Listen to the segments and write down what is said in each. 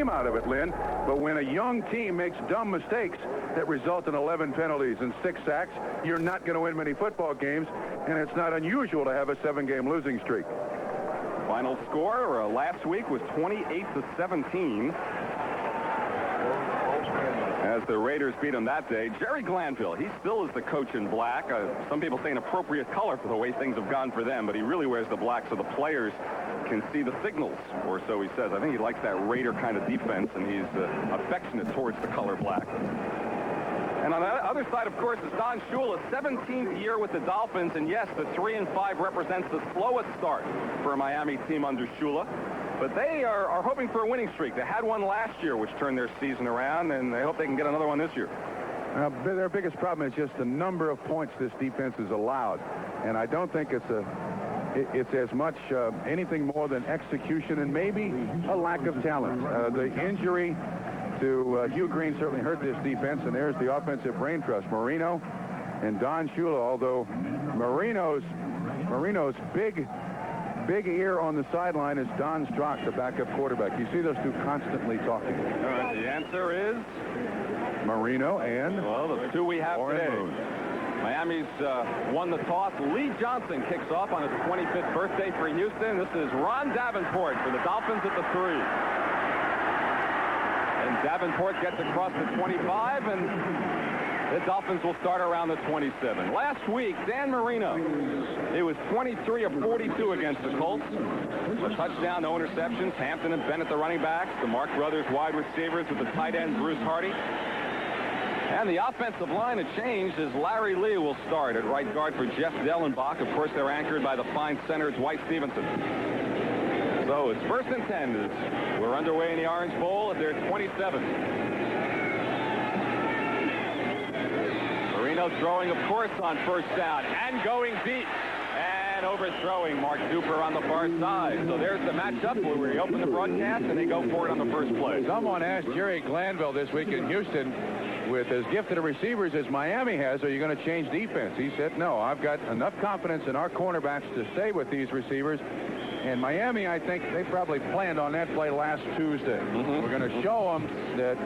game out of it, Lynn. But when a young team makes dumb mistakes that result in 11 penalties and 6 sacks, you're not going to win many football games, and it's not unusual to have a 7-game losing streak. Final score last week was 28-17. As the Raiders beat them that day. Jerry Glanville, he still is the coach in black. Some people say an appropriate color for the way things have gone for them, but he really wears the black so the players can see the signals, or so he says. I think he likes that Raider kind of defense, and he's affectionate towards the color black. And on the other side, of course, is Don Shula, 17th year with the Dolphins, and yes, the 3-5 represents the slowest start for a Miami team under Shula. But they are hoping for a winning streak. They had one last year, which turned their season around, and they hope they can get another one this year. Their biggest problem is just the number of points this defense has allowed. And I don't think it's as much anything more than execution and maybe a lack of talent. The injury to Hugh Green certainly hurt this defense, and there's the offensive brain trust. Marino and Don Shula, although Marino's big ear on the sideline is Don Strock, the backup quarterback. You see those two constantly talking. All right, the answer is Marino and, well, the two we have today. Miami's won the toss. Lee Johnson kicks off on his 25th birthday for Houston. This is Ron Davenport for the Dolphins at the 3. And Davenport gets across the 25, and the Dolphins will start around the 27. Last week, Dan Marino, he was 23 of 42 against the Colts. A touchdown, no interceptions. Hampton and Bennett, the running backs. The Mark brothers, wide receivers, with the tight end, Bruce Hardy. And the offensive line has changed as Larry Lee will start at right guard for Jeff Dellenbach. Of course, they're anchored by the fine center, Dwight Stevenson. So it's 1st and 10 as we're underway in the Orange Bowl at their 27. Marino throwing, of course, on 1st down and going deep and overthrowing Mark Duper on the far side. So there's the matchup where we open the broadcast and they go for it on the first play. Someone asked Jerry Glanville this week in Houston, with as gifted a receivers as Miami has, are you going to change defense? He said, no, I've got enough confidence in our cornerbacks to stay with these receivers. And Miami, I think they probably planned on that play last Tuesday. We're going to show them that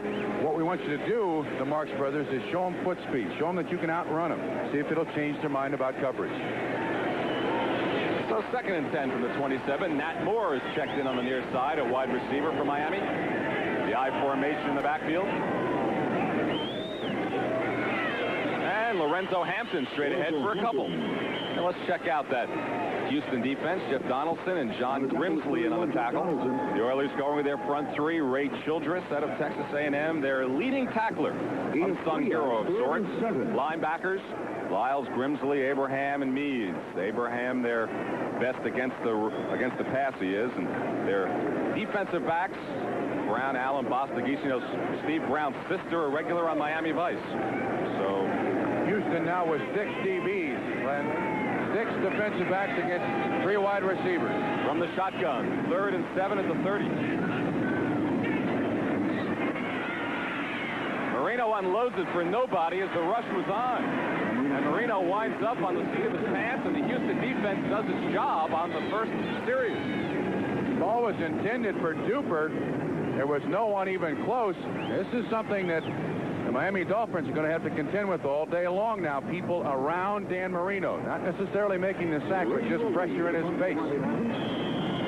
what we want you to do, the Marks brothers, is show them foot speed. Show them that you can outrun them. See if it'll change their mind about coverage. So 2nd and 10 from the 27. Nat Moore is checked in on the near side, a wide receiver for Miami. The I formation in the backfield. And Lorenzo Hampton straight ahead for a couple. And let's check out that Houston defense. Jeff Donaldson and John Grimsley in on the tackle. The Oilers going with their front 3. Ray Childress out of Texas A&M, their leading tackler, unsung hero of sorts. Linebackers, Lyles, Grimsley, Abraham, and Meads. Abraham, their best against the pass he is, and their defensive backs, Brown, Allen, Bostagisi. You know, Steve Brown's sister, a regular on Miami Vice. So Houston now with 6 DBs, Glenn. 6 defensive backs against 3 wide receivers. From the shotgun, 3rd and 7 at the 30. Marino unloads it for nobody as the rush was on. And Marino winds up on the seat of his pants, and the Houston defense does its job on the first series. The ball was intended for Duper. There was no one even close. This is something that the Miami Dolphins are going to have to contend with all day long now. People around Dan Marino, not necessarily making the sack, but just pressure in his face.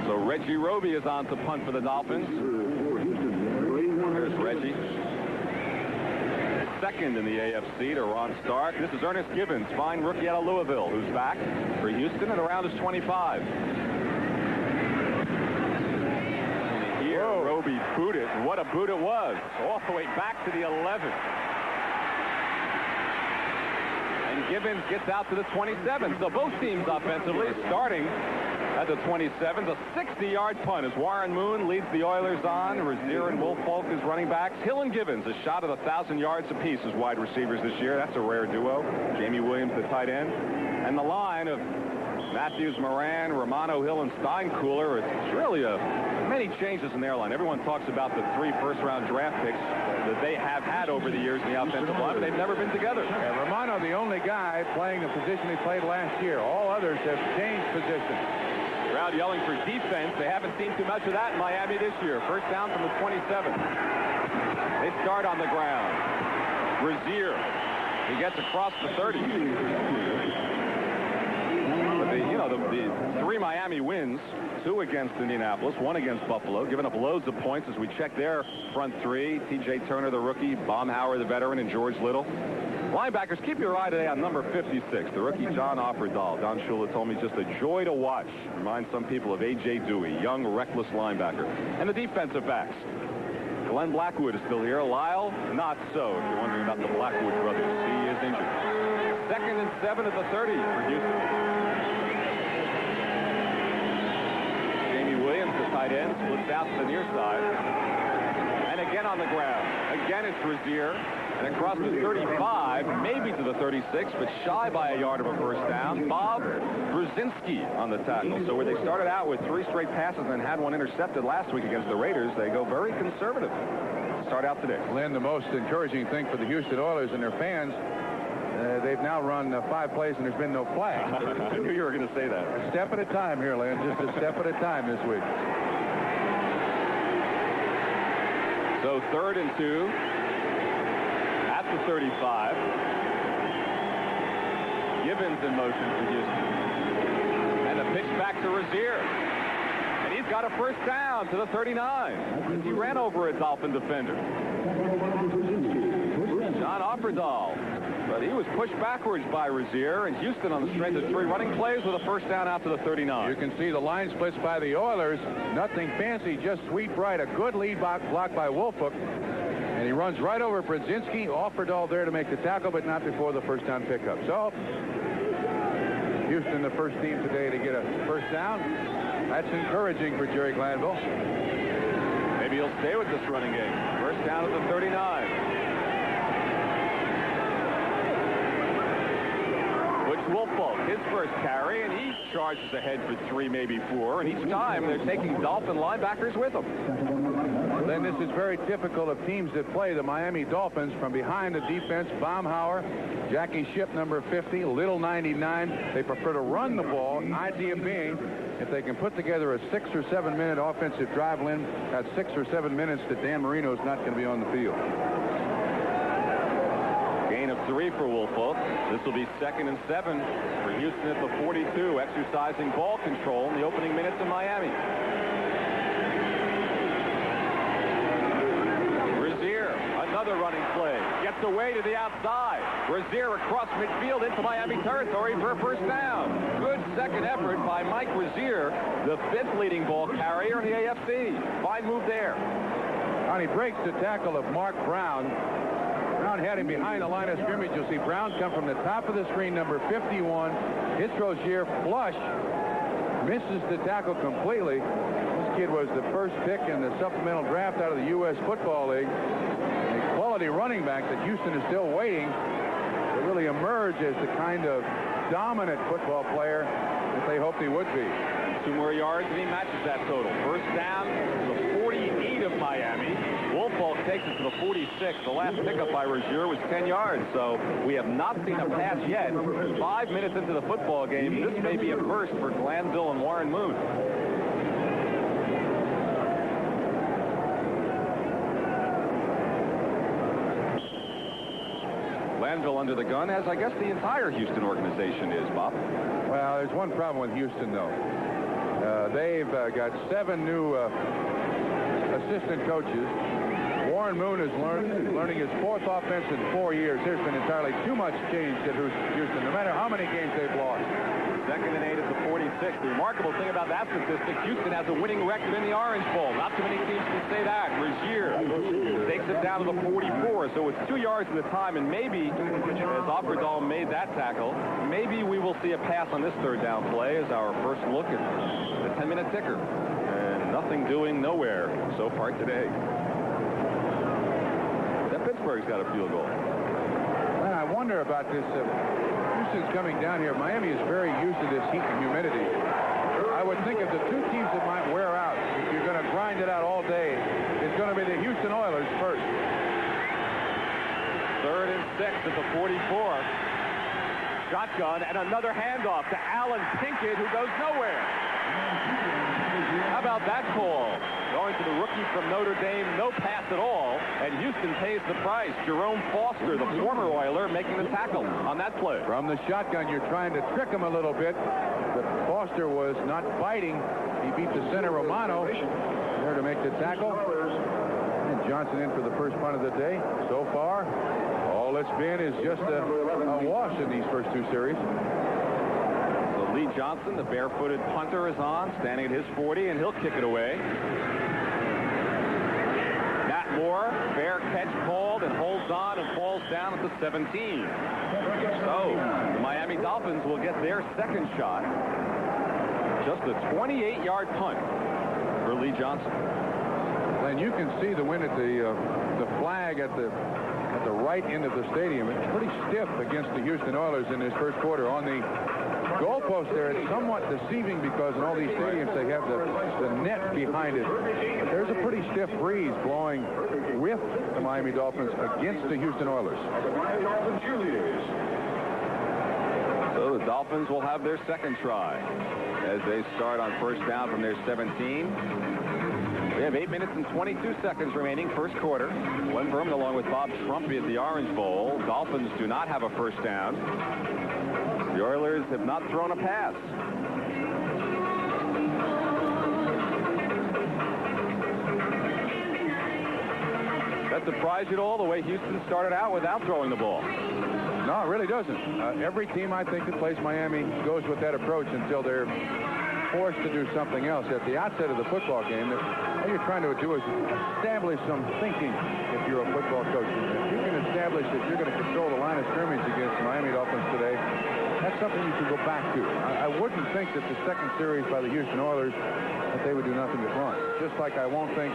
So Reggie Roby is on to punt for the Dolphins. There's Reggie. 2nd in the AFC to Ron Stark. This is Ernest Gibbons, fine rookie out of Louisville, who's back for Houston and around his 25. Here, Roby boot it. What a boot it was. All the way back to the 11. And Gibbons gets out to the 27. So both teams offensively starting at the 27. The 60-yard punt as Warren Moon leads the Oilers on. Rozier and Woolfolk as running backs. Hill and Gibbons a shot at 1,000 yards apiece as wide receivers this year. That's a rare duo. Jamie Williams, the tight end. And the line of Matthews, Moran, Romano, Hill, and Steinkühler. It's really many changes in their line. Everyone talks about the 3 first-round draft picks that they have had over the years in the offensive line, but they've never been together. And Romano, the only guy playing the position he played last year. All others have changed positions. Crowd yelling for defense. They haven't seen too much of that in Miami this year. First down from the 27. They start on the ground. Brazier. He gets across the 30. But the 3 Miami wins, 2 against Indianapolis, 1 against Buffalo, giving up loads of points as we check their front 3. T.J. Turner, the rookie, Baumhauer, the veteran, and George Little. Linebackers, keep your eye today on number 56, the rookie John Offerdahl. Don Shula told me just a joy to watch. Reminds some people of A.J. Dewey, young, reckless linebacker. And the defensive backs. Glenn Blackwood is still here. Lyle, not so, if you're wondering about the Blackwood brothers. He is injured. 2nd and 7 at the 30 for Houston. Jamie Williams, the tight end, splits out to the near side. And again on the ground. Again it's Brazier. And across the 35, maybe to the 36, but shy by a yard of a first down. Bob Brzezinski on the tackle. So where they started out with 3 straight passes and had 1 intercepted last week against the Raiders, they go very conservative. Start out today. Len, the most encouraging thing for the Houston Oilers and their fans, they've now run 5 plays and there's been no flag. I knew you were going to say that. A step at a time here, Len. Just a step at a time this week. So 3rd and 2. The 35. Gibbons in motion for Houston. And a pitch back to Rozier. And he's got a first down to the 39. He ran over a Dolphin defender. John Offerdahl. But he was pushed backwards by Rozier, and Houston on the strength of 3 running plays with a first down out to the 39. You can see the line splits by the Oilers. Nothing fancy, just sweet bright. A good lead block by Wolfhook. And he runs right over Brzezinski. Offerdahl there to make the tackle, but not before the first down pickup. So, Houston, the first team today to get a first down. That's encouraging for Jerry Glanville. Maybe he'll stay with this running game. First down at the 39. Wolfhook, his first carry, and he charges ahead for 3, maybe 4. And each time they're taking Dolphin linebackers with them. Then this is very typical of teams that play the Miami Dolphins from behind the defense. Baumhauer, Jackie Shipp, number 50, Little 99. They prefer to run the ball. Idea being, if they can put together a 6 or 7 minute offensive drive, Lynn, that's 6 or 7 minutes that Dan Marino's not going to be on the field. Gain of 3 for Wolfhook. This will be 2nd and 7 for Houston at the 42, exercising ball control in the opening minutes of Miami. Brazier, another running play, gets away to the outside. Brazier across midfield into Miami territory for a first down. Good second effort by Mike Brazier, the 5th leading ball carrier in the AFC. Fine move there. And he breaks the tackle of Mark Brown. Brown had him behind the line of scrimmage. You'll see Brown come from the top of the screen, number 51. Hits Rozier flush. Misses the tackle completely. This kid was the first pick in the supplemental draft out of the U.S. Football League. A quality running back that Houston is still waiting to really emerge as the kind of dominant football player that they hoped he would be. 2 more yards, and he matches that total. First down to the 48 of Miami. Wolfhook takes it to the 46. The last pickup by Rozier was 10 yards, so we have not seen a pass yet. 5 minutes into the football game, this may be a first for Glanville and Warren Moon. Glanville under the gun, as I guess the entire Houston organization is, Bob. Well, there's one problem with Houston, though. They've got 7 new assistant coaches. Warren Moon is learning his 4th offense in 4 years. There's been entirely too much change at Houston, no matter how many games they've lost. 2nd and 8 at the 46. The remarkable thing about that statistic, Houston has a winning record in the Orange Bowl. Not too many teams can say that. Rozier takes it down to the 44, so it's 2 yards at a time, and maybe, as Offerdahl made that tackle, maybe we will see a pass on this 3rd down play as our first look at the 10-minute ticker. And nothing doing nowhere so far today. Pittsburgh's got a field goal. Well, I wonder about this. Houston's coming down here. Miami is very used to this heat and humidity. I would think of the 2 teams that might wear out, if you're going to grind it out all day, it's going to be the Houston Oilers first. 3rd and 6 at the 44. Shotgun and another handoff to Alan Pinkett, who goes nowhere. How about that call? Going to the rookie from Notre Dame, no pass at all, and Houston pays the price. Jerome Foster, the former Oiler, making the tackle on that play. From the shotgun, you're trying to trick him a little bit, but Foster was not biting. He beat the center, Romano, there to make the tackle. And Johnson in for the first punt of the day. So far, all it's been is just a wash in these first two series. So Lee Johnson, the barefooted punter, is on, standing at his 40, and he'll kick it away. Moore, fair catch called, and holds on and falls down at the 17. So the Miami Dolphins will get their second shot. Just a 28-yard punt for Lee Johnson. And you can see the wind at the flag at the right end of the stadium. It's pretty stiff against the Houston Oilers in this first quarter. On the goalpost there, it's somewhat deceiving because in all these stadiums they have the net behind it. But there's a pretty stiff breeze blowing with the Miami Dolphins against the Houston Oilers. So the Dolphins will have their second try as they start on first down from their 17. We have 8 minutes and 22 seconds remaining, first quarter. Glenn Berman along with Bob Trumpy at the Orange Bowl. Dolphins do not have a first down. The Oilers have not thrown a pass. That surprised you at all, the way Houston started out without throwing the ball? No, it really doesn't. Every team I think that plays Miami goes with that approach until they're forced to do something else. At the outset of the football game, all you're trying to do is establish some thinking if you're a football coach. If you can establish that you're going to control the line of scrimmage against the Miami Dolphins today, that's something you can go back to. I wouldn't think that the second series by the Houston Oilers that they would do nothing but run. Just like I don't think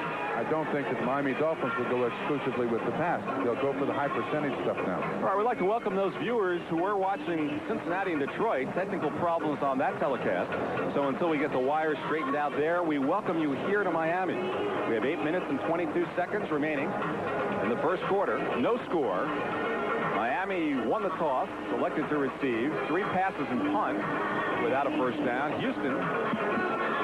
that the Miami Dolphins would go exclusively with the pass. They'll go for the high percentage stuff now. All right, we'd like to welcome those viewers who were watching Cincinnati and Detroit. Technical problems on that telecast. So until we get the wires straightened out there, we welcome you here to Miami. We have 8 minutes and 22 seconds remaining in the first quarter. No score. Miami won the toss, selected to receive. 3 passes and punt without a first down. Houston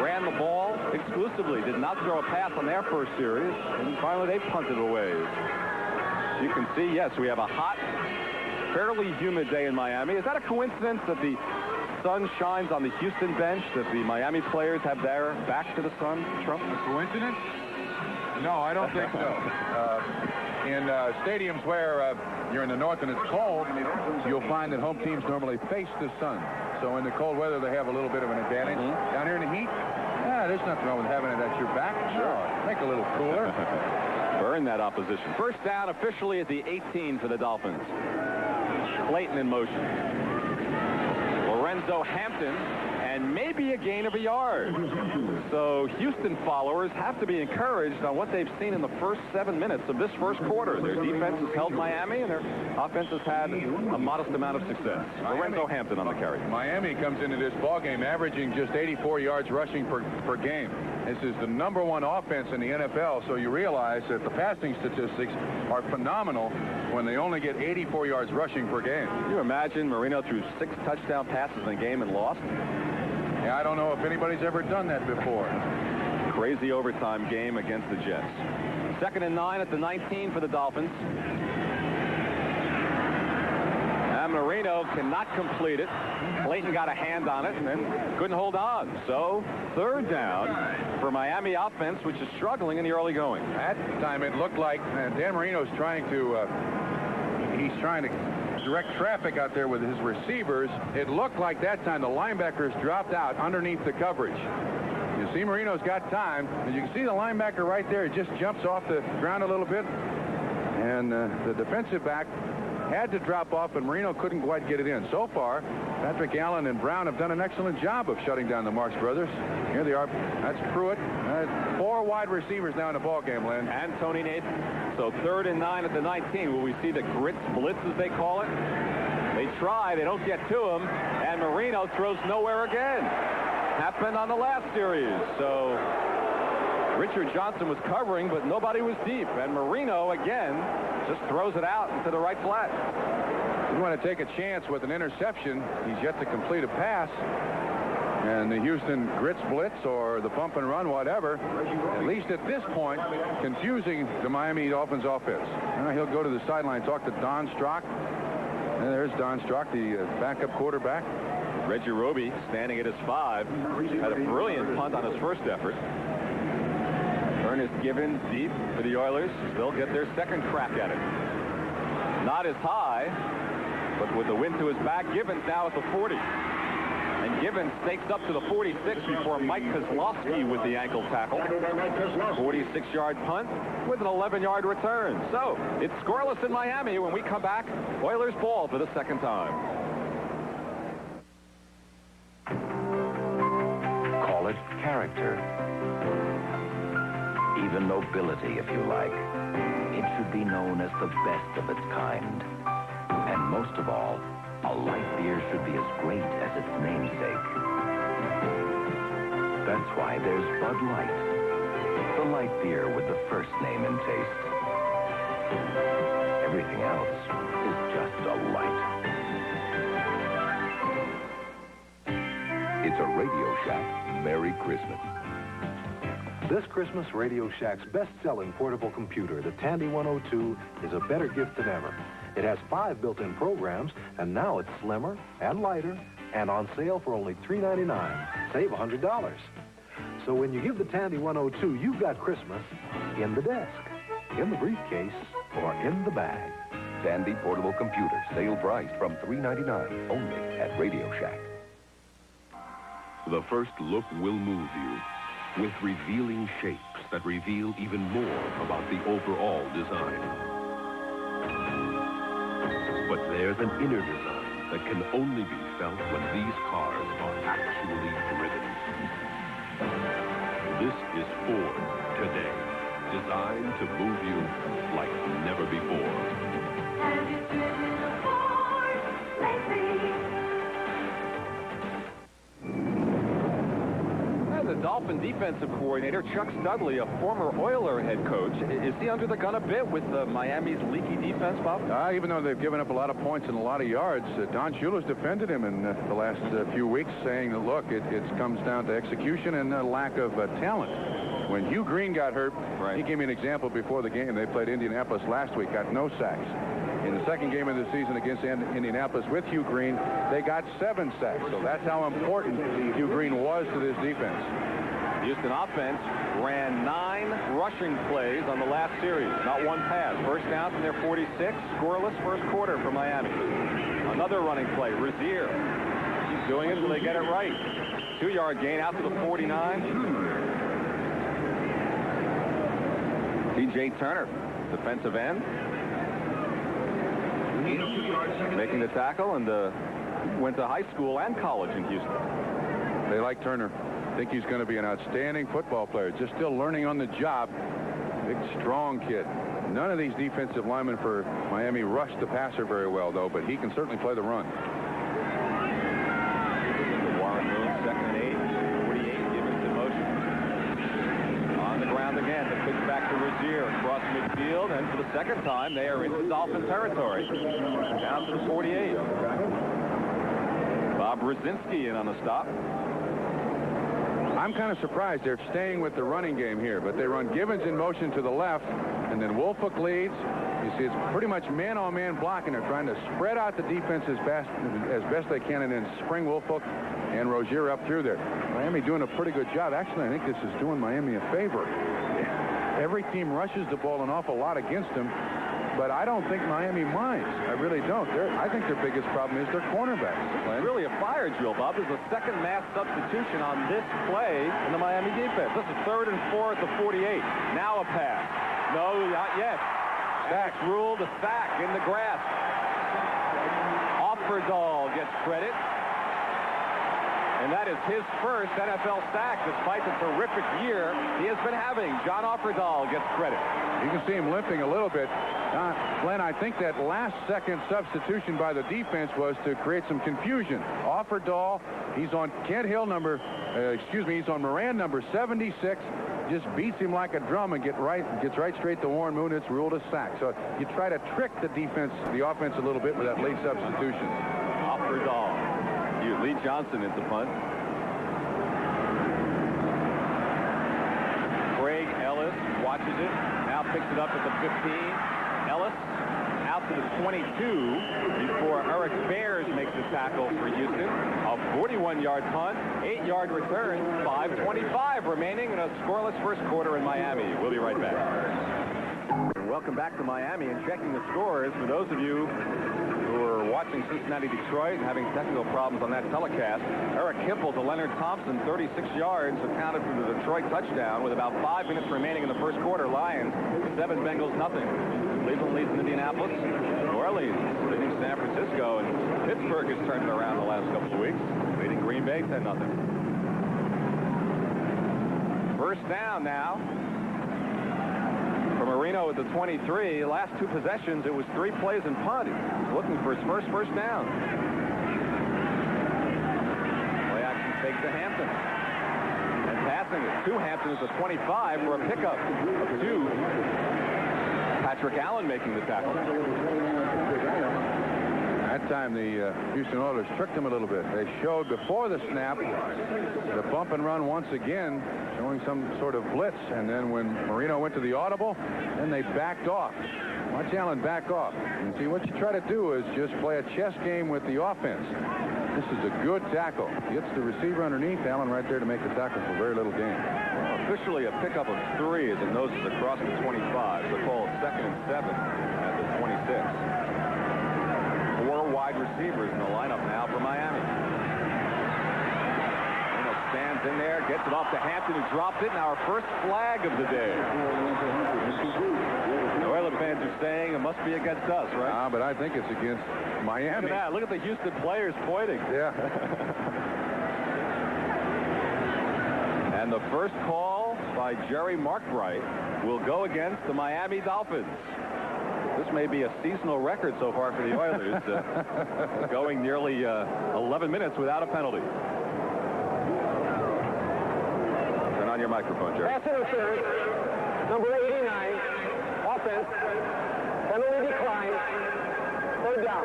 ran the ball exclusively, did not throw a pass on their first series, and finally they punted away. You can see, yes, we have a hot, fairly humid day in Miami. Is that a coincidence that the sun shines on the Houston bench, that the Miami players have their back to the sun, Trump? A coincidence? No, I don't think so. In stadiums where you're in the north and it's cold, you'll find that home teams normally face the sun. So in the cold weather, they have a little bit of an advantage. Down here in the heat, there's nothing wrong with having it at your back. Sure, make it a little cooler. Burn that opposition. First down officially at the 18 for the Dolphins. Clayton in motion. Lorenzo Hampton, and maybe a gain of a yard. So Houston followers have to be encouraged on what they've seen in the first 7 minutes of this first quarter. Their defense has held Miami, and their offense has had a modest amount of success. Lorenzo Hampton on the carry. Miami comes into this ballgame averaging just 84 yards rushing per game. This is the #1 offense in the NFL, so you realize that the passing statistics are phenomenal when they only get 84 yards rushing per game. Can you imagine Marino threw 6 touchdown passes in a game and lost? Yeah, I don't know if anybody's ever done that before. Crazy overtime game against the Jets. 2nd and 9 at the 19 for the Dolphins. And Marino cannot complete it. Clayton got a hand on it and then couldn't hold on. So 3rd down for Miami offense, which is struggling in the early going. At the time, it looked like Dan Marino's trying to direct traffic out there with his receivers. It looked like that time the linebackers dropped out underneath the coverage. You see Marino's got time, and you can see the linebacker right there. It just jumps off the ground a little bit, and the defensive back had to drop off, and Marino couldn't quite get it in. So far, Patrick Allen and Brown have done an excellent job of shutting down the Marks brothers. Here they are. That's Pruitt. 4 wide receivers now in the ball game, Len. And Tony Nathan. So 3rd and 9 at the 19. Will we see the grit blitz, as they call it? They try. They don't get to him. And Marino throws nowhere again. Happened on the last series. So Richard Johnson was covering, but nobody was deep. And Marino, again, just throws it out into the right flat. You want to take a chance with an interception. He's yet to complete a pass. And the Houston grits blitz or the bump and run, whatever, at least at this point, confusing the Miami Dolphins offense. Now he'll go to the sideline, talk to Don Strock. And there's Don Strock, the backup quarterback. Reggie Roby standing at his 5. Had a brilliant punt on his first effort. Ernest Givens deep for the Oilers. They'll get their second crack at it. Not as high, but with the wind to his back, Givens now at the 40. And Givens stakes up to the 46 before Mike Kozlowski with the ankle tackle. 46-yard punt with an 11-yard return. So it's scoreless in Miami. When we come back, Oilers ball for the second time. Call it character. Even nobility, if you like. It should be known as the best of its kind. And most of all, a light beer should be as great as its namesake. That's why there's Bud Light, the light beer with the first name and taste. Everything else is just a light. It's a Radio Shack Merry Christmas. This Christmas, Radio Shack's best-selling portable computer, the Tandy 102, is a better gift than ever. It has 5 built-in programs, and now it's slimmer and lighter and on sale for only $3.99. Save $100. So when you give the Tandy 102, you've got Christmas in the desk, in the briefcase, or in the bag. Tandy portable computer, sale price from $3.99 only at Radio Shack. The first look will move you with revealing shapes that reveal even more about the overall design. But there's an inner design that can only be felt when these cars are actually driven. This is Ford today, designed to move you like never before. Have you driven Ford lately? The Dolphin defensive coordinator, Chuck Studley, a former Oiler head coach. Is he under the gun a bit with Miami's leaky defense, Bob? Even though they've given up a lot of points and a lot of yards, Don Shula's defended him in the last few weeks, saying that, look, it comes down to execution and a lack of talent. When Hugh Green got hurt, he gave me an example before the game. They played Indianapolis last week, got no sacks. In the second game of the season against Indianapolis with Hugh Green, they got 7 sacks. So that's how important Hugh Green was to this defense. Houston offense ran 9 rushing plays on the last series. Not one pass. First down from their 46. Scoreless first quarter for Miami. Another running play. Rozier. Keep doing it until they get it right. 2-yard gain out to the 49. T.J. Turner, defensive end. Making the tackle, and went to high school and college in Houston. They like Turner. Think he's going to be an outstanding football player. Just still learning on the job. Big, strong kid. None of these defensive linemen for Miami rush the passer very well, though, but he can certainly play the run. Warren Moon, second and 8. 48, Givens in motion. On the ground again. The pitch back to Rozier across midfield, and for the second time, they are into Dolphin territory. Down to the 48. Bob Brzezinski in on the stop. I'm kind of surprised they're staying with the running game here, but they run Givens in motion to the left, and then Woolfolk leads. You see, it's pretty much man-on-man blocking. They're trying to spread out the defense as best they can, and then spring Woolfolk and Rozier up through there. Miami doing a pretty good job. Actually, I think this is doing Miami a favor. Every team rushes the ball an awful lot against them, but I don't think Miami minds. I really don't. I think their biggest problem is their cornerbacks. Well, it's really a fire drill, Bob. There's a second mass substitution on this play in the Miami defense. This is 3rd and 4 at the 48. Now a pass. No, not yet. That's ruled a sack in the grass. Offerdahl gets credit. And that is his first NFL sack, despite the terrific year he has been having. John Offerdahl gets credit. You can see him limping a little bit. Glenn, I think that last-second substitution by the defense was to create some confusion. Offerdahl, he's on he's on Moran number 76. Just beats him like a drum and gets right straight to Warren Moon. It's ruled a sack. So you try to trick the offense a little bit with that late substitution. Offerdahl. Lee Johnson into punt. catches it. Now picks it up at the 15. Ellis out to the 22 before Eric Bears makes the tackle for Houston. A 41-yard punt, 8-yard return, 5:25 remaining in a scoreless first quarter in Miami. We'll be right back. Welcome back to Miami, and checking the scores for those of you who are watching Cincinnati-Detroit and having technical problems on that telecast. Eric Hipple to Leonard Thompson, 36 yards, accounted for the Detroit touchdown with about 5 minutes remaining in the first quarter. Lions 7, Bengals nothing. Cleveland leads in Indianapolis. New Orleans leading San Francisco, and Pittsburgh has turned it around the last couple of weeks, leading Green Bay 10-0. First down now for Marino at the 23. Last 2 possessions, it was 3 plays and punt. He's looking for his first down. Play action takes to Hampton. And passing it to Hampton at the 25 for a pickup of 2. Patrick Allen making the tackle. That time the Houston Oilers tricked him a little bit. They showed before the snap the bump and run once again, showing some sort of blitz, and then when Marino went to the audible, then they backed off. Watch Allen back off. And see, what you try to do is just play a chess game with the offense. This is a good tackle. Gets the receiver underneath. Allen right there to make the tackle for very little gain. Officially a pickup of 3 as it noses across the 25. So called 2nd and 7 at the 26. 4 wide receivers in the lineup now for Miami. Marino stands in there, gets it off to Hampton, who dropped it. Now our first flag of the day. The Oilers fans are saying it must be against us, right? But I think it's against Miami. Look at that. Look at the Houston players pointing. Yeah. And the first call by Jerry Markbright will go against the Miami Dolphins. This may be a seasonal record so far for the Oilers, going nearly 11 minutes without a penalty. Turn on your microphone, Jerry. Pass interference, number 89, offense, penalty decline, 3rd down.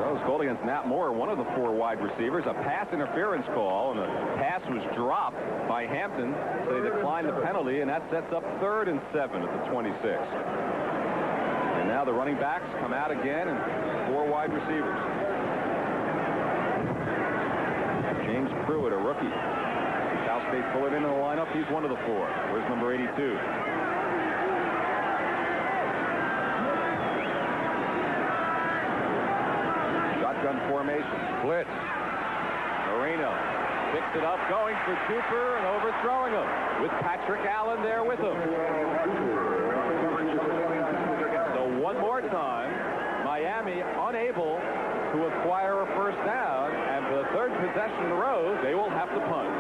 That was called against Nat Moore, one of the 4 wide receivers. A pass interference call, and the pass was dropped by Hampton, so they declined the penalty, and that sets up 3rd and 7 at the 26. And now the running backs come out again, and 4 wide receivers. James Pruitt, a rookie. Cal State Fullerton in the lineup. He's one of the 4. Where's number 82? Shotgun formation. Blitz. Marino picks it up, going for Cooper and overthrowing him with Patrick Allen there with him. So one more time, Miami unable to acquire a first down, and for the 3rd possession in a row, they will have to punt.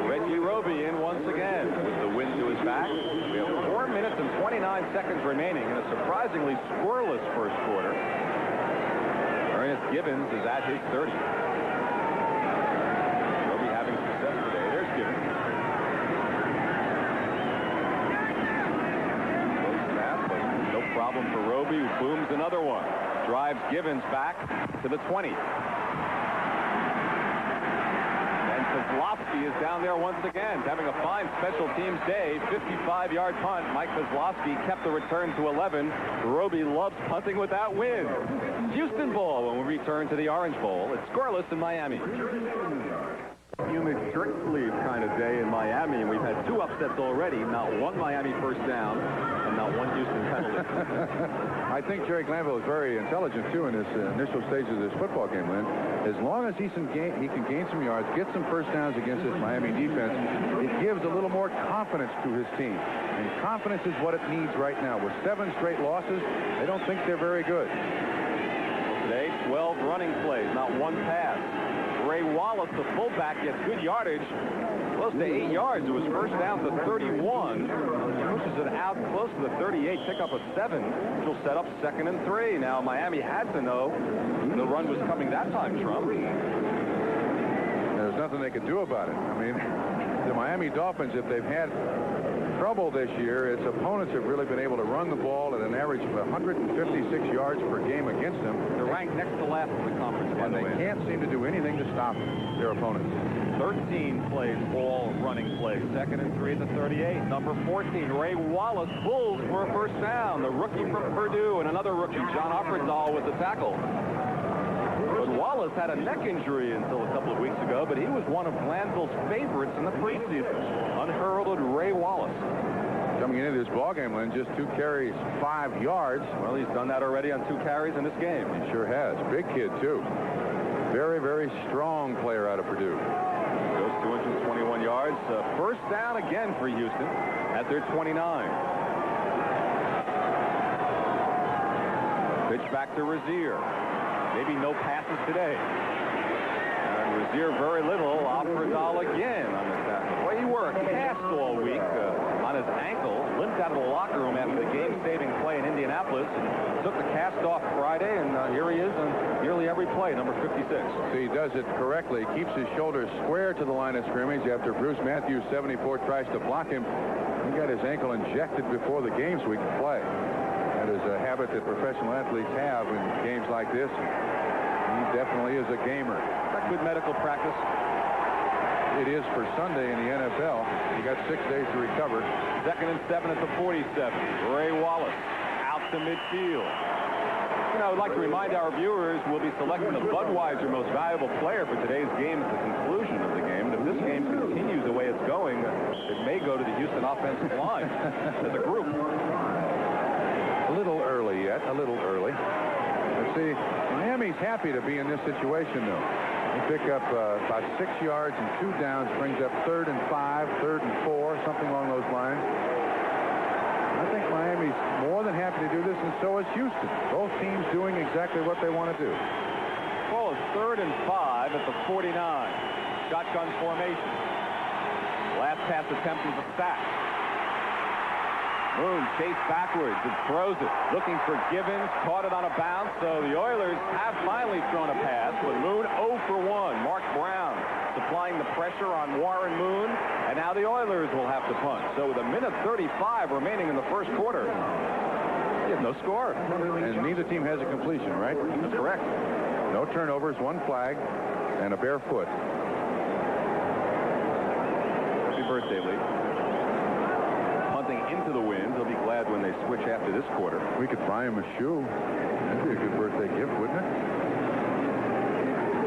Reggie Roby in once again with the wind to his back. We have 4 minutes and 29 seconds remaining in a surprisingly scoreless first quarter. Ernest Gibbons is at his 30. Roby having success today. There's Gibbons. Close snap, but no problem for Roby, who booms another one. Drives Gibbons back to the 20. Kozlowski is down there once again, having a fine special teams day. 55-yard punt. Mike Kozlowski kept the return to 11. Roby loves punting with that win. Houston ball when we return to the Orange Bowl. It's scoreless in Miami. Humid shirt sleeve kind of day in Miami, and we've had 2 upsets already. Not 1 Miami first down and not 1 Houston penalty. I think Jerry Glanville is very intelligent, too, in this initial stages of this football game, Lynn. As long as he can gain some yards, get some first downs against this Miami defense, it gives a little more confidence to his team. And confidence is what it needs right now. With 7 straight losses, they don't think they're very good. Today, 12 running plays, not 1 pass. Ray Wallace, the fullback, gets good yardage, close to 8 yards. It was first down to 31. Pushes it out close to the 38, pick up a 7, which will set up 2nd and 3. Now, Miami had to know the run was coming that time, Trump. There's nothing they could do about it. I mean, the Miami Dolphins, if they've had trouble this year, its opponents have really been able to run the ball at an average of 156 yards per game against them. They're ranked next to last in the conference, by and the way. They can't seem to do anything to stop their opponents. 13 plays, all running plays. 2nd and 3 at the 38. Number 14, Ray Wallace, pulls for a first down. The rookie from Purdue, and another rookie, John Offerdahl, with the tackle. But Wallace had a neck injury until a couple of weeks ago, but he was one of Glanville's favorites in the preseason. Unheralded Ray Wallace. Coming into this ballgame, Lynn, just 2 carries, 5 yards. Well, he's done that already on 2 carries in this game. He sure has. Big kid, too. Very, very strong player out of Purdue. Goes 221 yards. First down again for Houston at their 29. Pitch back to Razier. Maybe no passes today. And Razier very little. Offerdahl again on the tackle. Well, he wore a cast all week on his ankle. Limped out of the locker room after the game-saving play in Indianapolis and took the cast off Friday, and here he is on nearly every play, number 56. See, he does it correctly. Keeps his shoulders square to the line of scrimmage after Bruce Matthews, 74, tries to block him. He got his ankle injected before the game so he could play. That is a habit that professional athletes have in games like this. He definitely is a gamer. Is that good medical practice? It is for Sunday in the NFL. He got 6 days to recover. 2nd and 7 at the 47. Ray Wallace out to midfield. You know, I'd like to remind our viewers we'll be selecting the Budweiser most valuable player for today's game at the conclusion of the game. And if this game continues the way it's going, it may go to the Houston offensive line as a group. A little early yet. A little early. Let's see. Miami's happy to be in this situation, though. They pick up about 6 yards and 2 downs, brings up 3rd and 5, 3rd and 4, something along those lines. I think Miami's more than happy to do this, and so is Houston. Both teams doing exactly what they want to do. Ball is 3rd and 5 at the 49. Shotgun formation. Last pass attempt is a sack. Moon chased backwards and throws it. Looking for Givens. Caught it on a bounce. So the Oilers have finally thrown a pass. But Moon 0 for 1. Mark Brown supplying the pressure on Warren Moon. And now the Oilers will have to punt. So with 1:35 remaining in the first quarter, you have no score. And neither team has a completion, right? That's correct. No turnovers, 1 flag, and a bare foot. Happy birthday, Lee. Punting into the wind. He'll be glad when they switch after this quarter. We could buy him a shoe. That'd be a good birthday gift, wouldn't it?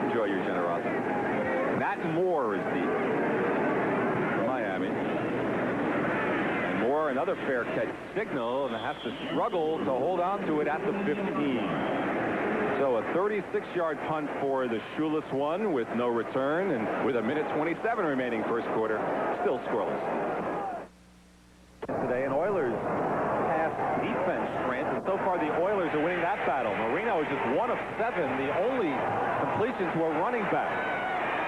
Enjoy your generosity. Nat Moore is deep for Miami. And Moore, another fair catch signal, and has to struggle to hold on to it at the 15. So a 36-yard punt for the shoeless one with no return, and with 1:27 remaining first quarter, still scoreless. Today, and Oilers pass defense strength, and so far the Oilers are winning that battle. Marino is just 1 of 7, the only completion to a running back.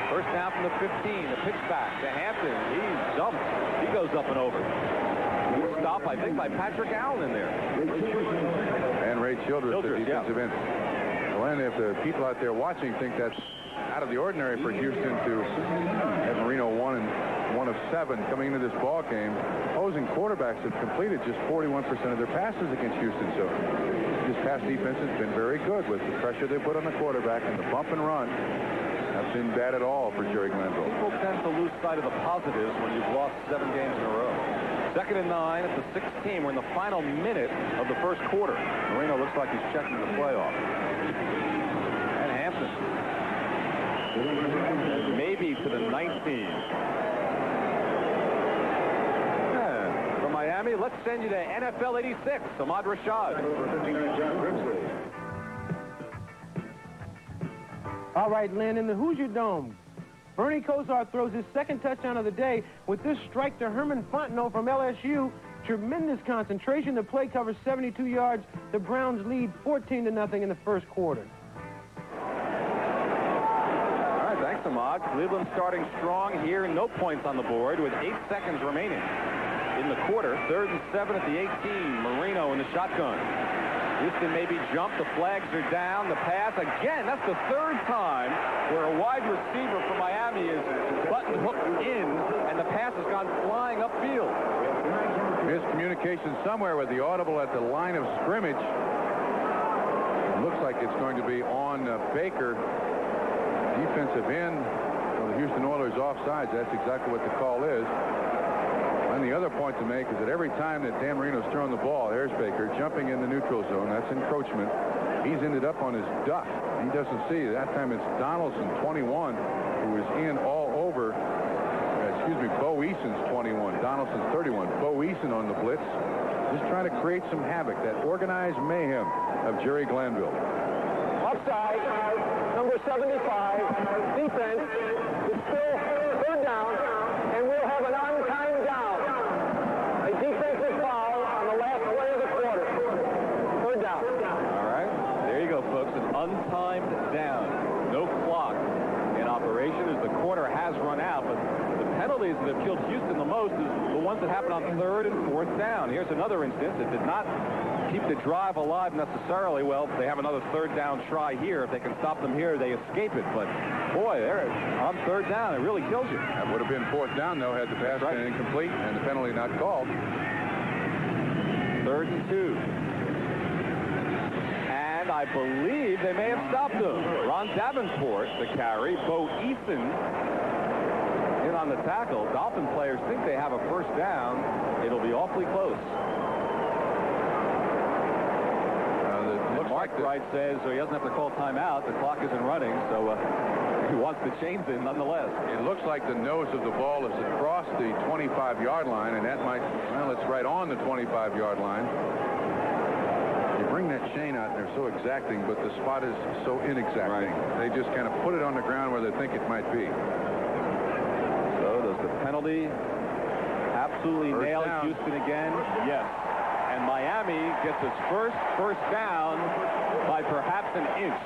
First down from the 15, the pitch back to Hampton. He jumps. He goes up and over. Good stop, I think, by Patrick Allen in there. And Ray Childress, the defensive end. Well, and if the people out there watching think that's out of the ordinary for Houston to have Marino 1 of 7 coming into this ball game, opposing quarterbacks have completed just 41% of their passes against Houston. So this pass defense has been very good with the pressure they put on the quarterback and the bump and run. That's been bad at all for Jerry Glanville. People tend to lose sight of the positives when you've lost 7 games in a row. 2nd and 9 at the 16. We're in the final minute of the first quarter. Marino looks like he's checking the playoff. And Hampton. Maybe to the 19. From Miami, let's send you to NFL 86. Ahmad Rashad. All right, Lynn, in the Hoosier Dome, Bernie Kosar throws his 2nd touchdown of the day with this strike to Herman Fontenot from LSU. Tremendous concentration. The play covers 72 yards. The Browns lead 14-0 in the first quarter. All right, thanks, Ahmad. Cleveland starting strong here. No points on the board with 8 seconds remaining in the quarter. 3rd and 7 at the 18. Marino in the shotgun. Houston maybe jumped. The flags are down. The pass again. That's the 3rd time where a wide receiver from Miami is button hooked in, and the pass has gone flying upfield. Miscommunication somewhere with the audible at the line of scrimmage. It looks like it's going to be on Baker, defensive end. Well, the Houston Oilers offsides. That's exactly what the call is. And the other point to make is that every time that Dan Marino's thrown the ball, there's Baker jumping in the neutral zone. That's encroachment. He's ended up on his duck. He doesn't see. That time it's Donaldson, 21, who is in all over. Bo Eason's 21. Donaldson's 31. Bo Eason on the blitz. Just trying to create some havoc. That organized mayhem of Jerry Glanville. Offside, number 75, defense is still third down, and we'll have an on-time down. A defensive foul on the last play of the quarter. Third down. All right. There you go, folks. An untimed down. No clock in operation as the quarter has run out, but the penalties that have killed Houston the most is the ones that happen on third and fourth down. Here's another instance that did not keep the drive alive necessarily. Well, they have another third down try here. If they can stop them here, they escape it. But, boy, they're on third down. It really kills you. That would have been fourth down, though, had the pass been incomplete and the penalty not called. 3rd and 2. And I believe they may have stopped him. Ron Davenport, the carry. Bo Eason in on the tackle. Dolphin players think they have a first down. It'll be awfully close. Mark Wright says he doesn't have to call timeout. The clock isn't running, so he wants the chains in nonetheless. It looks like the nose of the ball is across the 25-yard line, and that might, well, it's right on the 25-yard line. You bring that chain out, and they're so exacting, but the spot is so inexacting. Right. They just kind of put it on the ground where they think it might be. So does the penalty absolutely nail Houston again? Yes. And Miami gets its first down by perhaps an inch.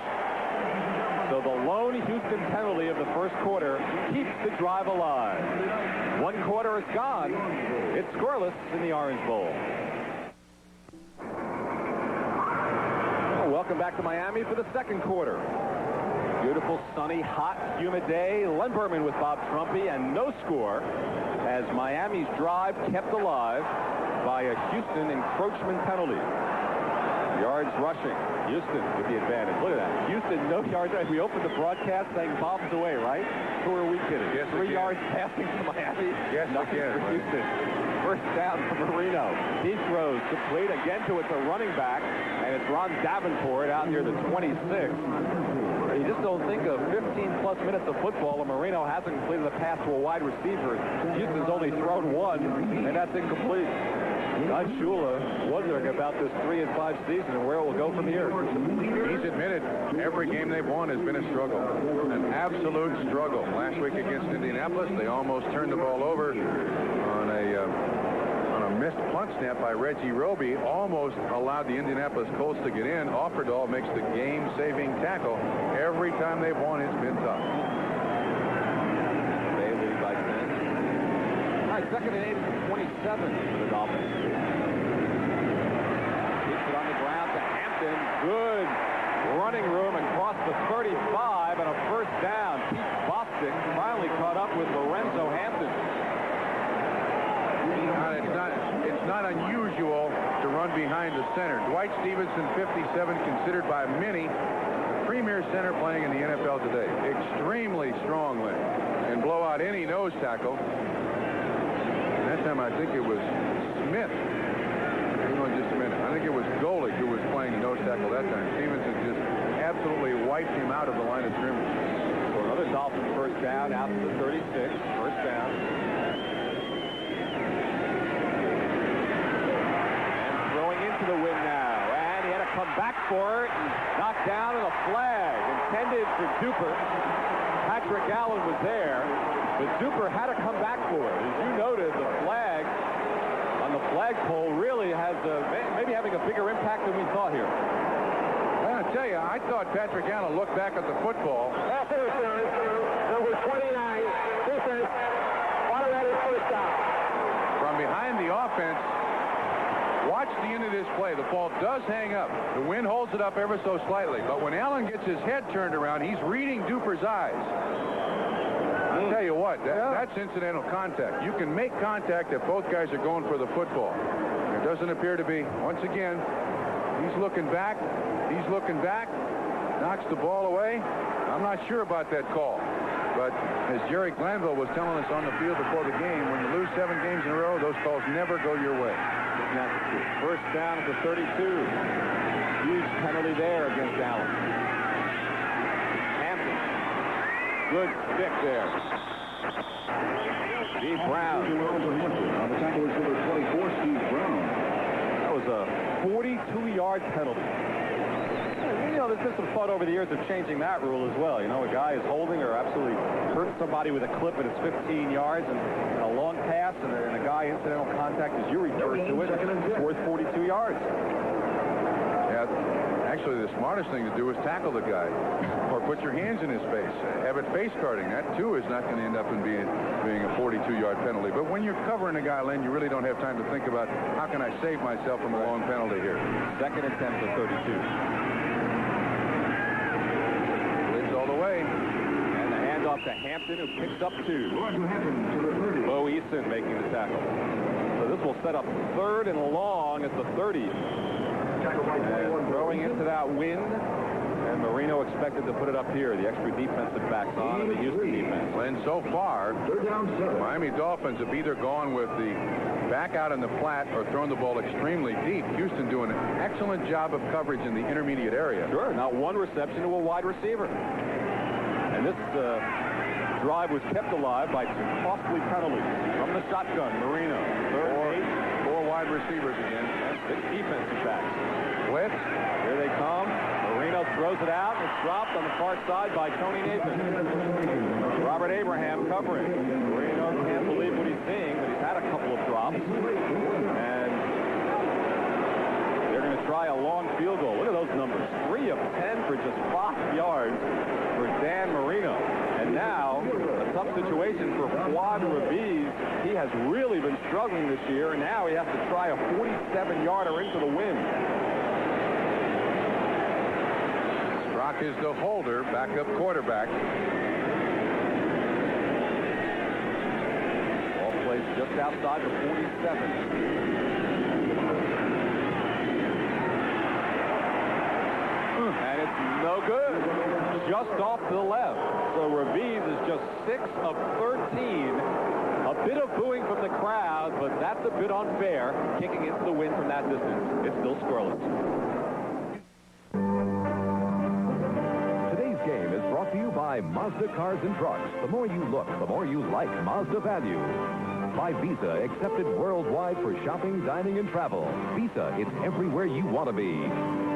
So the lone Houston penalty of the first quarter keeps the drive alive. One quarter is gone. It's scoreless in the Orange Bowl. Well, welcome back to Miami for the second quarter. Beautiful, sunny, hot, humid day. Len Berman with Bob Trumpy, and no score as Miami's drive kept alive by a Houston encroachment penalty. Yards rushing. Houston with the advantage. Look at that. Houston, no yards. We opened the broadcast saying Bob's away, right? Who are we kidding? Yes, 3 yards passing to Miami. Yes, nothing for Houston. First down for Marino. He throws complete again to it's a running back, and it's Ron Davenport out near the 26. You just don't think of 15-plus minutes of football, and Marino hasn't completed a pass to a wide receiver. Houston's only thrown one, and that's incomplete. Don Shula wondering about this 3-5 season and where it will go from here. He's admitted every game they've won has been a struggle, an absolute struggle. Last week against Indianapolis, they almost turned the ball over on a missed punt snap by Reggie Roby. Almost allowed the Indianapolis Colts to get in. Offerdahl makes the game-saving tackle. Every time they've won, it's been tough. They lead by 10. All right, 2nd and 8 from 27 for the Dolphins. Keeps it on the ground to Hampton. Good running room and cross the 35 and a first down. Pete Bostic finally caught up with Lorenzo Hampton. It's not unusual to run behind the center. Dwight Stevenson, 57, considered by many the premier center playing in the NFL today. Extremely strong leg and blow out any nose tackle. That time I think it was Smith. Hang on just a minute. I think it was Golick who was playing nose tackle that time. Stevenson just absolutely wiped him out of the line of scrimmage. So another Dolphins first down out to the 36. First down. To the wind now, and he had to come back for it and knocked down, and a flag intended for Duper. Patrick Allen was there, but Duper had to come back for it. As you noted, the flag on the flagpole really has maybe having a bigger impact than we thought here. Well, I tell you, I thought Patrick Allen looked back at the football. Pass interference, number 29, defense, automatic first down. From behind the offense. Watch the end of this play. The ball does hang up. The wind holds it up ever so slightly. But when Allen gets his head turned around, he's reading Duper's eyes. I'll tell you what, that's incidental contact. You can make contact if both guys are going for the football. There doesn't appear to be. Once again, he's looking back. He's looking back. Knocks the ball away. I'm not sure about that call. But as Jerry Glanville was telling us on the field before the game, when you lose 7 games in a row, those calls never go your way. First down at the 32. Huge penalty there against Allen. Hampton. Good stick there. Steve Brown. On the tackle is number 24, Steve Brown. That was a 42-yard penalty. You know, there's been some thought over the years of changing that rule as well. You know, a guy is holding or absolutely hurts somebody with a clip and it's 15 yards and a long pass and a guy incidental contact, as you refer to it, it's worth 42 yards. Yeah, actually, the smartest thing to do is tackle the guy or put your hands in his face. Have it face guarding. That, too, is not going to end up in being a 42-yard penalty. But when you're covering a guy, Len, you really don't have time to think about how can I save myself from a long penalty here. Second attempt at 32. All the way. And the handoff to Hampton, who picks up 2. Bo Eason making the tackle. So this will set up 3rd and long at the 30. And throwing into that wind. And Marino expected to put it up here. The extra defensive backs on and the Houston defense. And so far, the Miami Dolphins have either gone with the back out in the flat or thrown the ball extremely deep. Houston doing an excellent job of coverage in the intermediate area. Sure, not one reception to a wide receiver. And this drive was kept alive by 2 costly penalties. From the shotgun, Marino. 3rd and 8. 4 wide receivers again. And 6 defensive backs. Blitz. Here they come. Marino throws it out. It's dropped on the far side by Tony Nathan. Robert Abraham covering. Marino can't believe what he's seeing, but he's had a couple of drops. And they're going to try a long field goal. Look at those numbers. 3 of 10 for just 5 yards for Dan Marino. And now, a tough situation for Fuad Raviz. He has really been struggling this year, and now he has to try a 47-yarder into the wind. Strock is the holder, backup quarterback. Ball plays just outside the 47. And it's no good. Just off to the left. So Raviz is just 6 of 13. A bit of booing from the crowd, but that's a bit unfair, kicking into the wind from that distance. It's still scoreless. Today's game is brought to you by Mazda Cars and Trucks. The more you look, the more you like Mazda value. By Visa, accepted worldwide for shopping, dining, and travel. Visa, it's everywhere you want to be.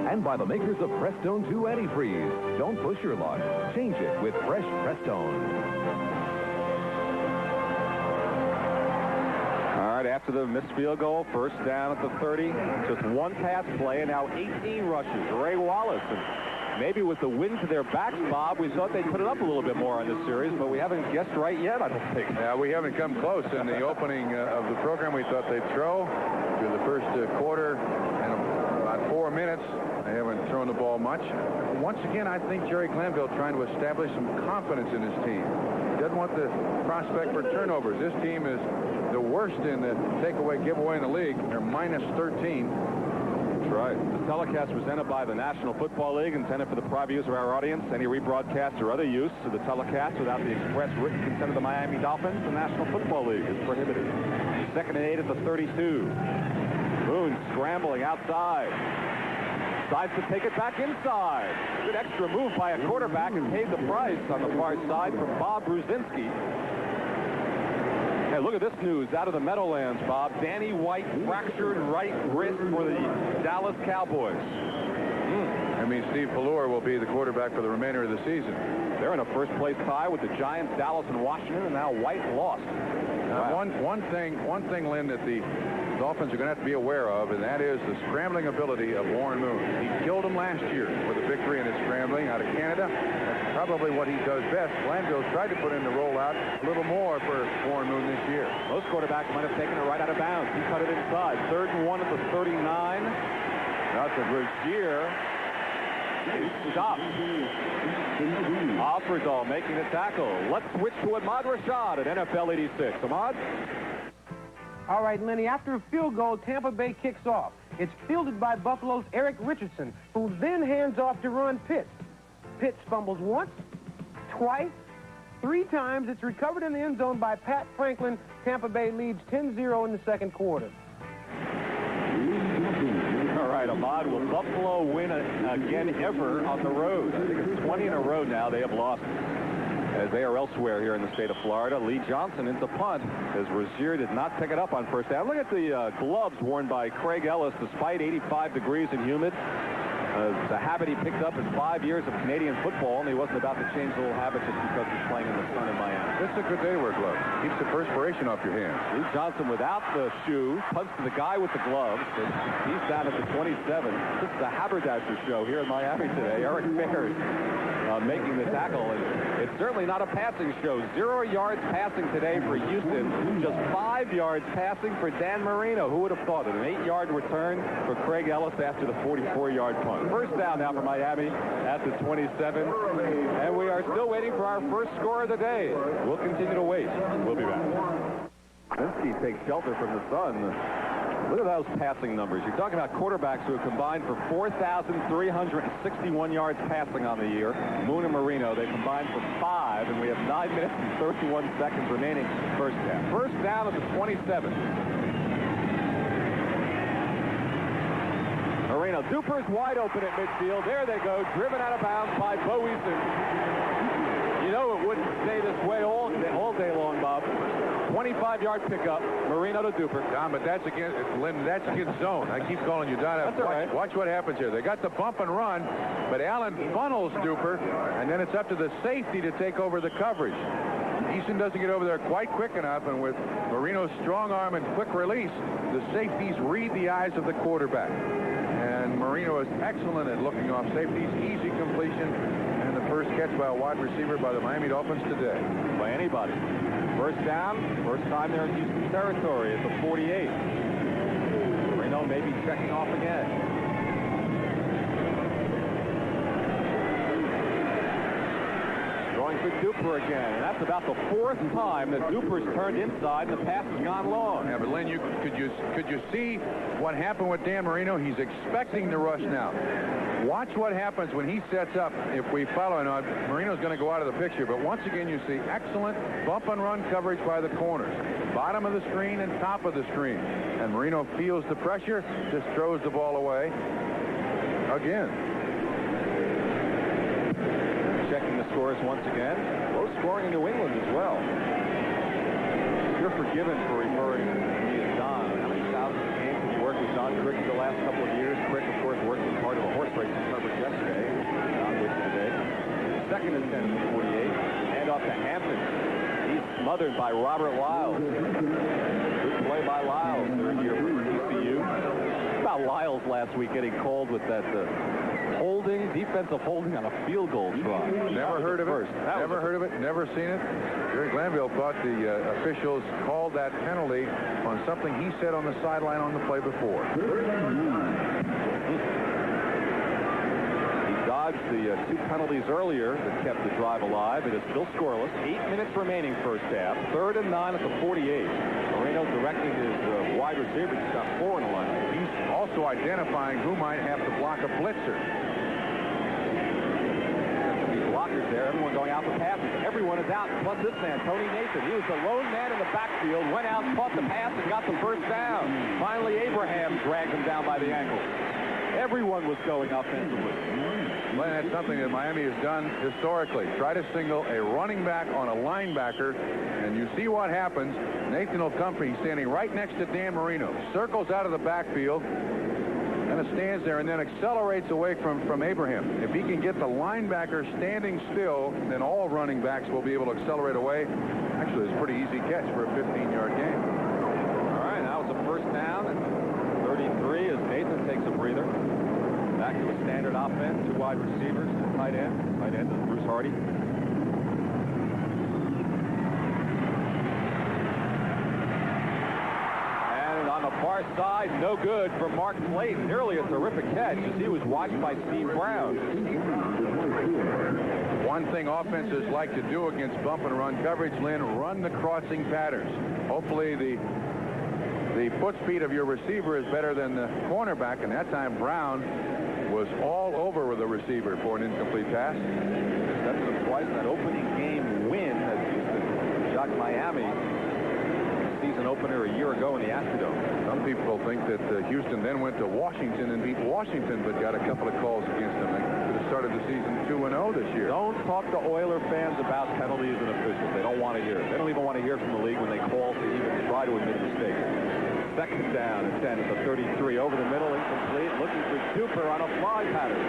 And by the makers of Prestone 2 Antifreeze. Don't push your luck. Change it with fresh Prestone. All right, after the missed field goal, first down at the 30. Just 1 pass play, and now 18 rushes. Ray Wallace. And maybe with the wind to their backs, Bob, we thought they'd put it up a little bit more on this series, but we haven't guessed right yet, I don't think. Yeah, we haven't come close. In the opening of the program, we thought they'd throw. Through the first quarter and about 4 minutes, they haven't thrown the ball much. Once again, I think Jerry Glanville trying to establish some confidence in his team. He doesn't want the prospect for turnovers. This team is the worst in the takeaway giveaway in the league. They're minus 13. That's right. The telecast presented by the National Football League, intended for the private use of our audience. Any rebroadcast or other use of the telecast without the express written consent of the Miami Dolphins, the National Football League is prohibited. 2nd and 8 at the 32. Boone scrambling outside. Decides to take it back inside. Good extra move by a quarterback and paid the price on the far side from Bob Brzezinski. Hey, look at this news out of the Meadowlands, Bob. Danny White fractured right wrist for the Dallas Cowboys. I mean, Steve Pallure will be the quarterback for the remainder of the season. They're in a first-place tie with the Giants, Dallas, and Washington, and now White lost. Wow. One thing, Lynn, that the Dolphins are going to have to be aware of, and that is the scrambling ability of Warren Moon. He killed him last year with a victory in his scrambling out of Canada. That's probably what he does best. Glanville tried to put in the rollout a little more for Warren Moon this year. Most quarterbacks might have taken it right out of bounds. He cut it inside. 3rd and 1 at the 39. That's a Rozier. Stopped. Offerdahl making the tackle. Let's switch to Ahmad Rashad at NFL 86. Ahmad? All right, Lenny, after a field goal, Tampa Bay kicks off. It's fielded by Buffalo's Eric Richardson, who then hands off to Ron Pitts. Pitts fumbles once, twice, 3 times. It's recovered in the end zone by Pat Franklin. Tampa Bay leads 10-0 in the second quarter. All right, Ahmad, will Buffalo win again ever on the road? I think it's 20 in a row now they have lost, as they are elsewhere here in the state of Florida. Lee Johnson into punt as Rozier did not pick it up on first down. Look at the gloves worn by Craig Ellis despite 85 degrees and humid. It's a habit he picked up in 5 years of Canadian football, and he wasn't about to change the little habit just because he's playing in the sun in Miami. This is a good day to wear gloves. Keeps the perspiration off your hands. Lee Johnson without the shoe, punts to the guy with the gloves. He's down at the 27. This is a haberdasher show here in Miami today. Eric Bears making the tackle, and it's certainly not a passing show. 0 yards passing today for Houston. Just 5 yards passing for Dan Marino. Who would have thought it? An 8-yard return for Craig Ellis after the 44-yard punt. First down now for Miami at the 27, and we are still waiting for our first score of the day. We'll continue to wait. We'll be back. Linsky takes shelter from the sun. Look at those passing numbers. You're talking about quarterbacks who have combined for 4,361 yards passing on the year. Moon and Marino, they combined for 5, and we have 9 minutes and 31 seconds remaining first half. First down at the 27. Marino, Duper's wide open at midfield. There they go, driven out of bounds by Bo Eason. You know it wouldn't stay this way all day long, Bob. 25-yard pickup, Marino to Duper. Don, but that's against Lynn. That's against zone. I keep calling you, Don. That's all right. Watch what happens here. They got the bump and run, but Allen funnels Duper, and then it's up to the safety to take over the coverage. Eason doesn't get over there quite quick enough, and with Marino's strong arm and quick release, the safeties read the eyes of the quarterback. And Marino is excellent at looking off safeties. Easy completion, and the first catch by a wide receiver by the Miami Dolphins today. By anybody. First down, first time they're in Houston territory at the 48. Marino may be checking off again. Going for Duper again, and that's about the 4th time that Duper's turned inside and the pass has gone long. Yeah, but Lynn, could you see what happened with Dan Marino? He's expecting the rush now. Watch what happens when he sets up. If we follow, and Marino's going to go out of the picture, but once again you see excellent bump and run coverage by the corners. Bottom of the screen and top of the screen. And Marino feels the pressure, just throws the ball away again. Checking the scores once again. Low scoring in New England as well. You're forgiven for referring to me as Don. How many thousands of games have you worked with Don Crick the last couple of years? Crick, of course, worked as part of a horse racing coverage yesterday. Don with you today. Second and 10 from 48. Hand off to Hampton. He's smothered by Robert Lyles. Good play by Lyles. Third year for TCU. How about Lyles last week getting called with that defensive holding on a field goal try. Never heard of it. Never heard of it. Never seen it. Jerry Glanville thought the officials called that penalty on something he said on the sideline on the play before. He dodged the 2 penalties earlier that kept the drive alive. It is still scoreless. 8 minutes remaining first half. 3rd and 9 at the 48. Marino directing his wide receiver. He's got 4 in the line. He's also identifying who might have to block a blitzer. Blockers there, everyone going out for passes. Everyone is out, plus this man, Tony Nathan. He was the lone man in the backfield, went out, caught the pass, and got the first down. Finally, Abraham dragged him down by the ankle. Everyone was going offensively. Well, that's something that Miami has done historically. Try to single a running back on a linebacker, and you see what happens. Nathan will come for, he's standing right next to Dan Marino. Circles out of the backfield. Kind of stands there and then accelerates away from Abraham. If he can get the linebacker standing still, then all running backs will be able to accelerate away. Actually, it's a pretty easy catch for a 15-yard gain. All right, now it's a first down at 33 as Nathan takes a breather. Back to a standard offense, 2 wide receivers, tight end. Tight end is Bruce Hardy. Far side, no good for Mark Clayton. Nearly a terrific catch as he was watched by Steve Brown. One thing offenses like to do against bump and run coverage, Lynn, run the crossing patterns. Hopefully the foot speed of your receiver is better than the cornerback, and that time Brown was all over with the receiver for an incomplete pass. That's twice that opening game win as shocked Miami season opener a year ago in the Astrodome. Some people think that Houston then went to Washington and beat Washington, but got a couple of calls against them. They could have started the season 2-0 this year. Don't talk to Oiler fans about penalties and officials. They don't want to hear it. They don't even want to hear from the league when they call to even try to admit a mistake. Second down and 10 at the 33. Over the middle, incomplete. Looking for Duper on a fly pattern.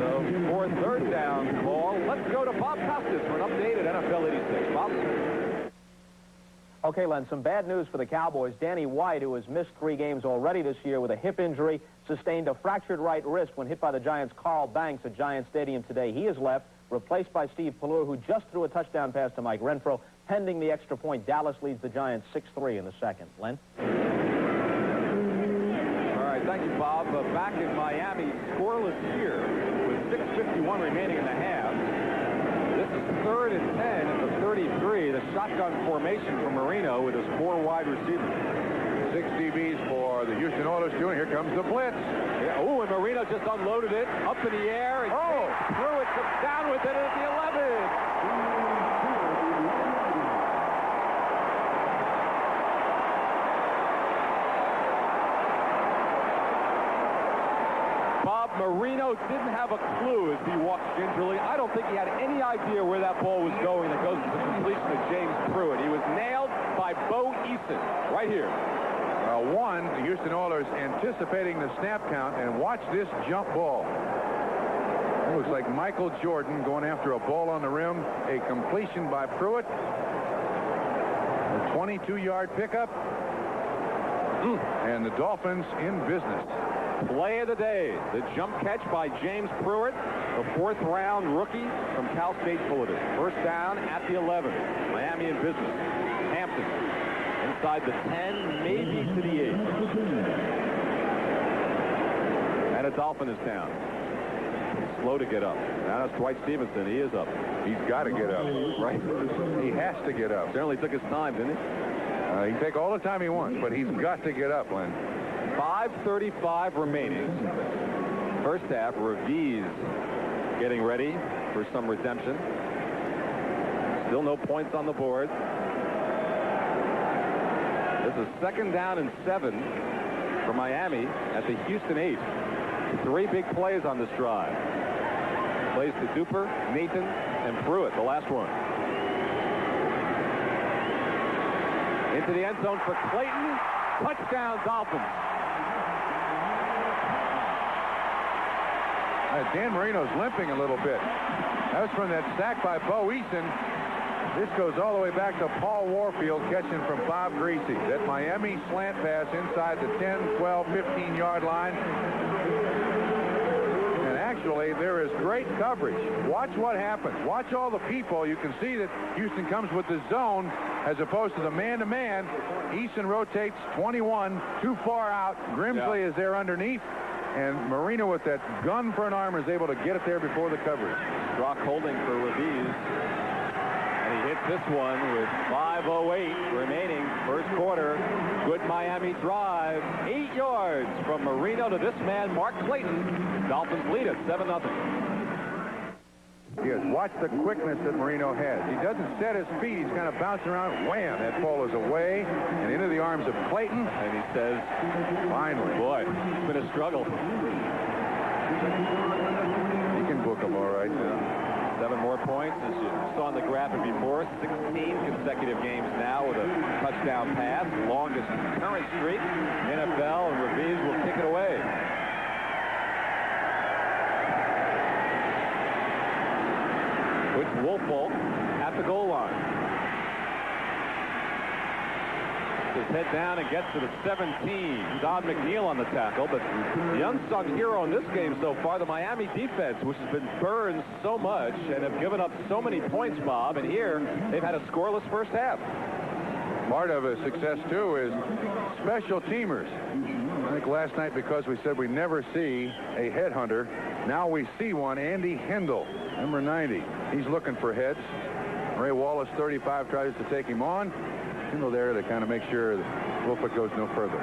So for third down call, let's go to Bob Costas for an update at NFL 86. Bob? Okay, Len, some bad news for the Cowboys. Danny White, who has missed 3 games already this year with a hip injury, sustained a fractured right wrist when hit by the Giants' Carl Banks at Giants Stadium today. He is left, replaced by Steve Pelleur, who just threw a touchdown pass to Mike Renfro. Pending the extra point, Dallas leads the Giants 6-3 in the second. Len? All right, thank you, Bob. Back in Miami, scoreless here with 6:51 remaining in the half. This is 3rd and 10 at the 33. The shotgun formation for Marino with his 4 wide receivers. 6 DBs for the Houston Oilers doing. Here comes the blitz. Yeah, oh, and Marino just unloaded it up in the air. And Pruitt comes down with it at the 11. Bob, Marino didn't have a clue as he walked gingerly. I don't think he had any idea where that ball was going that goes to the completion of James Pruitt. He was nailed by Bo Eason right here. The Houston Oilers anticipating the snap count, and watch this jump ball. It looks like Michael Jordan going after a ball on the rim. A completion by Pruitt. A 22-yard pickup. And the Dolphins in business. Play of the day, the jump catch by James Pruitt, the 4th-round rookie from Cal State Fullerton. First down at the 11. Miami in business. Hampton inside the 10, maybe to the 8. And a Dolphin is down. Slow to get up. Now it's Dwight Stevenson. He is up. He's got to get up. Right. He has to get up. Certainly took his time, didn't he? He can take all the time he wants, but he's got to get up, Len. 5:35 remaining. First half, Raviz getting ready for some redemption. Still no points on the board. This is 2nd down and 7 for Miami at the Houston 8. 3 big plays on this drive. Plays to Duper, Nathan, and Pruitt, the last one. Into the end zone for Clayton. Touchdown, Dolphins. Dan Marino's limping a little bit. That was from that sack by Bo Eason. This goes all the way back to Paul Warfield catching from Bob Greasy. That Miami slant pass inside the 10, 12, 15-yard line. And actually, there is great coverage. Watch what happens. Watch all the people. You can see that Houston comes with the zone as opposed to the man-to-man. Eason rotates 21, too far out. Grimsley is there underneath. And Marino with that gun for an arm is able to get it there before the coverage. Rock holding for Raviz. And he hits this one with 5:08 remaining. First quarter. Good Miami drive. 8 yards from Marino to this man, Mark Clayton. Dolphins lead it 7-0. Yes, watch the quickness that Marino has. He doesn't set his feet. He's kind of bouncing around. Wham! That ball is away and into the arms of Clayton. And he says, finally. Boy, it's been a struggle. He can book them all right. Yeah. 7 more points, as you saw on the graphic before. 16 consecutive games now with a touchdown pass. Longest current streak in NFL, and Raviz will kick it away. Puts Wolfolk at the goal line. His head down and gets to the 17. Don McNeil on the tackle, but the unsung hero in this game so far, the Miami defense, which has been burned so much and have given up so many points, Bob, and here they've had a scoreless first half. Part of his success, too, is special teamers. I think last night, because we said we never see a headhunter, now we see one. Andy Hendel, number 90. He's looking for heads. Ray Wallace, 35, tries to take him on. Hendel there to kind of make sure that Wolford goes no further.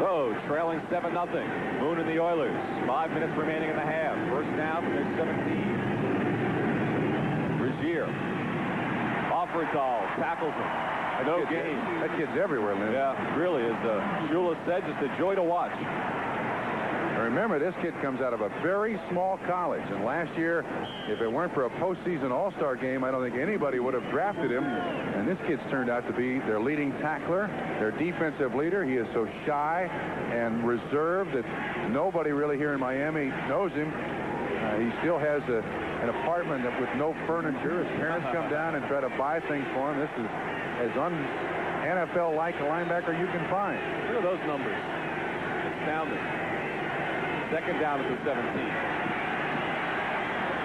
So, trailing 7-0. Moon and the Oilers. 5 minutes remaining in the half. First down from their 17. Regier Dahl tackles him. No gain. That kid's everywhere, Lynn. Yeah, really is. Shula said, just a joy to watch. And remember, this kid comes out of a very small college, and last year, if it weren't for a postseason all-star game, I don't think anybody would have drafted him. And this kid's turned out to be their leading tackler, their defensive leader. He is so shy and reserved that nobody really here in Miami knows him. He still has an apartment with no furniture. His parents come down and try to buy things for him. This is as un-NFL-like a linebacker you can find. Look at those numbers. Astounding. Second down at the 17.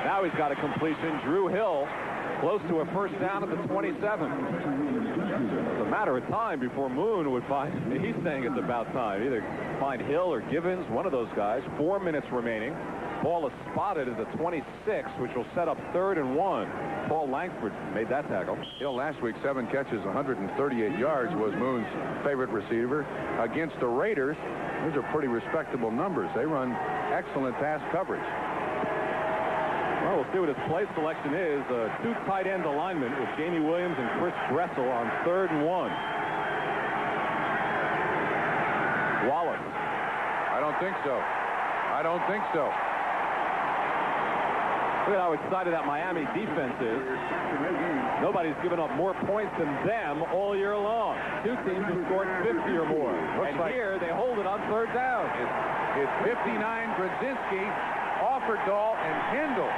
Now he's got a completion. Drew Hill close to a first down at the 27. It's a matter of time before Moon would find, he's saying it's about time, either find Hill or Givens, one of those guys. 4 minutes remaining. Ball is spotted at the 26, which will set up 3rd and 1. Paul Langford made that tackle. Hill last week, 7 catches, 138 yards, was Moon's favorite receiver. Against the Raiders, those are pretty respectable numbers. They run excellent pass coverage. Well, we'll see what his play selection is. 2 tight end alignment with Jamie Williams and Chris Gressel on 3rd and 1. Wallace. I don't think so. I don't think so. Look at how excited that Miami defense is. Nobody's given up more points than them all year long. 2 teams have scored 50 or more. And here they hold it on 3rd down. It's 59, Grodzinski, Offerdahl, and Kendall.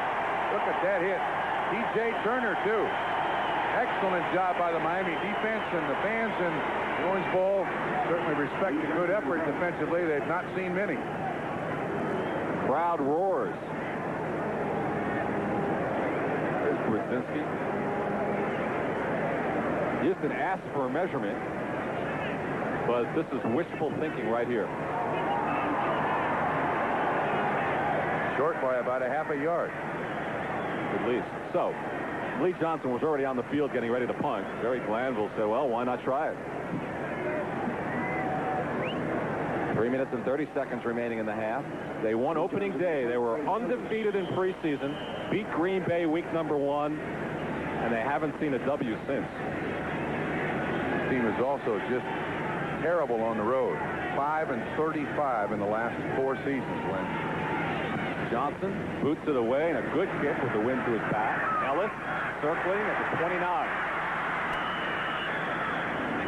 Look at that hit. T.J. Turner, too. Excellent job by the Miami defense, and the fans in the Orange Bowl certainly respect a good effort defensively. They've not seen many. Crowd roars. There's Grodzinski. Houston asked for a measurement, but this is wishful thinking right here. Short by about a half a yard. At least. So, Lee Johnson was already on the field getting ready to punt. Jerry Glanville said, well, why not try it? 3 minutes and 30 seconds remaining in the half. They won opening day. They were undefeated in preseason, beat Green Bay week number 1, and they haven't seen a W since. This team is also just terrible on the road. 5-35 in the last 4 seasons, Lynn. Johnson boots it away, and a good kick with the wind to his back. Ellis circling at the 29.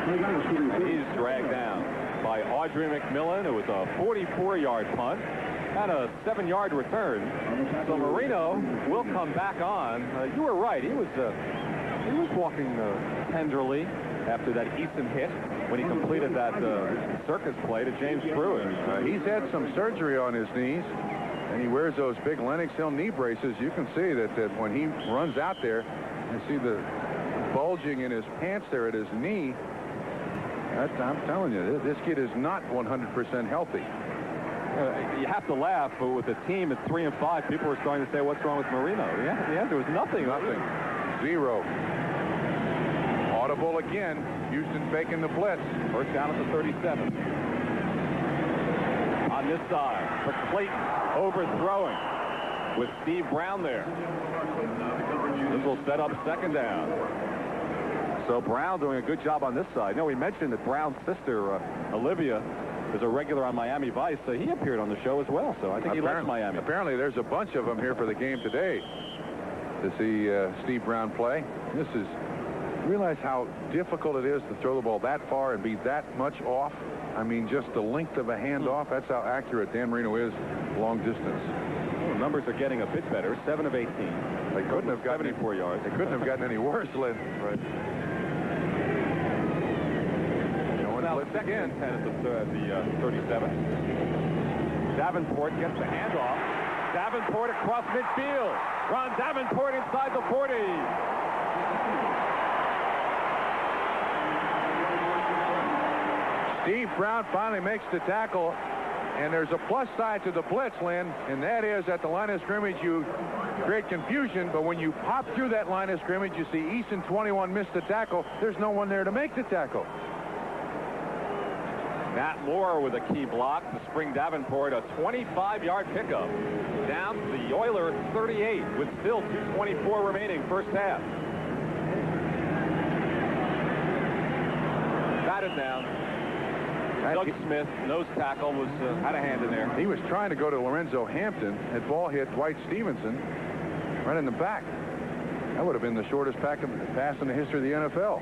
And he's dragged down by Audrey McMillan. It was a 44-yard punt and a 7-yard return. So Marino will come back on. You were right. He was walking tenderly after that Eason hit when he completed that circus play to James Pruitt. He's had some surgery on his knees, and he wears those big Lenox Hill knee braces. You can see that when he runs out there, you see the bulging in his pants there at his knee. I'm telling you, this kid is not 100% healthy. You have to laugh, but with the team at 3-5, people are starting to say, what's wrong with Marino? Yeah, the answer was nothing. Nothing. 0. Audible again. Houston faking the blitz. First down at the 37. On this side, for Clayton, overthrowing with Steve Brown there. This will set up 2nd down. So Brown doing a good job on this side. We mentioned that Brown's sister, Olivia, is a regular on Miami Vice. So he appeared on the show as well. So I think he likes Miami. Apparently there's a bunch of them here for the game today to see Steve Brown play. Realize how difficult it is to throw the ball that far and be that much off. I mean, just the length of a handoff. That's how accurate Dan Marino is long distance. Well, numbers are getting a bit better. 7 of 18. They couldn't have gotten 74 yards. They couldn't have gotten any worse, Lynn. Right. Now, 2nd and 10 at the 37. Davenport gets the handoff. Davenport across midfield. Ron Davenport inside the 40. Steve Brown finally makes the tackle, and there's a plus side to the blitz, Lynn, and that is at the line of scrimmage you create confusion, but when you pop through that line of scrimmage, you see Easton 21 missed the tackle. There's no one there to make the tackle. Matt Moore with a key block to spring Davenport a 25-yard pickup down to the Oiler 38 with still 2:24 remaining first half. batted down. Doug Smith, nose tackle, was had a hand in there. He was trying to go to Lorenzo Hampton. That ball hit Dwight Stevenson right in the back. That would have been the shortest pass in the history of the NFL.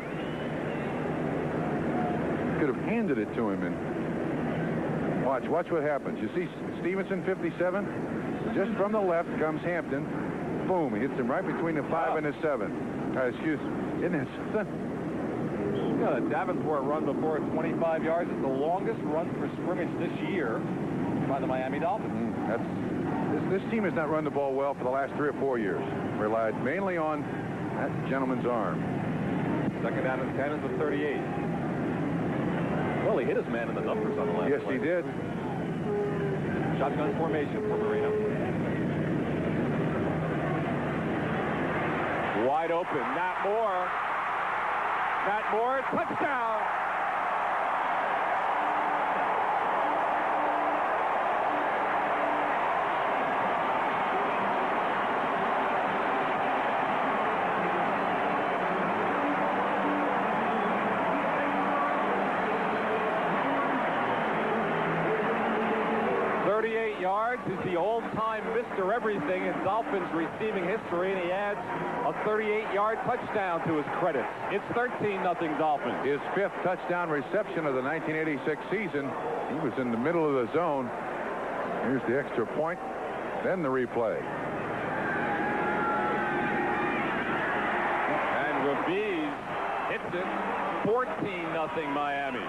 Could have handed it to him. And watch what happens. You see Stevenson, 57. Just from the left comes Hampton. Boom, he hits him right between the 5 and the 7. Excuse me. Isn't that something? Got a Davenport run before at 25 yards. It's the longest run for scrimmage this year by the Miami Dolphins. This team has not run the ball well for the last 3 or 4 years. Relied mainly on that gentleman's arm. Second down and 10 is the 38. Well, he hit his man in the numbers on the last Yes, play. he did. Shotgun formation for Marino. Wide open. Matt Moore. Matt Moore, touchdown! He's the all-time Mr. Everything in Dolphins receiving history, and he adds a 38-yard touchdown to his credit. It's 13-0 Dolphins. His 5th touchdown reception of the 1986 season. He was in the middle of the zone. Here's the extra point, then the replay. And Raviz hits it. 14-0 Miami.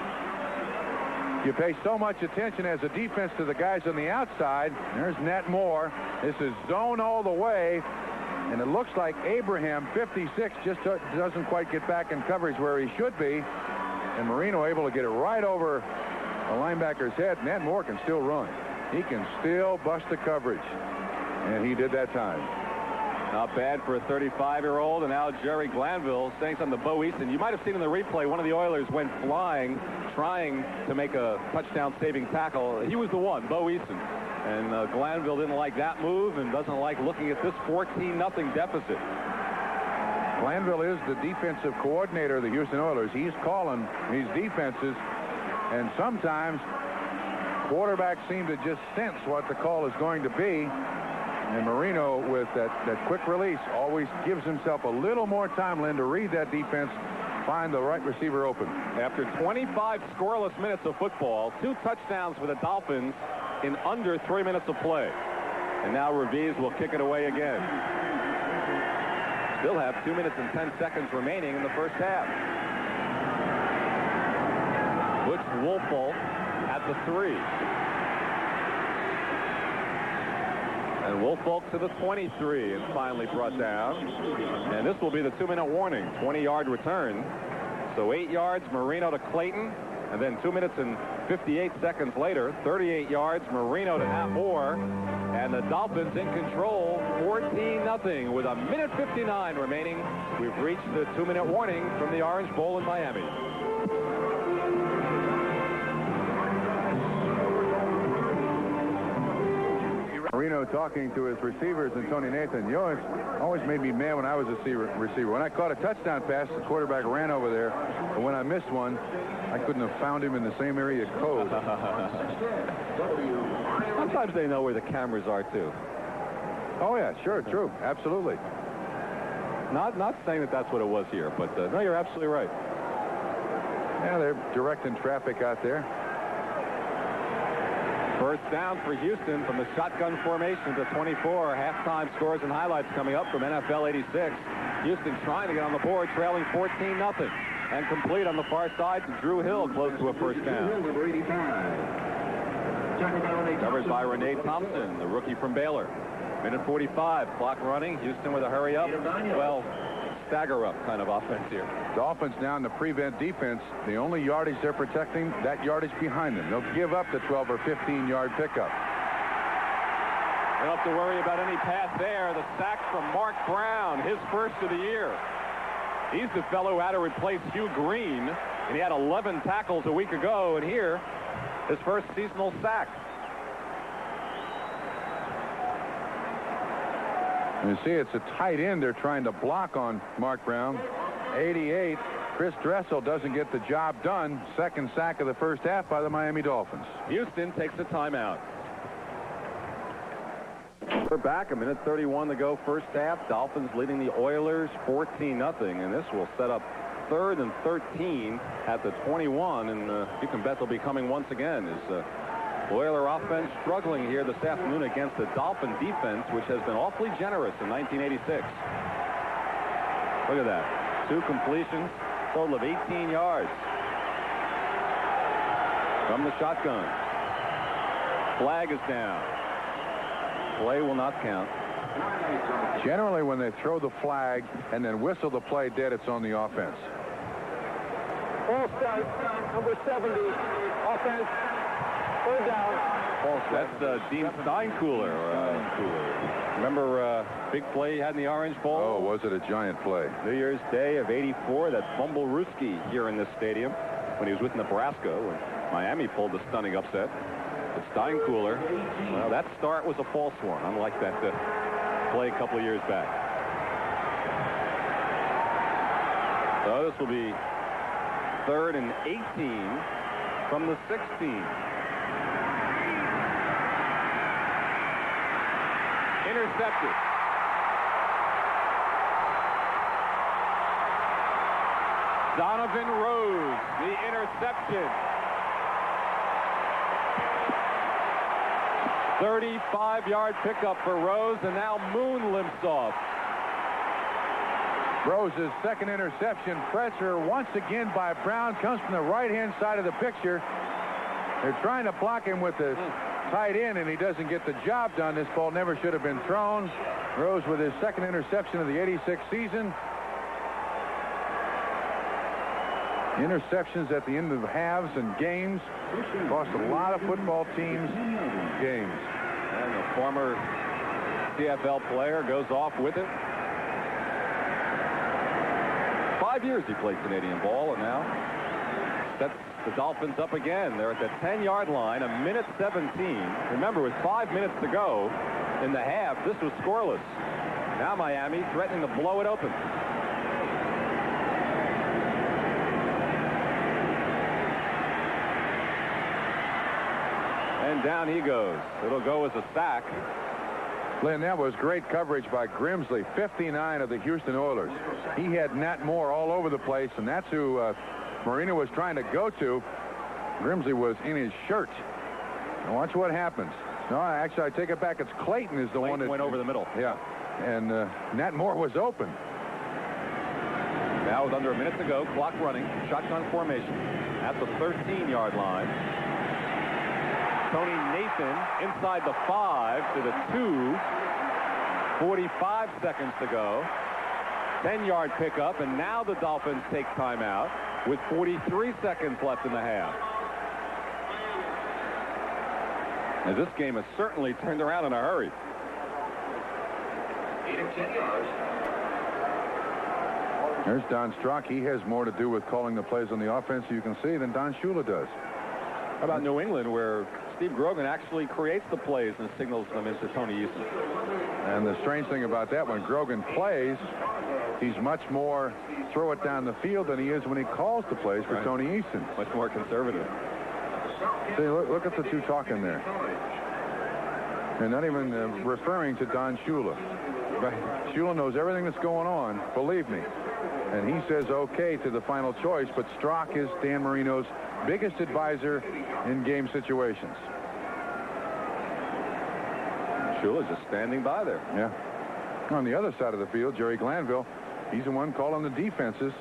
You pay so much attention as a defense to the guys on the outside. There's Nat Moore. This is zone all the way. And it looks like Abraham, 56, just doesn't quite get back in coverage where he should be. And Marino able to get it right over the linebacker's head. Nat Moore can still run. He can still bust the coverage. And he did that time. Not bad for a 35-year-old. And now Jerry Glanville saying something to Bo Easton. You might have seen in the replay, one of the Oilers went flying, trying to make a touchdown-saving tackle. He was the one, Bo Easton. And Glanville didn't like that move and doesn't like looking at this 14-0 deficit. Glanville is the defensive coordinator of the Houston Oilers. He's calling these defenses, and sometimes quarterbacks seem to just sense what the call is going to be. And Marino, with that quick release, always gives himself a little more time, Lynn, to read that defense, find the right receiver open. After 25 scoreless minutes of football, 2 touchdowns for the Dolphins in under 3 minutes of play. And now Raviz will kick it away again. Still have 2 minutes and 10 seconds remaining in the first half. Butch Woolfolk at the 3. And Woolfolk to the 23 and finally brought down. And this will be the 2-minute warning. 20-yard return. So 8 yards, Marino to Clayton. And then 2 minutes and 58 seconds later, 38 yards, Marino to Matt Moore. And the Dolphins in control, 14-0 with 1:59 remaining. We've reached the 2-minute warning from the Orange Bowl in Miami. Marino talking to his receivers, and Tony Nathan. You know, it always made me mad when I was a receiver. When I caught a touchdown pass, the quarterback ran over there. But when I missed one, I couldn't have found him in the same area code. Sometimes they know where the cameras are, too. Oh, yeah, sure, true. Absolutely. Not saying that that's what it was here, but no, you're absolutely right. Yeah, they're directing traffic out there. First down for Houston from the shotgun formation to 24. Halftime scores and highlights coming up from NFL 86. Houston trying to get on the board, trailing 14-0. And complete on the far side to Drew Hill, close to a first down. Covered by Renee Thompson, the rookie from Baylor. Minute 45, clock running. Houston with a hurry up. Well, stagger up kind of offense here. Dolphins now in the prevent defense. The only yardage they're protecting, that yardage behind them. They'll give up the 12 or 15-yard pickup. They don't have to worry about any pass there. The sack from Mark Brown, his first of the year. He's the fellow who had to replace Hugh Green, and he had 11 tackles a week ago, and here, his first seasonal sack. You see, it's a tight end they're trying to block on Mark Brown. 88. Chris Dressel doesn't get the job done. Second sack of the first half by the Miami Dolphins. Houston takes a timeout. We're back. 1:31 to go first half. Dolphins leading the Oilers 14-0, and this will set up 3rd and 13 at the 21, and you can bet they'll be coming once again. As Oiler offense struggling here this afternoon against the Dolphin defense, which has been awfully generous in 1986. Look at that. 2 completions, total of 18 yards. From the shotgun. Flag is down. Play will not count. Generally, when they throw the flag and then whistle the play dead, it's on the offense. False start, number 70, offense, 3rd down. That's Dean Steinkühler. Remember big play he had in the Orange Bowl? Oh, was it a giant play? New Year's Day of '84, that Fumble-Ruski here in this stadium when he was with Nebraska, when Miami pulled the stunning upset. But Steinkühler, well, that start was a false one, unlike that play a couple of years back. So this will be 3rd and 18 from the 16. Intercepted. Donovan Rose, the interception. 35-yard pickup for Rose, and now Moon limps off. Rose's second interception. Pressure once again by Brown comes from the right-hand side of the picture. They're trying to block him with the tight end, and he doesn't get the job done. This ball never should have been thrown. Rose with his second interception of the '86 season. Interceptions at the end of halves and games cost a lot of football teams games. And the former CFL player goes off with it. 5 years he played Canadian ball, and now sets the Dolphins up again. They're at the 10-yard line, 1:17. Remember, with 5 minutes to go in the half, this was scoreless. Now Miami threatening to blow it open. And down he goes. It'll go as a sack. Lynn, that was great coverage by Grimsley, 59 of the Houston Oilers. He had Nat Moore all over the place, and that's who Marino was trying to go to. Grimsley was in his shirt. Now watch what happens. No, actually, I take it back. It's Clayton is the one that went over the middle. Yeah, and Nat Moore was open. Now with under a minute to go, clock running, shotgun formation at the 13-yard line. Tony Nathan inside the 5 to the 2. 45 seconds to go. 10-yard pickup, and now the Dolphins take timeout with 43 seconds left in the half. As this game has certainly turned around in a hurry. 8 and 10 yards. There's Don Strock. He has more to do with calling the plays on the offense, you can see, than Don Shula does. How about New England, where Steve Grogan actually creates the plays and signals them into Tony Eason? And the strange thing about that, when Grogan plays, he's much more throw it down the field than he is when he calls the plays for Tony Eason. Much more conservative. See, look at the two talking there. They're not even referring to Don Shula. Right. Shula knows everything that's going on, believe me. And he says okay to the final choice, but Strock is Dan Marino's biggest advisor in game situations. Shula just standing by there. Yeah. On the other side of the field, Jerry Glanville, he's the one calling the defenses.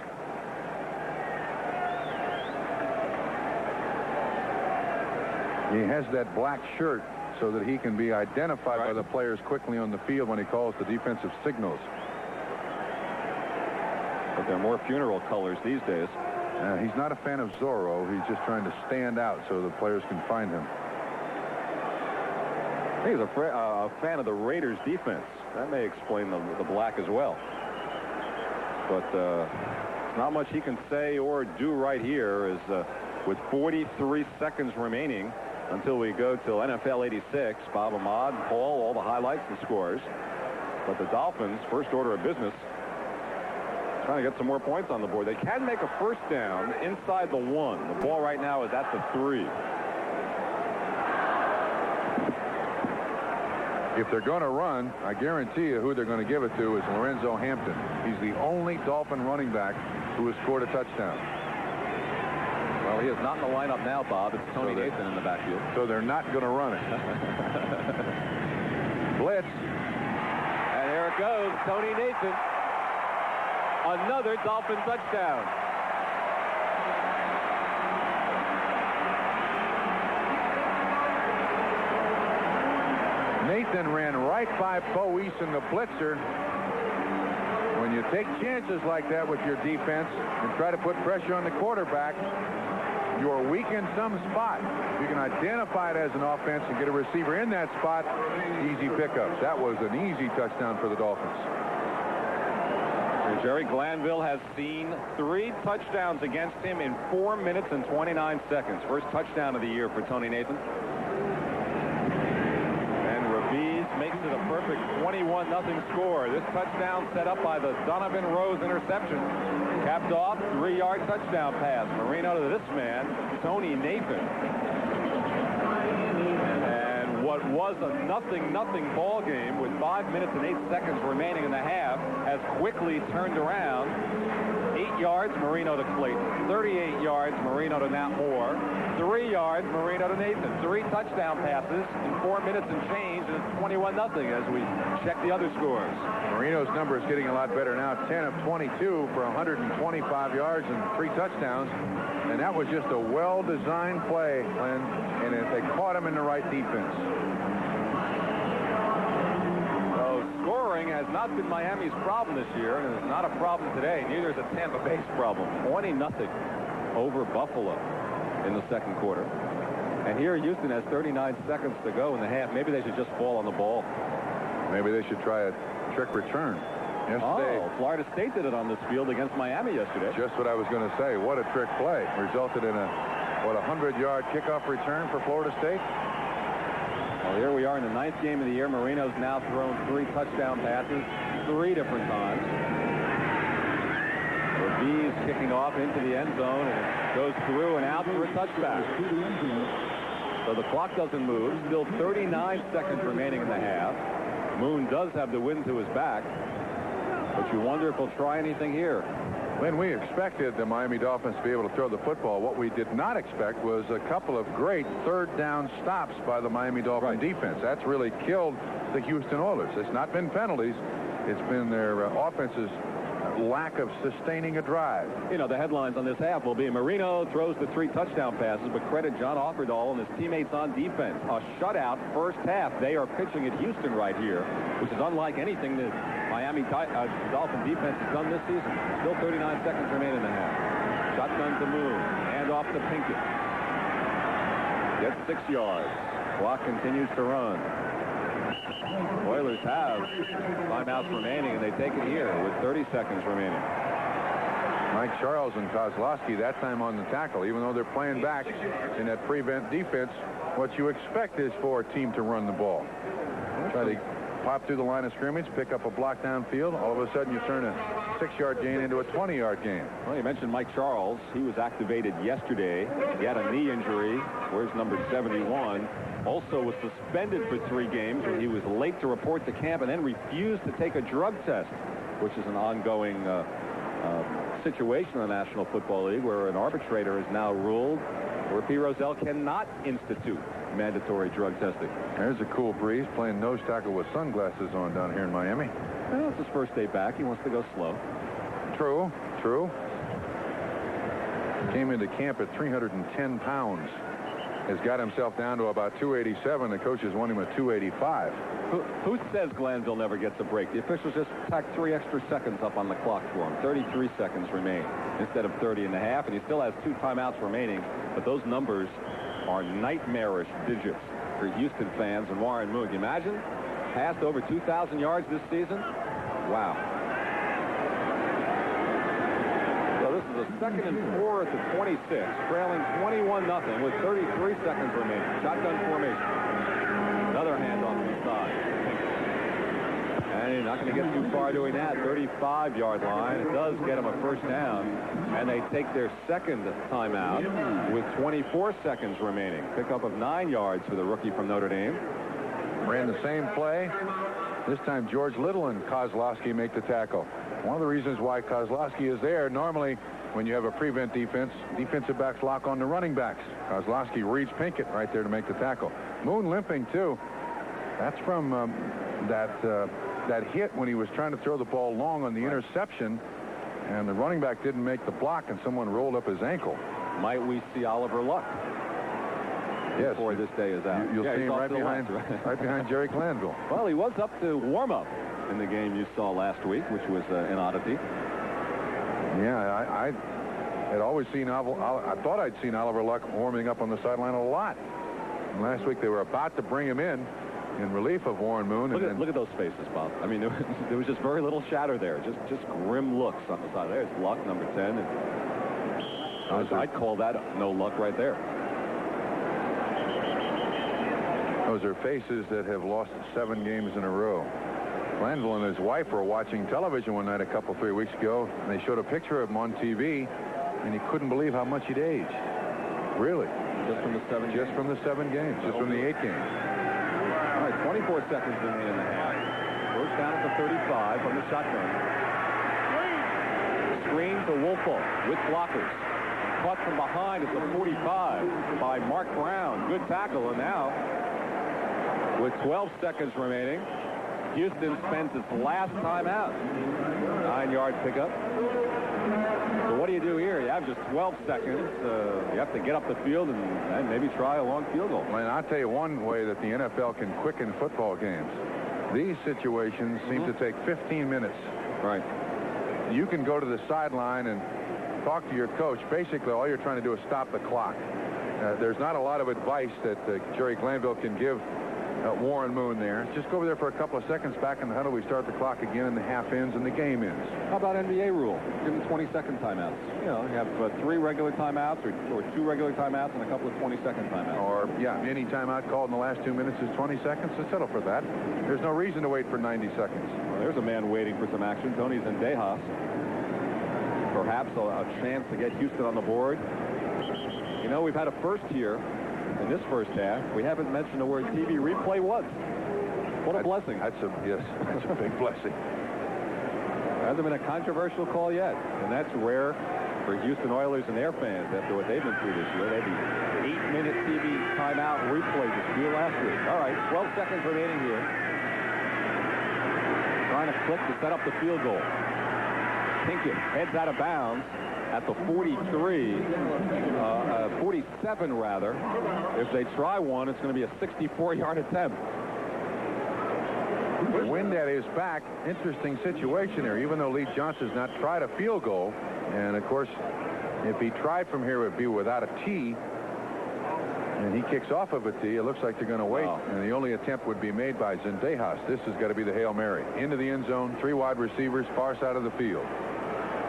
He has that black shirt so that he can be identified by the players quickly on the field when he calls the defensive signals. But they're more funeral colors these days. He's not a fan of Zorro. He's just trying to stand out so the players can find him. I think he's a fan of the Raiders defense. That may explain the black as well. But not much he can say or do right here is with 43 seconds remaining until we go till NFL 86. Bob Ahmad, Paul, all the highlights and scores. But the Dolphins, first order of business, Trying to get some more points on the board. They can make a first down inside the 1. The ball right now is at the 3. If they're going to run, I guarantee you who they're going to give it to is Lorenzo Hampton. He's the only Dolphin running back who has scored a touchdown. Well, he is not in the lineup now, Bob. It's Tony Nathan in the backfield. So they're not going to run it. Blitz. And here it goes, Tony Nathan. Another Dolphin touchdown. Nathan ran right by Bo Eason, the blitzer. When you take chances like that with your defense and try to put pressure on the quarterback, you're weak in some spot. You can identify it as an offense and get a receiver in that spot. Easy pickups. That was an easy touchdown for the Dolphins. Jerry Glanville has seen 3 touchdowns against him in 4 minutes and 29 seconds. First touchdown of the year for Tony Nathan. And Raviz makes it a perfect 21-0 score. This touchdown set up by the Donovan Rose interception. Capped off, 3-yard touchdown pass. Marino to this man, Tony Nathan. And what was a 0-0 ball game with 5 minutes and 8 seconds remaining in the half has quickly turned around. 8 yards, Marino to Clayton. 38 yards, Marino to Nat Moore. 3 yards, Marino to Nathan. 3 touchdown passes in 4 minutes and change, and it's 21-0 as we check the other scores. Marino's number is getting a lot better now. 10 of 22 for 125 yards and 3 touchdowns. And that was just a well-designed play, Glenn, and they caught him in the right defense. So scoring has not been Miami's problem this year, and it's not a problem today. Neither is it Tampa Bay's problem. 20-0 over Buffalo in the second quarter. And here Houston has 39 seconds to go in the half. Maybe they should just fall on the ball. Maybe they should try a trick return. Yesterday, Florida State did it on this field against Miami yesterday. Just what I was going to say. What a trick play. Resulted in a 100-yard kickoff return for Florida State. Well, here we are in the 9th game of the year. Marino's now thrown 3 touchdown passes 3 different times. Raviz kicking off into the end zone, and it goes through and out for a touchback. So the clock doesn't move. Still 39 seconds remaining in the half. Moon does have the wind to his back, but you wonder if he'll try anything here. When we expected the Miami Dolphins to be able to throw the football, what we did not expect was a couple of great third down stops by the Miami Dolphin defense. That's really killed the Houston Oilers. It's not been penalties. It's been their offense's lack of sustaining a drive. You know, the headlines on this half will be Marino throws the 3 touchdown passes, but credit John Offerdahl and his teammates on defense. A shutout first half. They are pitching at Houston right here, which is unlike anything that Miami Dolphin defense has done this season. Still 39 seconds remain in the half. Shotgun to Moon. Hand off to Pinkett. Gets 6 yards. Clock continues to run. Oilers have timeouts remaining, and they take it here with 30 seconds remaining. Mike Charles and Kozlowski that time on the tackle. Even though they're playing back in that prevent defense, what you expect is for a team to run the ball. Try to pop through the line of scrimmage, pick up a block downfield. All of a sudden, you turn a 6-yard gain into a 20-yard gain. Well, you mentioned Mike Charles. He was activated yesterday. He had a knee injury. Where's number 71? Also was suspended for 3 games when he was late to report to camp and then refused to take a drug test, which is an ongoing situation in the National Football League where an arbitrator has now ruled where P. Rozelle cannot institute mandatory drug testing. There's a cool breeze playing nose tackle with sunglasses on down here in Miami. Well, it's his first day back. He wants to go slow. True, true. Came into camp at 310 pounds. Has got himself down to about 287. The coaches want him at 285. Who says Glanville never gets a break? The officials just tacked 3 extra seconds up on the clock for him. 33 seconds remain instead of 30 and a half, and he still has 2 timeouts remaining. But those numbers are nightmarish digits for Houston fans and Warren Moon. Can you imagine? Passed over 2,000 yards this season? Wow. So this is a 2nd and 4 at the 26, trailing 21-0 with 33 seconds remaining. Shotgun formation. Another handoff inside. And he's not going to get too far doing that. 35-yard line. It does get him a first down. And they take their second timeout with 24 seconds remaining. Pickup of 9 yards for the rookie from Notre Dame. Ran the same play. This time George Little and Kozlowski make the tackle. One of the reasons why Kozlowski is there, normally when you have a prevent defense, defensive backs lock on the running backs. Kozlowski reads Pinkett right there to make the tackle. Moon limping too. That's from that hit when he was trying to throw the ball long on the interception, and the running back didn't make the block, and someone rolled up his ankle. Might we see Oliver Luck? Yes. Before this day is out. You'll see him right behind Jerry Glanville. Well, he was up to warm up in the game you saw last week, which was an oddity. Yeah, I had always seen I thought I'd seen Oliver Luck warming up on the sideline a lot. And last week they were about to bring him in relief of Warren Moon. Look at those faces, Bob. I mean, there was just very little shatter there. Just grim looks on the side. There's Luck, number 10. And I'd call that no luck right there. Those are faces that have lost 7 games in a row. Glanville and his wife were watching television one night 3 weeks ago, and they showed a picture of him on TV, and he couldn't believe how much he'd aged. Really? Just from the 7 games? Just from the 7 games. Just from the 8 games. All right, 24 seconds remaining in the half. First down at the 35 from the shotgun. Screen to Wolfo with blockers. Caught from behind at the 45 by Mark Brown. Good tackle, and now with 12 seconds remaining, Houston spends its last timeout. 9-yard pickup. So what do you do here? You have just 12 seconds. You have to get up the field and maybe try a long field goal. Well, I'll tell you one way that the NFL can quicken football games. These situations seem to take 15 minutes. Right. You can go to the sideline and talk to your coach. Basically, all you're trying to do is stop the clock. There's not a lot of advice that Jerry Glanville can give Warren Moon there. Just go over there for a couple of seconds back in the huddle. We start the clock again, and the half ends, and the game ends. How about NBA rule? Give them 20-second timeouts. You know, you have 3 regular timeouts or 2 regular timeouts and a couple of 20-second timeouts. Or, yeah, any timeout called in the last 2 minutes is 20 seconds to settle for that. There's no reason to wait for 90 seconds. Well, there's a man waiting for some action. Tony Zendejas. Perhaps a chance to get Houston on the board. You know, we've had a first here in this first half. We haven't mentioned the word TV replay once. What a blessing. That's a big blessing. There hasn't been a controversial call yet, and that's rare for Houston Oilers and their fans after what they've been through this year. They had the 8-minute TV timeout replay dispute last week. All right, 12 seconds remaining here. Trying to click to set up the field goal. Pinkett heads out of bounds at the 47 rather. If they try one, it's going to be a 64-yard attempt. Wind at his back. Interesting situation here. Even though Lee Johnson's not tried a field goal, and of course, if he tried from here, it would be without a tee. And he kicks off of a tee. It looks like they're going to wait, and the only attempt would be made by Zendejas. This has got to be the Hail Mary. Into the end zone, 3 wide receivers, far side of the field.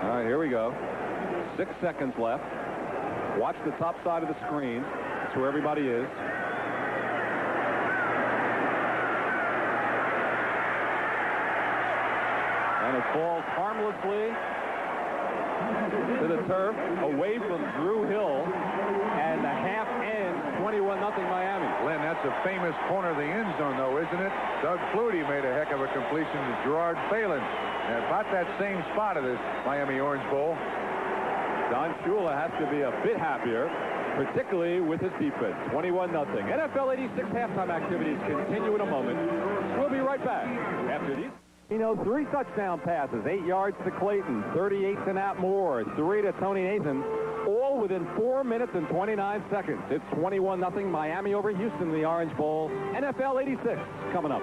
All right, here we go. 6 seconds left. Watch the top side of the screen. That's where everybody is. And it falls harmlessly to the turf, away from Drew Hill, and the half ends 21-0 Miami. Len, that's a famous corner of the end zone, though, isn't it? Doug Flutie made a heck of a completion to Gerard Phelan. And about that same spot of this Miami Orange Bowl. Don Shula has to be a bit happier, particularly with his defense. 21-0. NFL 86 halftime activities continue in a moment. We'll be right back after these. 3 touchdown passes, 8 yards to Clayton, 38 to Nat Moore, 3 to Tony Nathan, all within 4 minutes and 29 seconds. It's 21-0 Miami over Houston in the Orange Bowl. NFL 86 coming up.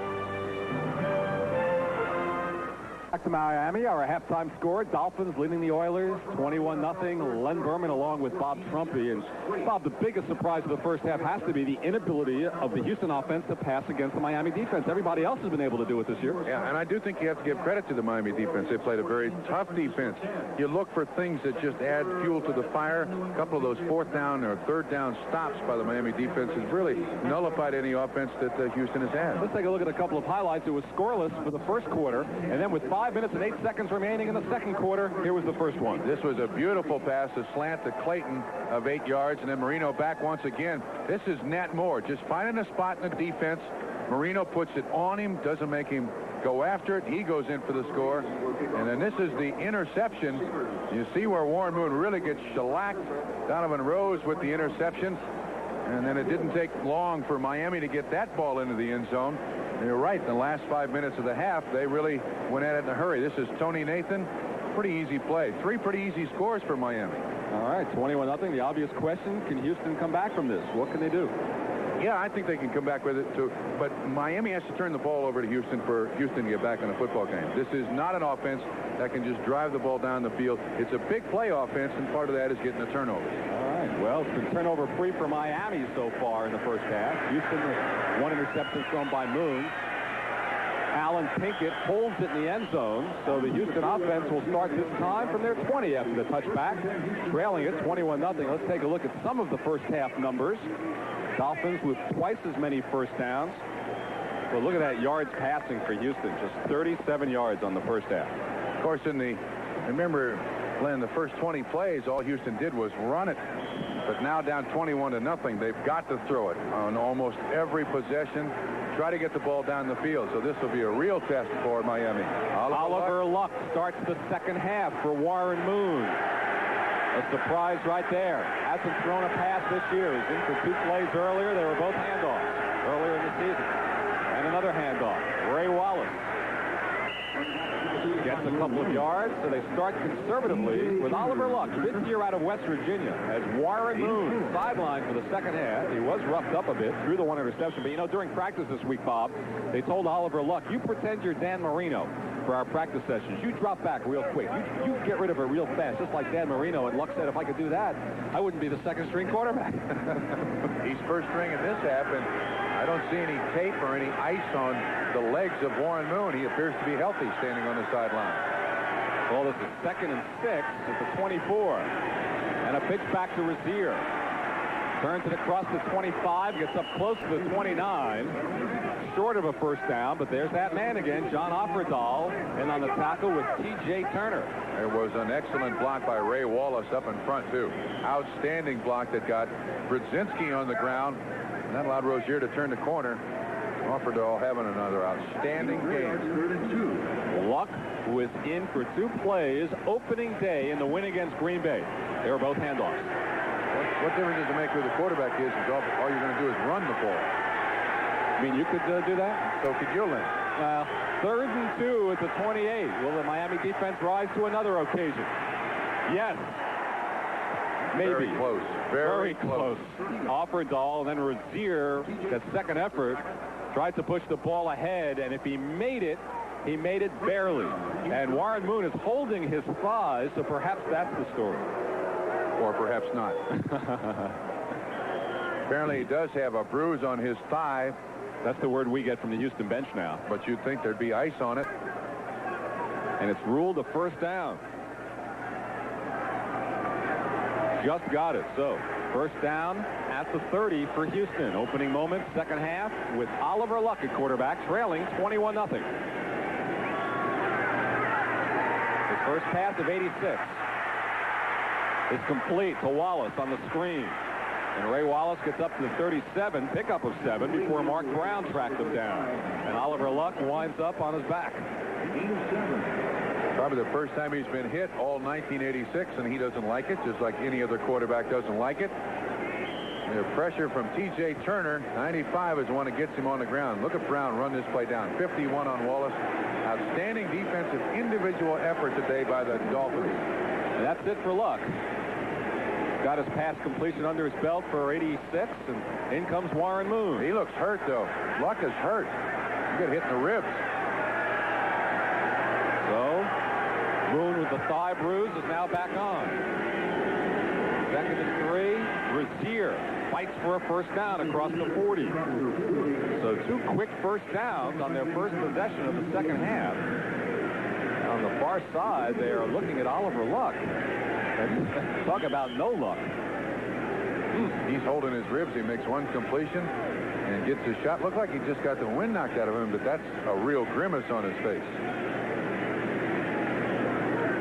to Miami. Our halftime score, Dolphins leading the Oilers 21-0. Len Berman along with Bob Trumpy. And Bob, the biggest surprise of the first half has to be the inability of the Houston offense to pass against the Miami defense. Everybody else has been able to do it this year. Yeah, and I do think you have to give credit to the Miami defense. They played a very tough defense. You look for things that just add fuel to the fire. A couple of those fourth down or third down stops by the Miami defense has really nullified any offense that Houston has had. Let's take a look at a couple of highlights. It was scoreless for the first quarter, and then with 5 minutes and 8 seconds remaining in the second quarter, here was the first one. This was a beautiful pass, a slant to Clayton of 8 yards, and then Marino back once again. This is Nat Moore just finding a spot in the defense. Marino puts it on him, doesn't make him go after it. He goes in for the score. And then this is the interception. You see where Warren Moon really gets shellacked. Donovan Rose with the interception. And then it didn't take long for Miami to get that ball into the end zone. And you're right, in the last 5 minutes of the half, they really went at it in a hurry. This is Tony Nathan. Pretty easy play. 3 pretty easy scores for Miami. All right, 21-0. The obvious question, can Houston come back from this? What can they do? Yeah, I think they can come back with it too. But Miami has to turn the ball over to Houston for Houston to get back in a football game. This is not an offense that can just drive the ball down the field. It's a big play offense, and part of that is getting a turnover. All right, well, it's been turnover-free for Miami so far in the first half. Houston, 1 interception thrown by Moon. Alan Pinkett holds it in the end zone, so the Houston offense will start this time from their 20 after the touchback, trailing it 21-0. Let's take a look at some of the first half numbers. Dolphins with twice as many first downs. But look at that yards passing for Houston, just 37 yards on the first half. Of course, remember, Glenn, the first 20 plays, all Houston did was run it. But now down 21-0, they've got to throw it on almost every possession. Try to get the ball down the field. So this will be a real test for Miami. Oliver Luck starts the second half for Warren Moon. A surprise right there. Hasn't thrown a pass this year. He's in for 2 plays earlier. They were both handoffs earlier in the season. And another handoff. Ray Wallace gets a couple of yards, so they start conservatively with Oliver Luck, 5th year out of West Virginia, as Warren Moon sidelined for the second half. He was roughed up a bit, threw the 1 interception. But, you know, during practice this week, Bob, they told Oliver Luck, you pretend you're Dan Marino for our practice sessions. You drop back real quick. You get rid of it real fast, just like Dan Marino. And Luck said, if I could do that, I wouldn't be the second-string quarterback. He's first string in this half, and I don't see any tape or any ice on the legs of Warren Moon. He appears to be healthy standing on the sideline. Well, this is 2nd and 6 at the 24. And a pitch back to Razier. Turns it across the 25, gets up close to the 29. Short of a first down, but there's that man again, John Offerdahl, and on the tackle with T.J. Turner. There was an excellent block by Ray Wallace up in front, too. Outstanding block that got Brzezinski on the ground, and that allowed Rozier to turn the corner. Offerdahl having another outstanding game. Luck was in for 2 plays opening day in the win against Green Bay. They were both handoffs. What difference does it make who the quarterback is? All you're going to do is run the ball. I mean, you could do that? So could Gillen. 3rd and 2 at the 28. Will the Miami defense rise to another occasion? Yes. Maybe. Very close. Very close. Offerdahl, and then Rozier, that second effort, tried to push the ball ahead, and if he made it barely. And Warren Moon is holding his thighs, so perhaps that's the story. Or perhaps not. Apparently he does have a bruise on his thigh. That's the word we get from the Houston bench now. But you'd think there'd be ice on it. And it's ruled a first down. Just got it. So first down at the 30 for Houston. Opening moment, second half, with Oliver Luck at quarterback, trailing 21-0. The first pass of 86 is complete to Wallace on the screen. And Ray Wallace gets up to the 37, pickup of 7 before Mark Brown tracked him down. And Oliver Luck winds up on his back. Probably the first time he's been hit all 1986, and he doesn't like it, just like any other quarterback doesn't like it. The pressure from T.J. Turner, 95, is the one that gets him on the ground. Look at Brown run this play down. 51 on Wallace. Outstanding defensive individual effort today by the Dolphins. And that's it for Luck. Got his pass completion under his belt for 86, and in comes Warren Moon. He looks hurt, though. Luck is hurt. He got hit in the ribs. So The thigh bruise is now back on. Second and 3. Brazier fights for a first down across the 40. So 2 quick first downs on their first possession of the second half. On the far side, they are looking at Oliver Luck. Talk about no luck. He's holding his ribs. He makes one completion and gets his shot. Looked like he just got the wind knocked out of him, but that's a real grimace on his face.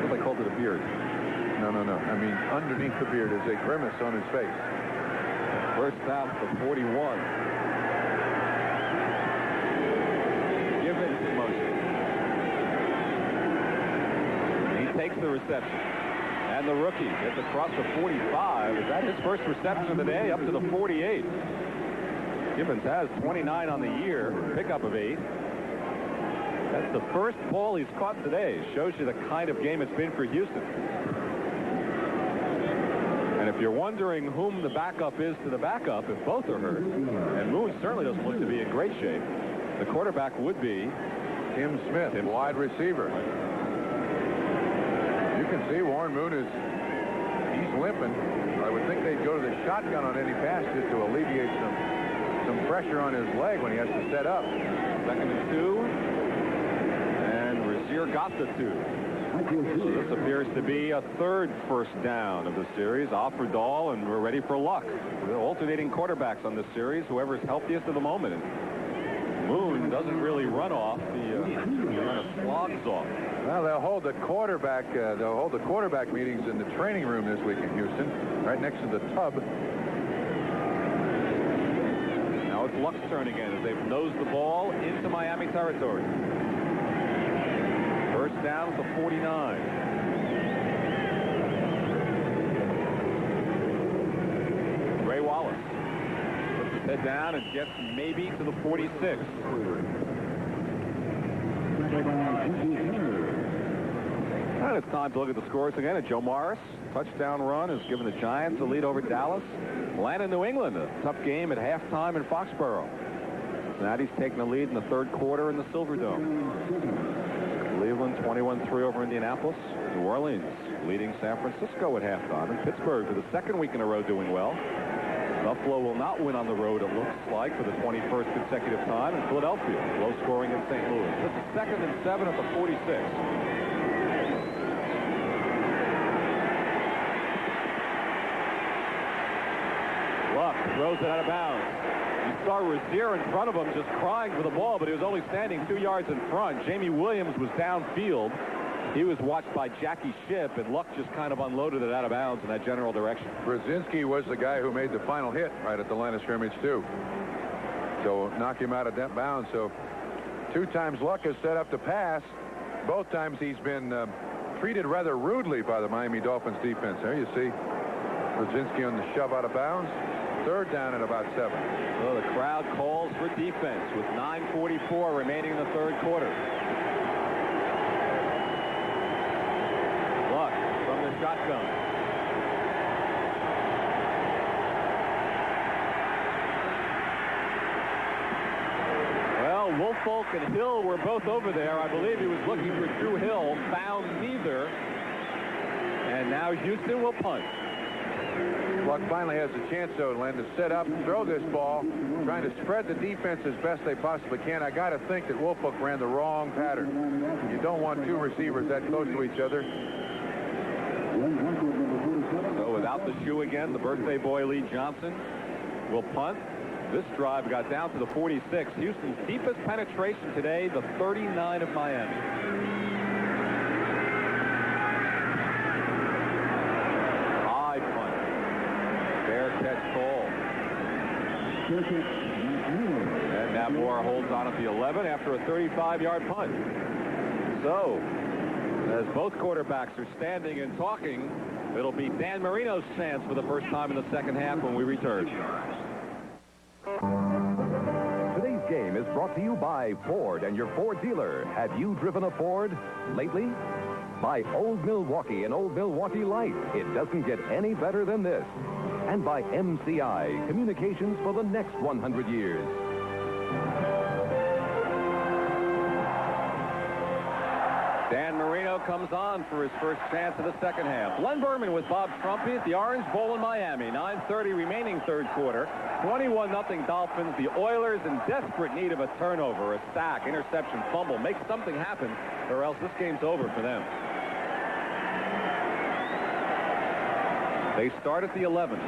What they called it, a beard. No. I mean, underneath the beard is a grimace on his face. First down to 41. Gibbons in motion. He takes the reception. And the rookie gets across the 45. Is that his first reception of the day? Up to the 48. Gibbons has 29 on the year. Pickup of 8. That's the first ball he's caught today. Shows you the kind of game it's been for Houston. And if you're wondering whom the backup is to the backup, if both are hurt, and Moon certainly doesn't look to be in great shape, the quarterback would be Tim Smith, wide receiver. You can see Warren Moon he's limping. I would think they'd go to the shotgun on any pass just to alleviate some pressure on his leg when he has to set up. Second and 2. And Brazier got the 2. So this appears to be a third first down of the series. Off for Dahl, and we're ready for Luck. We're alternating quarterbacks on this series, whoever's healthiest at the moment. And Moon doesn't really run off. He kind of slogs off. Well, they'll hold the quarterback meetings in the training room this week in Houston, right next to the tub. Now it's Luck's turn again as they've nosed the ball into Miami territory. First down at the 49. Ray Wallace puts his head down and gets maybe to the 46. And it's time to look at the scores again. Joe Morris, touchdown run, has given the Giants a lead over Dallas. Atlanta, New England, a tough game at halftime in Foxborough. Cincinnati's taking the lead in the third quarter in the Silverdome. Cleveland 21-3 over Indianapolis. New Orleans leading San Francisco at halftime. And Pittsburgh for the second week in a row doing well. Buffalo will not win on the road, it looks like, for the 21st consecutive time. And Philadelphia, low scoring in St. Louis. This is second and 7 at the 46. Luck throws it out of bounds. You saw Rozier in front of him just crying for the ball, but he was only standing 2 yards in front. Jamie Williams was downfield. He was watched by Jackie Shipp, and Luck just kind of unloaded it out of bounds in that general direction. Brzezinski was the guy who made the final hit right at the line of scrimmage, too. So knock him out of that bounds. So 2 times Luck has set up to pass. Both times he's been treated rather rudely by the Miami Dolphins defense. There you see Brzezinski on the shove out of bounds. Third down at about 7. Well, the crowd calls for defense with 9:44 remaining in the third quarter. Luck from the shotgun. Well, Woolfolk and Hill were both over there. I believe he was looking for Drew Hill, found neither. And now Houston will punt. Luck finally has a chance, though, Len, to set up and throw this ball, trying to spread the defense as best they possibly can. I got to think that Woolfolk ran the wrong pattern. You don't want 2 receivers that close to each other. So without the shoe again, the birthday boy Lee Johnson will punt. This drive got down to the 46. Houston's deepest penetration today, the 39 of Miami. Catch call. And Matt Moore holds on at the 11 after a 35-yard punt. So, as both quarterbacks are standing and talking, it'll be Dan Marino's chance for the first time in the second half when we return. Today's game is brought to you by Ford and your Ford dealer. Have you driven a Ford lately? By Old Milwaukee and Old Milwaukee Light. It doesn't get any better than this. And by MCI, communications for the next 100 years. Dan Marino comes on for his first chance of the second half. Len Berman with Bob Trumpy at the Orange Bowl in Miami. 9:30 remaining third quarter. 21-0 Dolphins. The Oilers in desperate need of a turnover, a sack, interception, fumble. Make something happen, or else this game's over for them. They start at the 11.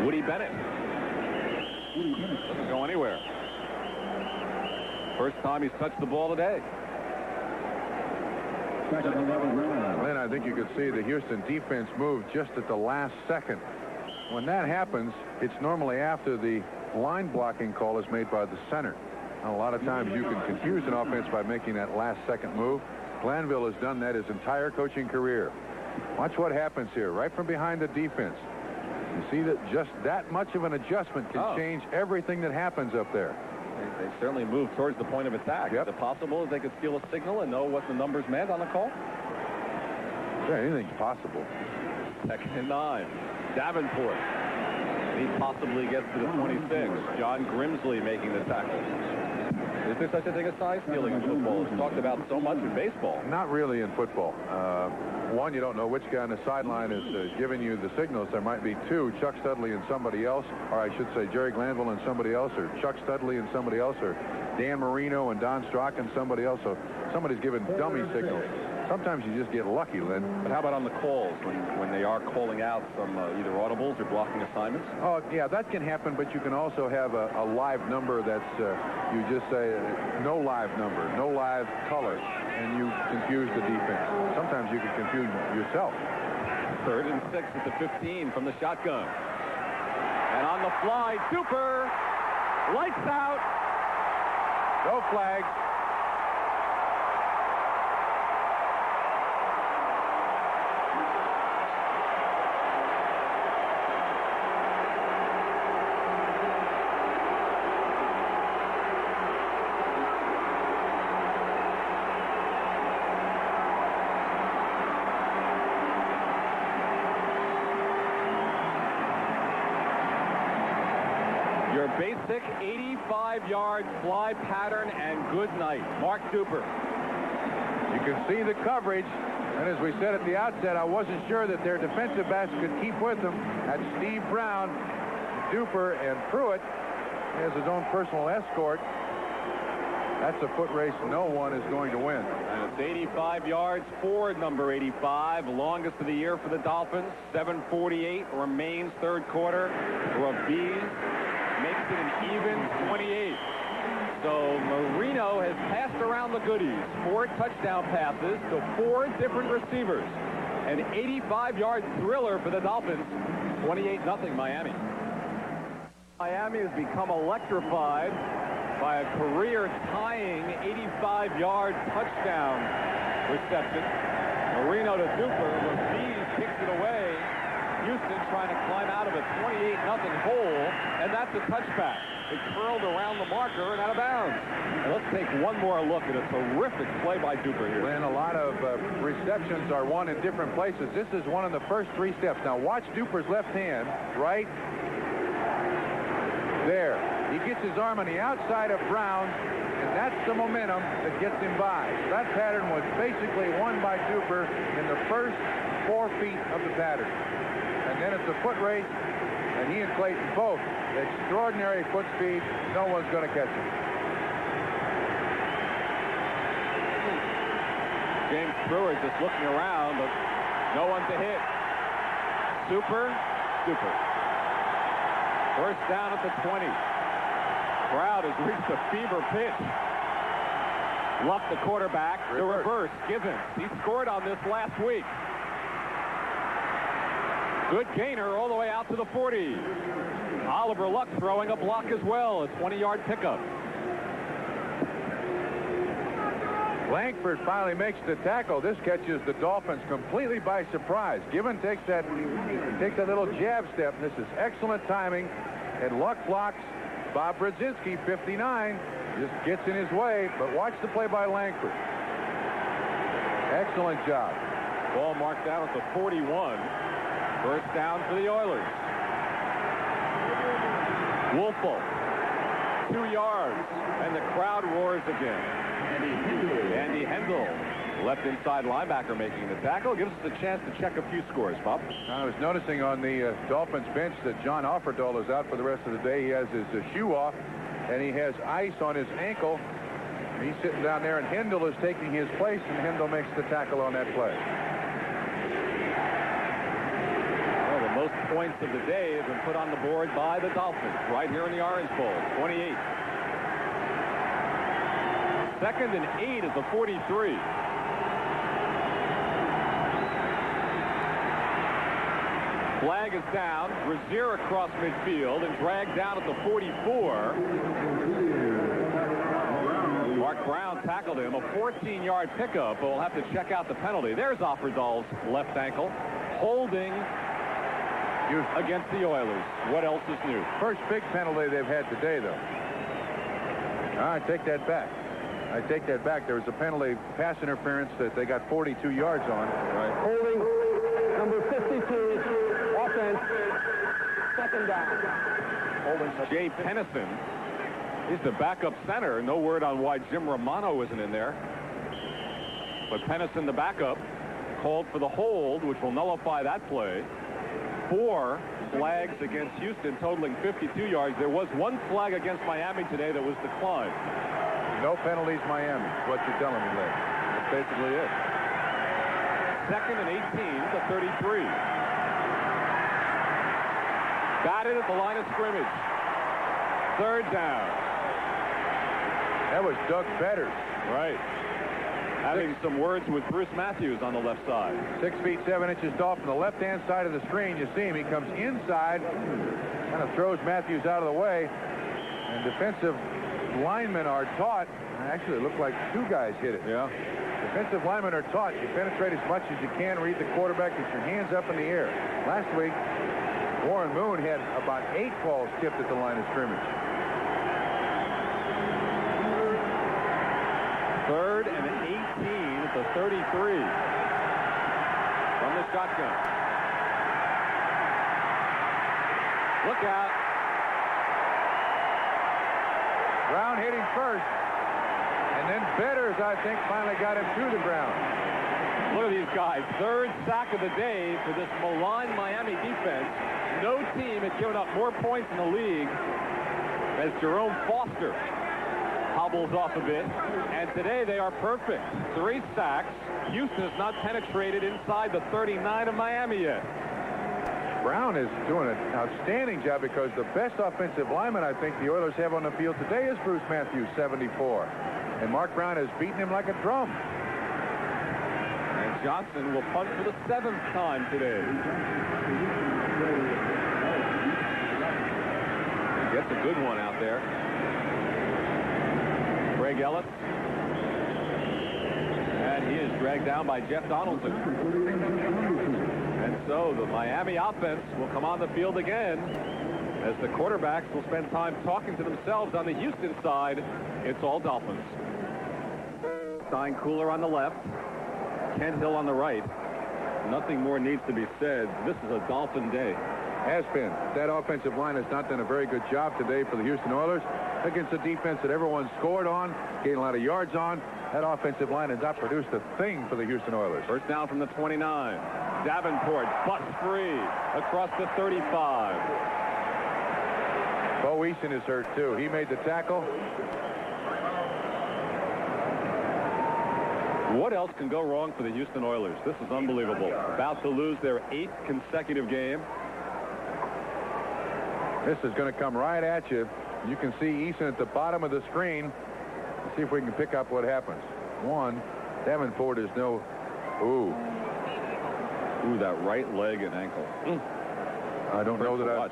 Woody Bennett. Doesn't go anywhere. First time he's touched the ball today. Lynn, I think you could see the Houston defense move just at the last second. When that happens, it's normally after the line blocking call is made by the center. And a lot of times you can confuse an offense by making that last second move. Glanville has done that his entire coaching career. Watch what happens here, right from behind the defense. You see that just that much of an adjustment can change everything that happens up there. They certainly moved towards the point of attack. Is it possible that they could steal a signal and know what the numbers meant on the call? Yeah, anything's possible. Second and 9. Davenport. He possibly gets to the 26. John Grimsley making the tackle. Is there such a thing as size stealing in football? It's talked about so much in baseball. Not really in football. One, you don't know which guy on the sideline is giving you the signals. There might be two, Chuck Studley and somebody else, or I should say Jerry Glanville and somebody else, or Chuck Studley and somebody else, or Dan Marino and Don Strock and somebody else. So somebody's giving dummy signals. Sometimes you just get lucky, Lynn. But how about on the calls when they are calling out some either audibles or blocking assignments? Oh, yeah, that can happen, but you can also have a live number that's, you just say, no live number, no live color, and you confuse the defense. Sometimes you can confuse yourself. 3rd and 6 at the 15 from the shotgun. And on the fly, Duper, lights out. No flags. Your basic 85-yard fly pattern and good night. Mark Duper. You can see the coverage, and as we said at the outset, I wasn't sure that their defensive backs could keep with them. That's Steve Brown, Duper, and Pruitt has his own personal escort. That's a foot race no one is going to win. And it's 85 yards for number 85, longest of the year for the Dolphins. 7:48 remains third quarter. Raviz makes it an even 28. So Marino has passed around the goodies. 4 touchdown passes to 4 different receivers. An 85-yard thriller for the Dolphins. 28-0 Miami. Miami has become electrified by a career-tying 85-yard touchdown reception. Marino to Duper. Raviz kicks it away. Houston trying to climb out of a 28-0 hole, and that's a touchback. It curled around the marker and out of bounds. And let's take one more look at a terrific play by Duper here. And a lot of receptions are won in different places. This is one of the first 3 steps. Now watch Duper's left hand, right there. He gets his arm on the outside of Brown, and that's the momentum that gets him by. So that pattern was basically won by Duper in the first 4 feet of the pattern. And then it's a foot race, and he and Clayton both extraordinary foot speed. No one's going to catch him. James Pruitt just looking around, but no one to hit. Duper. First down at the 20. Crowd has reached a fever pitch. Luck, the quarterback. The reverse. Givens. He scored on this last week. Good gainer all the way out to the 40. Oliver Luck throwing a block as well. A 20-yard pickup. Langford finally makes the tackle. This catches the Dolphins completely by surprise. Given takes that little jab step. This is excellent timing. And Luck blocks. Bob Brzezinski, 59, just gets in his way. But watch the play by Langford. Excellent job. Ball marked out at the 41. First down for the Oilers. Wolfel, 2 yards, and the crowd roars again. Andy Hendel, left inside linebacker, making the tackle. Gives us a chance to check a few scores, Bob. I was noticing on the Dolphins bench that John Offerdahl is out for the rest of the day. He has his shoe off, and he has ice on his ankle. He's sitting down there, and Hendel is taking his place, and Hendel makes the tackle on that play. Well, the most points of the day have been put on the board by the Dolphins right here in the Orange Bowl, 28. Second and 8 is the 43. Flag is down. Brazier across midfield and dragged down at the 44. Mark Brown tackled him. A 14-yard pickup, but we'll have to check out the penalty. There's Offerdahl's left ankle. Holding against the Oilers. What else is new? First big penalty they've had today, though. I take that back. I take that back. There was a penalty, pass interference, that they got 42 yards on. Right. Holding number 52, offense, second down. Holding Jay Pennison. He's the backup center. No word on why Jim Romano isn't in there. But Pennison, the backup, called for the hold, which will nullify that play. 4 flags against Houston, totaling 52 yards. There was 1 flag against Miami today that was declined. No penalties, Miami. What you're telling me, Larry. That's basically it. Second and 18 to 33. Batted at the line of scrimmage. Third down. That was Doug Betters. Right. Having some words with Bruce Matthews on the left side. 6 feet 7 inches tall from the left-hand side of the screen. You see him. He comes inside, kind of throws Matthews out of the way. And defensive linemen are taught. Actually, it looked like 2 guys hit it. Yeah. Defensive linemen are taught you penetrate as much as you can, read the quarterback, get your hands up in the air. Last week, Warren Moon had about 8 balls tipped at the line of scrimmage. Third and 18 to 33 from the shotgun. Look out. Brown hit him first, and then Betters, I think, finally got him to the ground. Look at these guys. Third sack of the day for this maligned Miami defense. No team had given up more points in the league as Jerome Foster hobbles off a bit. And today they are perfect. 3 sacks. Houston has not penetrated inside the 39 of Miami yet. Brown is doing an outstanding job because the best offensive lineman I think the Oilers have on the field today is Bruce Matthews, 74. And Mark Brown has beaten him like a drum. And Johnson will punt for the 7th time today. Gets a good one out there. Craig Ellis. And he is dragged down by Jeff Donaldson. And so the Miami offense will come on the field again as the quarterbacks will spend time talking to themselves. On the Houston side, it's all Dolphins. Stein Cooler on the left, Kent Hill on the right. Nothing more needs to be said. This is a Dolphin day. Has been. That offensive line has not done a very good job today for the Houston Oilers against a defense that everyone scored on, gained a lot of yards on. That offensive line has not produced a thing for the Houston Oilers. First down from the 29. Davenport busts free across the 35. Bo Eason is hurt too. He made the tackle. What else can go wrong for the Houston Oilers? This is unbelievable. About to lose their 8th consecutive game. This is going to come right at you. You can see Eason at the bottom of the screen. Let's see if we can pick up what happens. 1, Davenport is no... Ooh, that right leg and ankle. I don't know that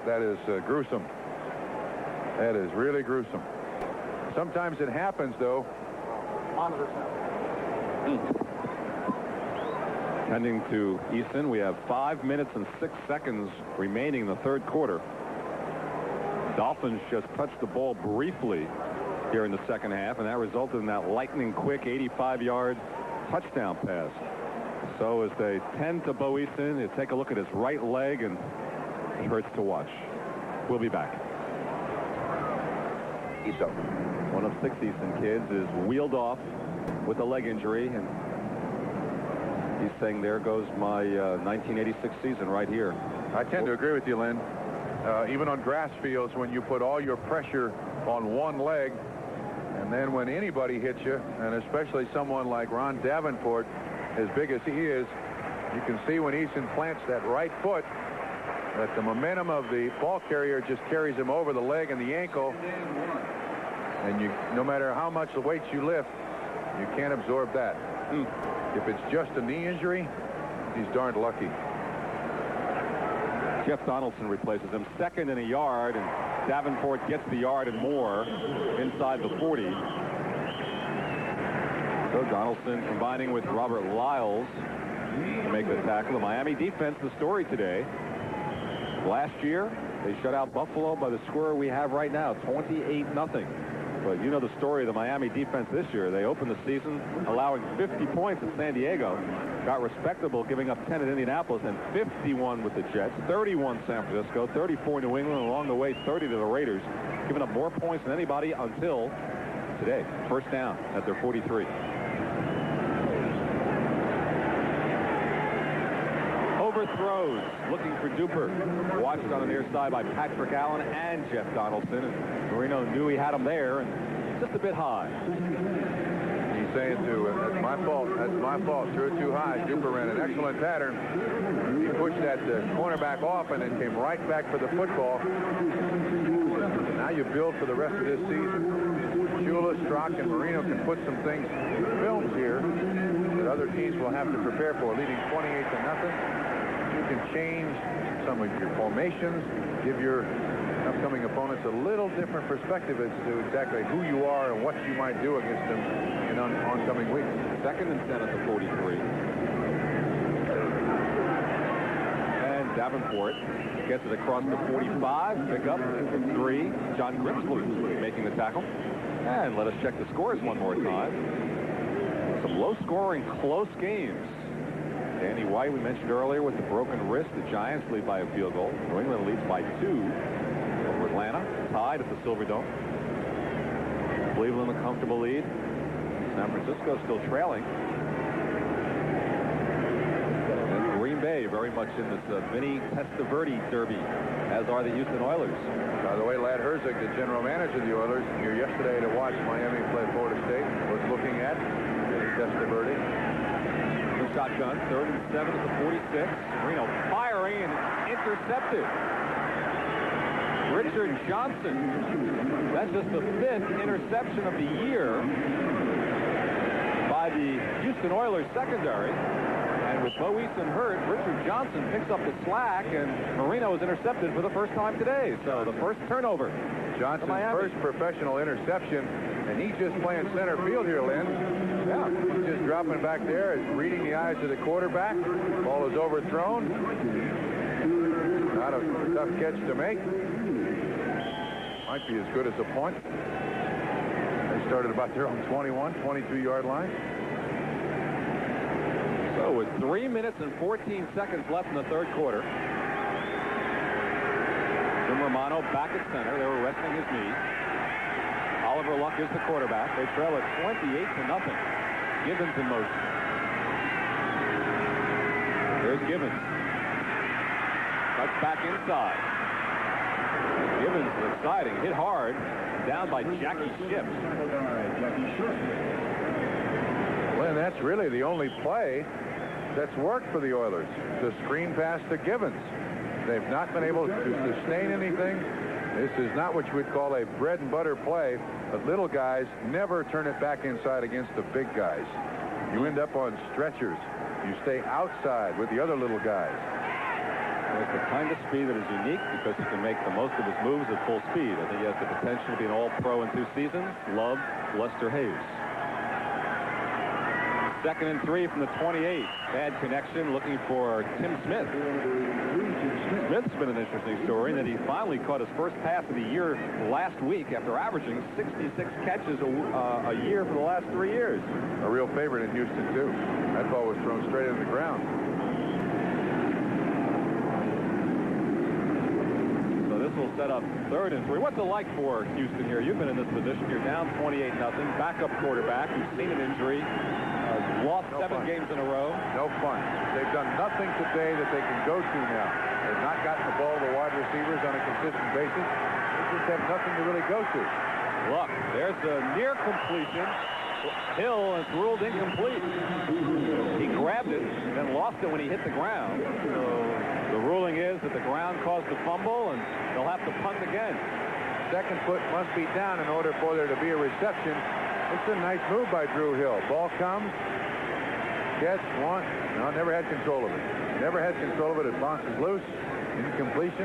that is gruesome. That is really gruesome. Sometimes it happens, though. Tending to Eason, we have 5 minutes and 6 seconds remaining in the third quarter. Dolphins just touched the ball briefly here in the second half, and that resulted in that lightning quick 85-yard touchdown pass. So as they tend to Bo Eason, you take a look at his right leg, and it hurts to watch. We'll be back. Ito. One of 6 Easton kids is wheeled off with a leg injury, and he's saying, there goes my 1986 season right here. I tend to agree with you, Lynn. Even on grass fields, when you put all your pressure on one leg, and then when anybody hits you, and especially someone like Ron Davenport, as big as he is, you can see when Easton plants that right foot that the momentum of the ball carrier just carries him over the leg and the ankle. And no matter how much the weights you lift, you can't absorb that. If it's just a knee injury, he's darned lucky. Jeff Donaldson replaces him, second in a yard, and Davenport gets the yard and more inside the 40. So Donaldson combining with Robert Lyles to make the tackle. The Miami defense, the story today. Last year, they shut out Buffalo by the score we have right now, 28-0. But you know the story of the Miami defense this year. They opened the season allowing 50 points at San Diego. Got respectable, giving up 10 at Indianapolis, and 51 with the Jets, 31 San Francisco, 34 New England, along the way 30 to the Raiders, giving up more points than anybody until today. First down at their 43. Overthrows, looking for Duper. Watched on the near side by Patrick Allen and Jeff Donaldson. And Marino knew he had him there, and just a bit high. He's saying that's my fault. That's my fault. Threw it too high. Duper ran an excellent pattern. He pushed that cornerback off and then came right back for the football. Now you build for the rest of this season. Shula, Strock, and Marino can put some things, films here, that other teams will have to prepare for. Leading 28-0. You can change some of your formations, give your upcoming opponents a little different perspective as to exactly who you are and what you might do against them in oncoming weeks. Second and 10 at the 43. And Davenport gets it across the 45. Pick up from 3. John Grimsley making the tackle. And let us check the scores one more time. Some low-scoring, close games. Danny White, we mentioned earlier, with the broken wrist. The Giants lead by a field goal. New England leads by 2 over Atlanta, tied at the Silverdome. Cleveland a comfortable lead. San Francisco still trailing. And Green Bay very much in this Vinny Testaverde derby, as are the Houston Oilers. By the way, Ladd Herzog, the general manager of the Oilers, here yesterday to watch Miami play Florida State, was looking at Vinny Testaverde. Shotgun, 3rd and 7 at the 46. Marino firing and intercepted. Richard Johnson. That's just the 5th interception of the year by the Houston Oilers secondary. And with Bo Eason hurt, Richard Johnson picks up the slack, and Marino is intercepted for the first time today. So the first turnover. Johnson's first professional interception, and he's just playing center field here, Lynn. Yeah, he's just dropping back there, reading the eyes of the quarterback. Ball is overthrown. Not a tough catch to make. Might be as good as a point. They started about their own 21, 22-yard line. So with 3 minutes and 14 seconds left in the third quarter, Jim Romano back at center. They were resting his knee. Oliver Luck is the quarterback. They trail at 28-0. Gibbons in motion. There's Gibbons. Cuts back inside. Gibbons exciting. Hit hard. Down by Jackie Shipp. Well, and that's really the only play that's worked for the Oilers. The screen pass to Gibbons. They've not been able to sustain anything. This is not what you would call a bread and butter play, but little guys never turn it back inside against the big guys. You end up on stretchers. You stay outside with the other little guys. It's the kind of speed that is unique because he can make the most of his moves at full speed. I think he has the potential to be an all-pro in 2 seasons. Love Lester Hayes. 2nd and 3 from the 28. Bad connection, looking for Tim Smith. Smith's been an interesting story in that he finally caught his first pass of the year last week after averaging 66 catches a year for the last 3 years. A real favorite in Houston, too. That ball was thrown straight into the ground. So this This will set up 3rd and 3. What's it like for Houston here? You've been in this position. You're down 28-0. Backup quarterback who's seen an injury. Lost 7 games in a row. No fun. They've done nothing today that they can go to now. They've not gotten the ball to the wide receivers on a consistent basis. They just have nothing to really go to. Look, there's a near completion. Hill is ruled incomplete. He grabbed it and then lost it when he hit the ground. So the ruling is that the ground caused the fumble, and they'll have to punt again. Second foot must be down in order for there to be a reception. It's a nice move by Drew Hill. Ball comes. Catch one. No, never had control of it. Never had control of it. It bounces loose. Incompletion.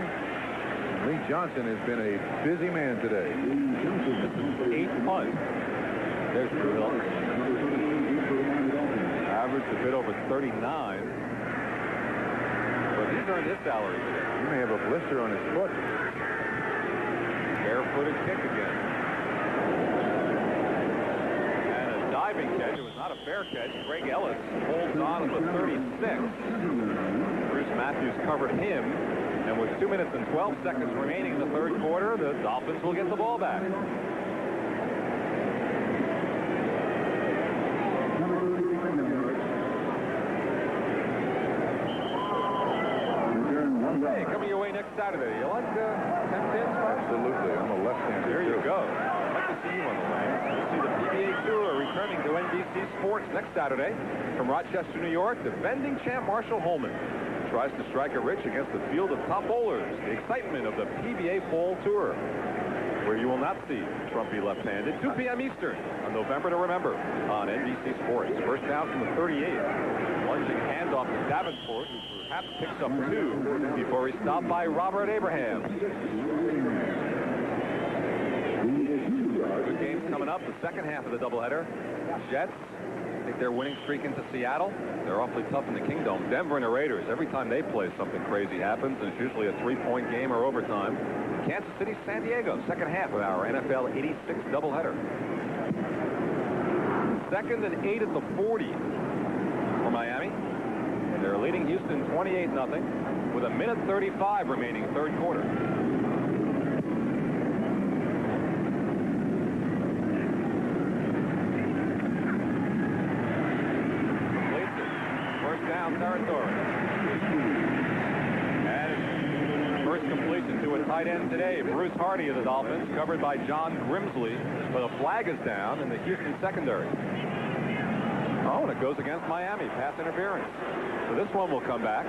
Lee Johnson has been a busy man today. 8 punts. There's Drew Hill. Average a bit over 39. But he's earned his salary today. He may have a blister on his foot. Barefooted kick again. And a diving catch. It was not a fair catch. Craig Ellis holds on to the 36. Bruce Matthews covered him. And with 2 minutes and 12 seconds remaining in the 3rd quarter, the Dolphins will get the ball back. Hey, coming your way next Saturday. You like 10 pins? Absolutely. I'm a left-hander. There you go. I'd like to see you on the line. You'll see the PBA Tour returning to NBC Sports next Saturday. From Rochester, New York, defending champ Marshall Holman tries to strike it rich against the field of top bowlers. The excitement of the PBA Fall Tour, where you will not see Trump be left-handed. 2 p.m. Eastern on November to remember on NBC Sports. First down from the 38. Lunging handoff to Davenport, who perhaps picks up 2 before he's stopped by Robert Abraham. Good games coming up. The second half of the doubleheader. Jets take their winning streak into Seattle. They're awfully tough in the Kingdom. Denver and the Raiders, every time they play, something crazy happens. It's usually a 3-point game or overtime. Kansas City, San Diego, second half of our NFL 86 doubleheader. 2nd and 8 at the 40 for Miami. They're leading Houston 28-0 with 1:35 remaining 3rd quarter. Territory. And first completion to a tight end today. Bruce Hardy of the Dolphins, covered by John Grimsley, but a flag is down in the Houston secondary. Oh, and it goes against Miami. Pass interference. So this one will come back.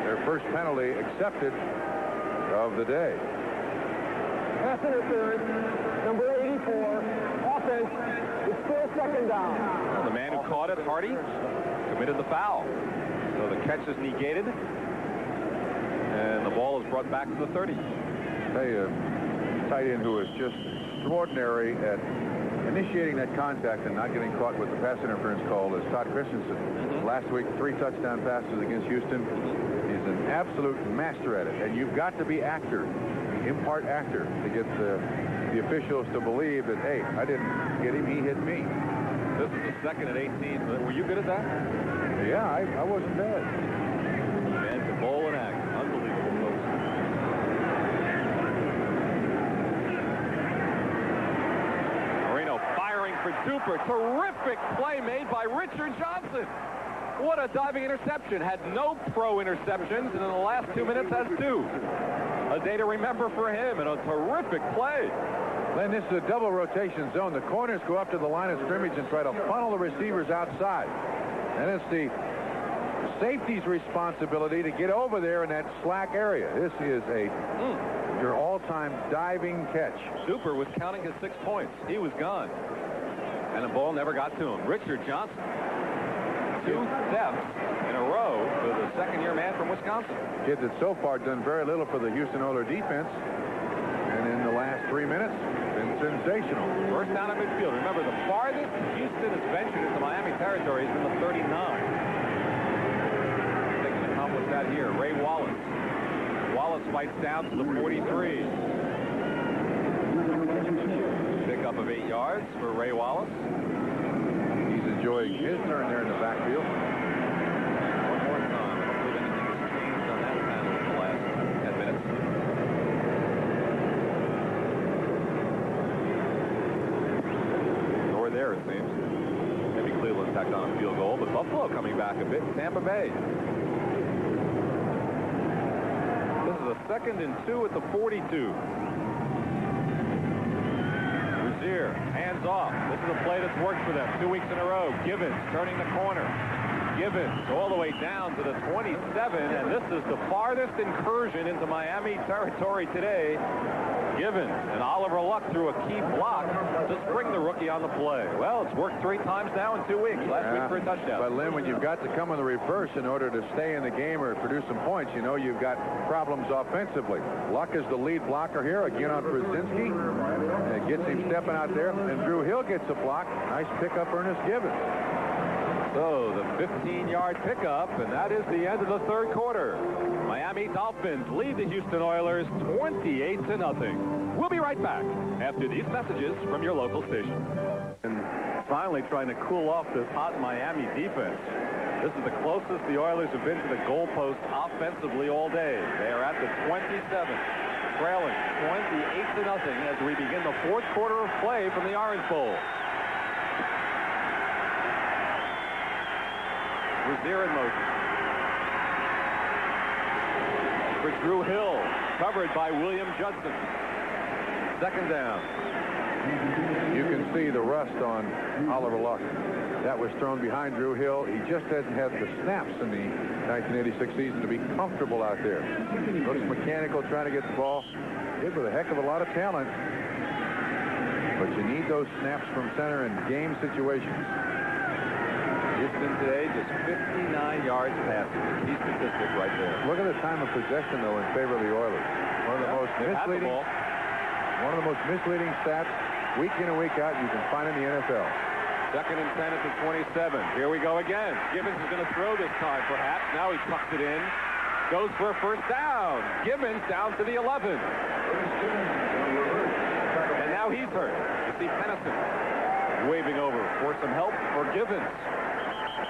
Their first penalty accepted of the day. Pass interference, number 84. Offense. It's still 2nd down. Well, the man who caught it, Hardy, committed the foul. So the catch is negated, and the ball is brought back to the 30. Hey, a tight end who is just extraordinary at initiating that contact and not getting caught with the pass interference call is Todd Christensen. Last week, 3 touchdown passes against Houston. He's an absolute master at it, and you've got to be actor, impart actor, to get the officials to believe that, hey, I didn't get him, he hit me. This is the 2nd and 18. Were you good at that? Yeah, I wasn't bad. Man, to bowl and act. Unbelievable, folks. Marino firing for Duper. Terrific play made by Richard Johnson. What a diving interception. Had no pro interceptions, and in the last 2 minutes has 2. A day to remember for him, and a terrific play. Then this is a double rotation zone. The corners go up to the line of scrimmage and try to funnel the receivers outside. And it's the safety's responsibility to get over there in that slack area. This is your all-time diving catch. Super was counting his 6 points. He was gone. And the ball never got to him. Richard Johnson. 2 steps in a row for the second-year man from Wisconsin. Kid that's so far done very little for the Houston Oilers defense. And in the last 3 minutes, been sensational. First down at midfield. Remember, the farthest Houston has ventured into Miami territory has been the 39. They can accomplish that here. Ray Wallace. Wallace fights down to the 43. Pickup of 8 yards for Ray Wallace. He's enjoying his turn there in the backfield. One more time. I don't believe anything has changed on that panel in the last 10 minutes. back a bit. Tampa Bay. This is a 2nd and 2 at the 42. Rozier, hands off. This is a play that's worked for them 2 weeks in a row. Givens turning the corner. Givens all the way down to the 27, and this is the farthest incursion into Miami territory today. Givens and Oliver Luck threw a key block to spring the rookie on the play. Well, it's worked 3 times now in 2 weeks. Last week for a touchdown. But, Lynn, when you've got to come in the reverse in order to stay in the game or produce some points, you know you've got problems offensively. Luck is the lead blocker here, again on Brzezinski. And it gets him stepping out there, and Drew Hill gets a block. Nice pickup, Ernest Givens. So the 15-yard pickup, and that is the end of the 3rd quarter. Miami Dolphins lead the Houston Oilers 28-0. We'll be right back after these messages from your local station. And finally trying to cool off this hot Miami defense. This is the closest the Oilers have been to the goalpost offensively all day. They are at the 27, trailing 28-0 as we begin the 4th quarter of play from the Orange Bowl. Rozier in motion. For Drew Hill, covered by William Judson. 2nd down. You can see the rust on Oliver Luck. That was thrown behind Drew Hill. He just hasn't had the snaps in the 1986 season to be comfortable out there. Looks mechanical, trying to get the ball. Kid with a heck of a lot of talent. But you need those snaps from center in game situations. Houston today just 59 yards passing. The key statistic right there. Look at the time of possession, though, in favor of the Oilers. One of the most misleading stats week in and week out you can find in the NFL. 2nd and 10 at the 27. Here we go again. Gibbons is going to throw this time, perhaps. Now he tucks it in. Goes for a 1st down. Gibbons down to the 11. And now he's hurt. You see Pennison waving over for some help for Gibbons.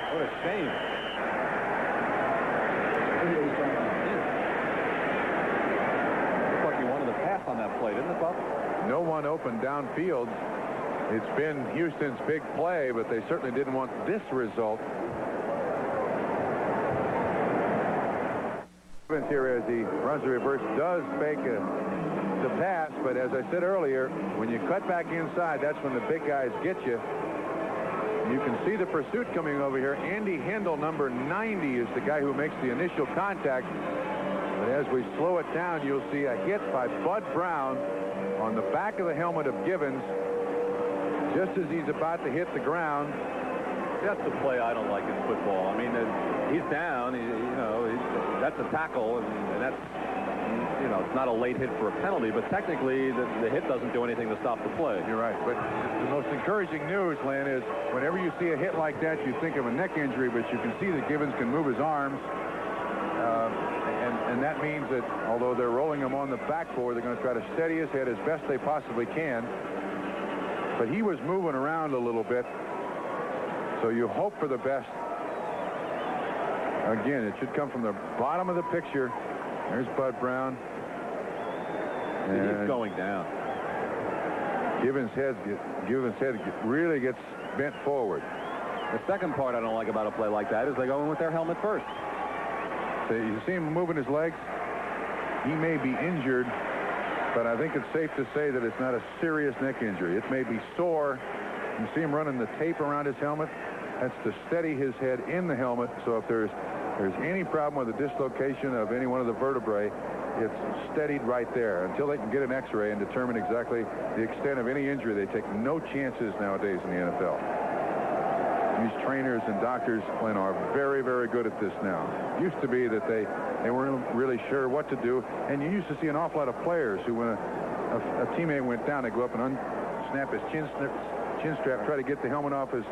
What a shame. Looks like he wanted to pass on that play, didn't it, Bob? No one open downfield. It's been Houston's big play, but they certainly didn't want this result. Here as he runs the reverse, does fake the pass, but as I said earlier, when you cut back inside, that's when the big guys get you. You can see the pursuit coming over here. Andy Hendel, number 90, is the guy who makes the initial contact. But as we slow it down, you'll see a hit by Bud Brown on the back of the helmet of Givens just as he's about to hit the ground. That's the play I don't like in football. I mean, he's down. That's a tackle, and that's, it's not a late hit for a penalty, but technically the hit doesn't do anything to stop the play. You're right, but the most encouraging news, Lynn, is whenever you see a hit like that, you think of a neck injury, but you can see that Givens can move his arms, and that means that although they're rolling him on the backboard, they're going to try to steady his head as best they possibly can. But he was moving around a little bit, so you hope for the best. Again, it should come from the bottom of the picture. There's Bud Brown. And he's going down. Givens' head really gets bent forward. The second part I don't like about a play like that is they go in with their helmet first. So you see him moving his legs. He may be injured, but I think it's safe to say that it's not a serious neck injury. It may be sore. You see him running the tape around his helmet. That's to steady his head in the helmet. So if there's any problem with the dislocation of any one of the vertebrae, it's steadied right there until they can get an x-ray and determine exactly the extent of any injury. They take no chances nowadays in the NFL. These trainers and doctors, Glenn, are very, very good at this now. Used to be that they weren't really sure what to do, and you used to see an awful lot of players who, when a teammate went down, they go up and unsnap his chin strap, try to get the helmet off his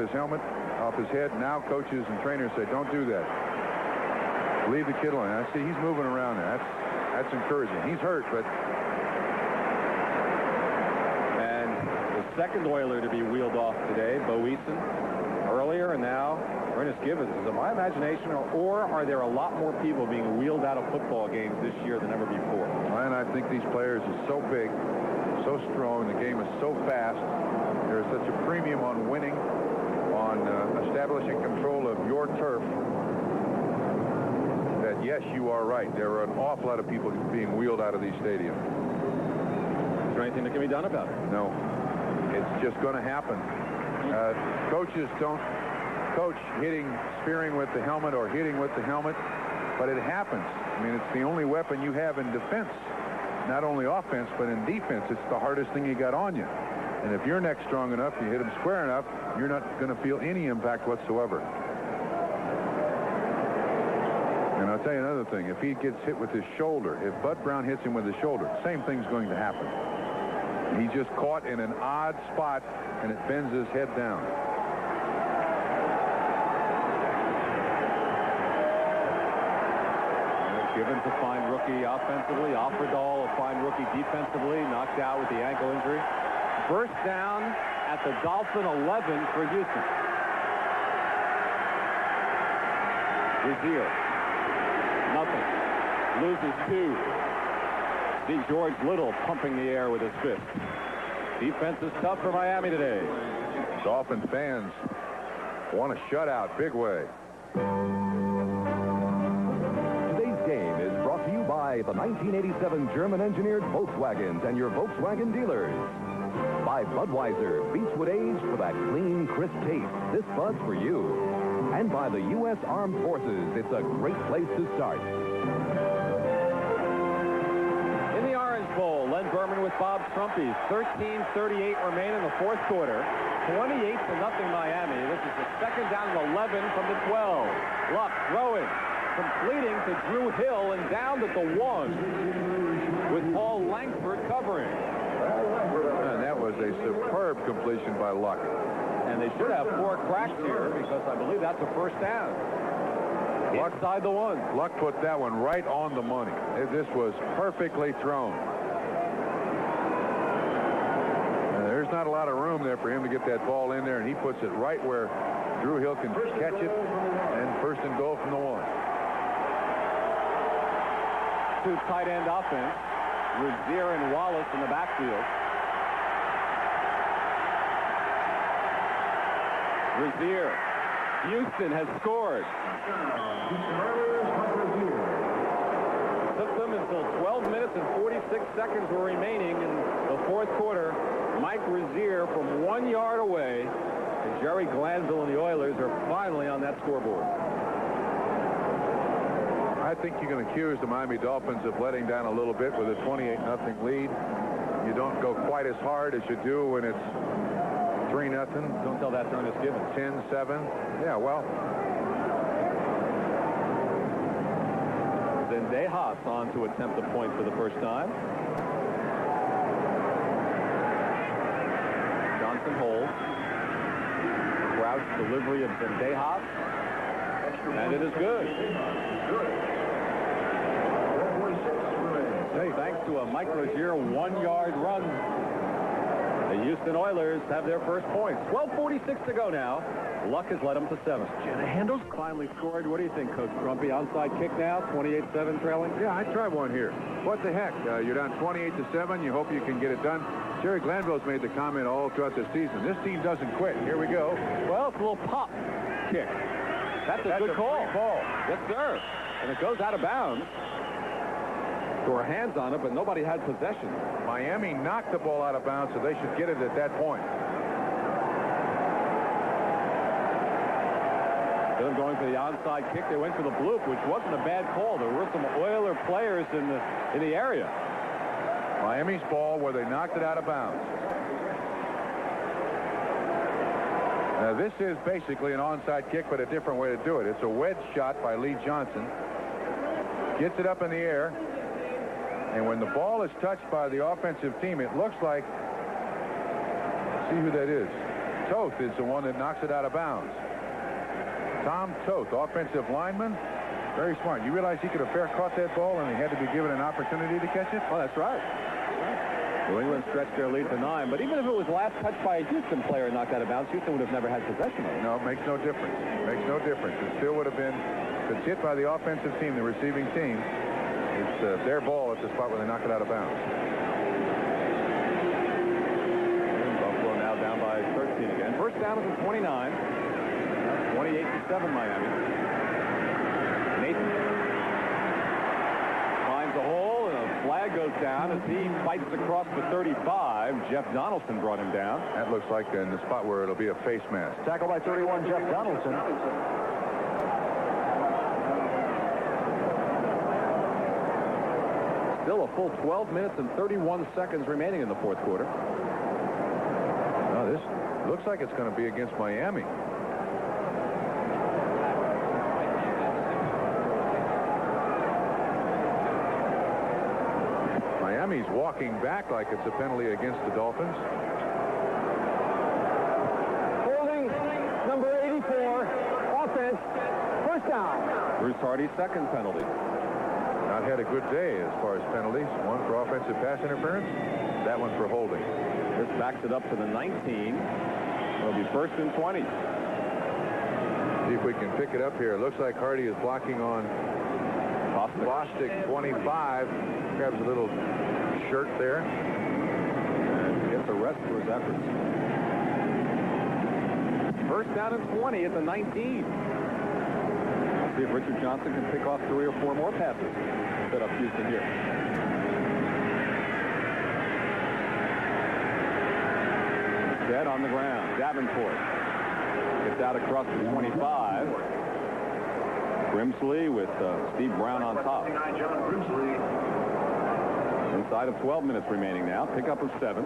helmet, off his head. Now coaches and trainers say, don't do that. Leave the kid alone. I see he's moving around there. That's encouraging. He's hurt, but... And the second Oiler to be wheeled off today, Bo Eason, earlier, and now Ernest Givens. Is it my imagination, or are there a lot more people being wheeled out of football games this year than ever before? And I think these players are so big, so strong, the game is so fast. There's such a premium on winning, on on establishing control of your turf, that yes, you are right. There are an awful lot of people being wheeled out of these stadiums. Is there anything that can be done about it? No. It's just going to happen. Coaches don't coach spearing with the helmet or hitting with the helmet, but it happens. I mean, it's the only weapon you have in defense. Not only offense, but in defense, it's the hardest thing you got on you. And if your neck's strong enough, you hit him square enough, you're not going to feel any impact whatsoever. And I'll tell you another thing. If he gets hit with his shoulder, if Bud Brown hits him with his shoulder, same thing's going to happen. He's just caught in an odd spot, and it bends his head down. Gibbons a fine rookie offensively. Offerdahl a fine rookie defensively. Knocked out with the ankle injury. First down at the Dolphin 11 for Houston. Rezier. Nothing. Loses 2. See George Little pumping the air with his fist. Defense is tough for Miami today. Dolphin fans want a shutout big way. Today's game is brought to you by the 1987 German-engineered Volkswagens and your Volkswagen dealers. By Budweiser, Beechwood aged for that clean, crisp taste. This Bud's for you. And by the U.S. Armed Forces, it's a great place to start. In the Orange Bowl, Len Berman with Bob Trumpy. 13:38 remain in the fourth quarter. 28-0 Miami. This is the second down and 11 from the 12. Luck throwing, completing to Drew Hill and down to the 1 with Paul Langford covering. And that was a superb completion by Luck. And they should have 4 cracks here because I believe that's a first down. Luck inside the 1. Luck put that one right on the money. This was perfectly thrown. There's not a lot of room there for him to get that ball in there, and he puts it right where Drew Hill can catch it, and first and goal from the 1. 2 tight end offense. Rezier and Wallace in the backfield. Rezier. Houston has scored. Took them until 12 minutes and 46 seconds were remaining in the fourth quarter. Mike Rezier from 1 yard away, and Jerry Glanville and the Oilers are finally on that scoreboard. I think you can accuse the Miami Dolphins of letting down a little bit with a 28-0 lead. You don't go quite as hard as you do when it's 3-0. Don't tell that to Ernest Gibbons. 10-7. Yeah, well. Then Dejas on to attempt a point for the first time. Johnson holds. Crouch delivery of Zendejas. And it is good. Hey, thanks to a Mike Rezier 1-yard run, the Houston Oilers have their first points. 12:46 to go now. Luck has led them to 7. Jenna Handles finally scored. What do you think, Coach Grumpy? Onside kick now, 28-7 trailing? Yeah, I'd try one here. What the heck? You're down 28-7. You hope you can get it done. Jerry Glanville's made the comment all throughout the season. This team doesn't quit. Here we go. Well, it's a little pop kick. That's a good call. Ball. Yes, sir. And it goes out of bounds. There were hands on it, but nobody had possession. Miami knocked the ball out of bounds, so they should get it at that point. Instead of going for the onside kick, they went for the bloop, which wasn't a bad call. There were some Oiler players in the area. Miami's ball where they knocked it out of bounds. Now, this is basically an onside kick, but a different way to do it. It's a wedge shot by Lee Johnson. Gets it up in the air. And when the ball is touched by the offensive team, it looks like, see who that is. Toth is the one that knocks it out of bounds. Tom Toth, offensive lineman. Very smart. You realize he could have fair caught that ball and he had to be given an opportunity to catch it? Oh, that's right. New England stretched their lead to 9, but even if it was last touched by a Houston player and knocked out of bounds, Houston would have never had possession of it. No, it makes no difference. Makes no difference. It still would have been, if it's hit by the offensive team, the receiving team, it's their ball at the spot where they knock it out of bounds. And Buffalo now down by 13 again. First down is at 29. 28-7 Miami. Nathan finds a hole, and a flag goes down as he fights across the 35. Jeff Donaldson brought him down. That looks like in the spot where it'll be a face mask. Tackle by 31, Jeff Donaldson. Still a full 12 minutes and 31 seconds remaining in the fourth quarter. Oh, this looks like it's going to be against Miami. Miami's walking back like it's a penalty against the Dolphins. Holding number 84, offense, first down. Bruce Hardy's second penalty. Not had a good day as far as penalties. One for offensive pass interference, that one for holding. This backs it up to the 19. It'll be first and 20. See if we can pick it up here. It looks like Hardy is blocking on Bostic 25. Grabs a little shirt there. And gets a rest for his efforts. First down and 20 at the 19. See if Richard Johnson can pick off 3 or 4 more passes. Set up Houston here. Dead on the ground. Davenport gets out across the 25. Grimsley with Steve Brown on top. Inside of 12 minutes remaining now. Pickup of 7.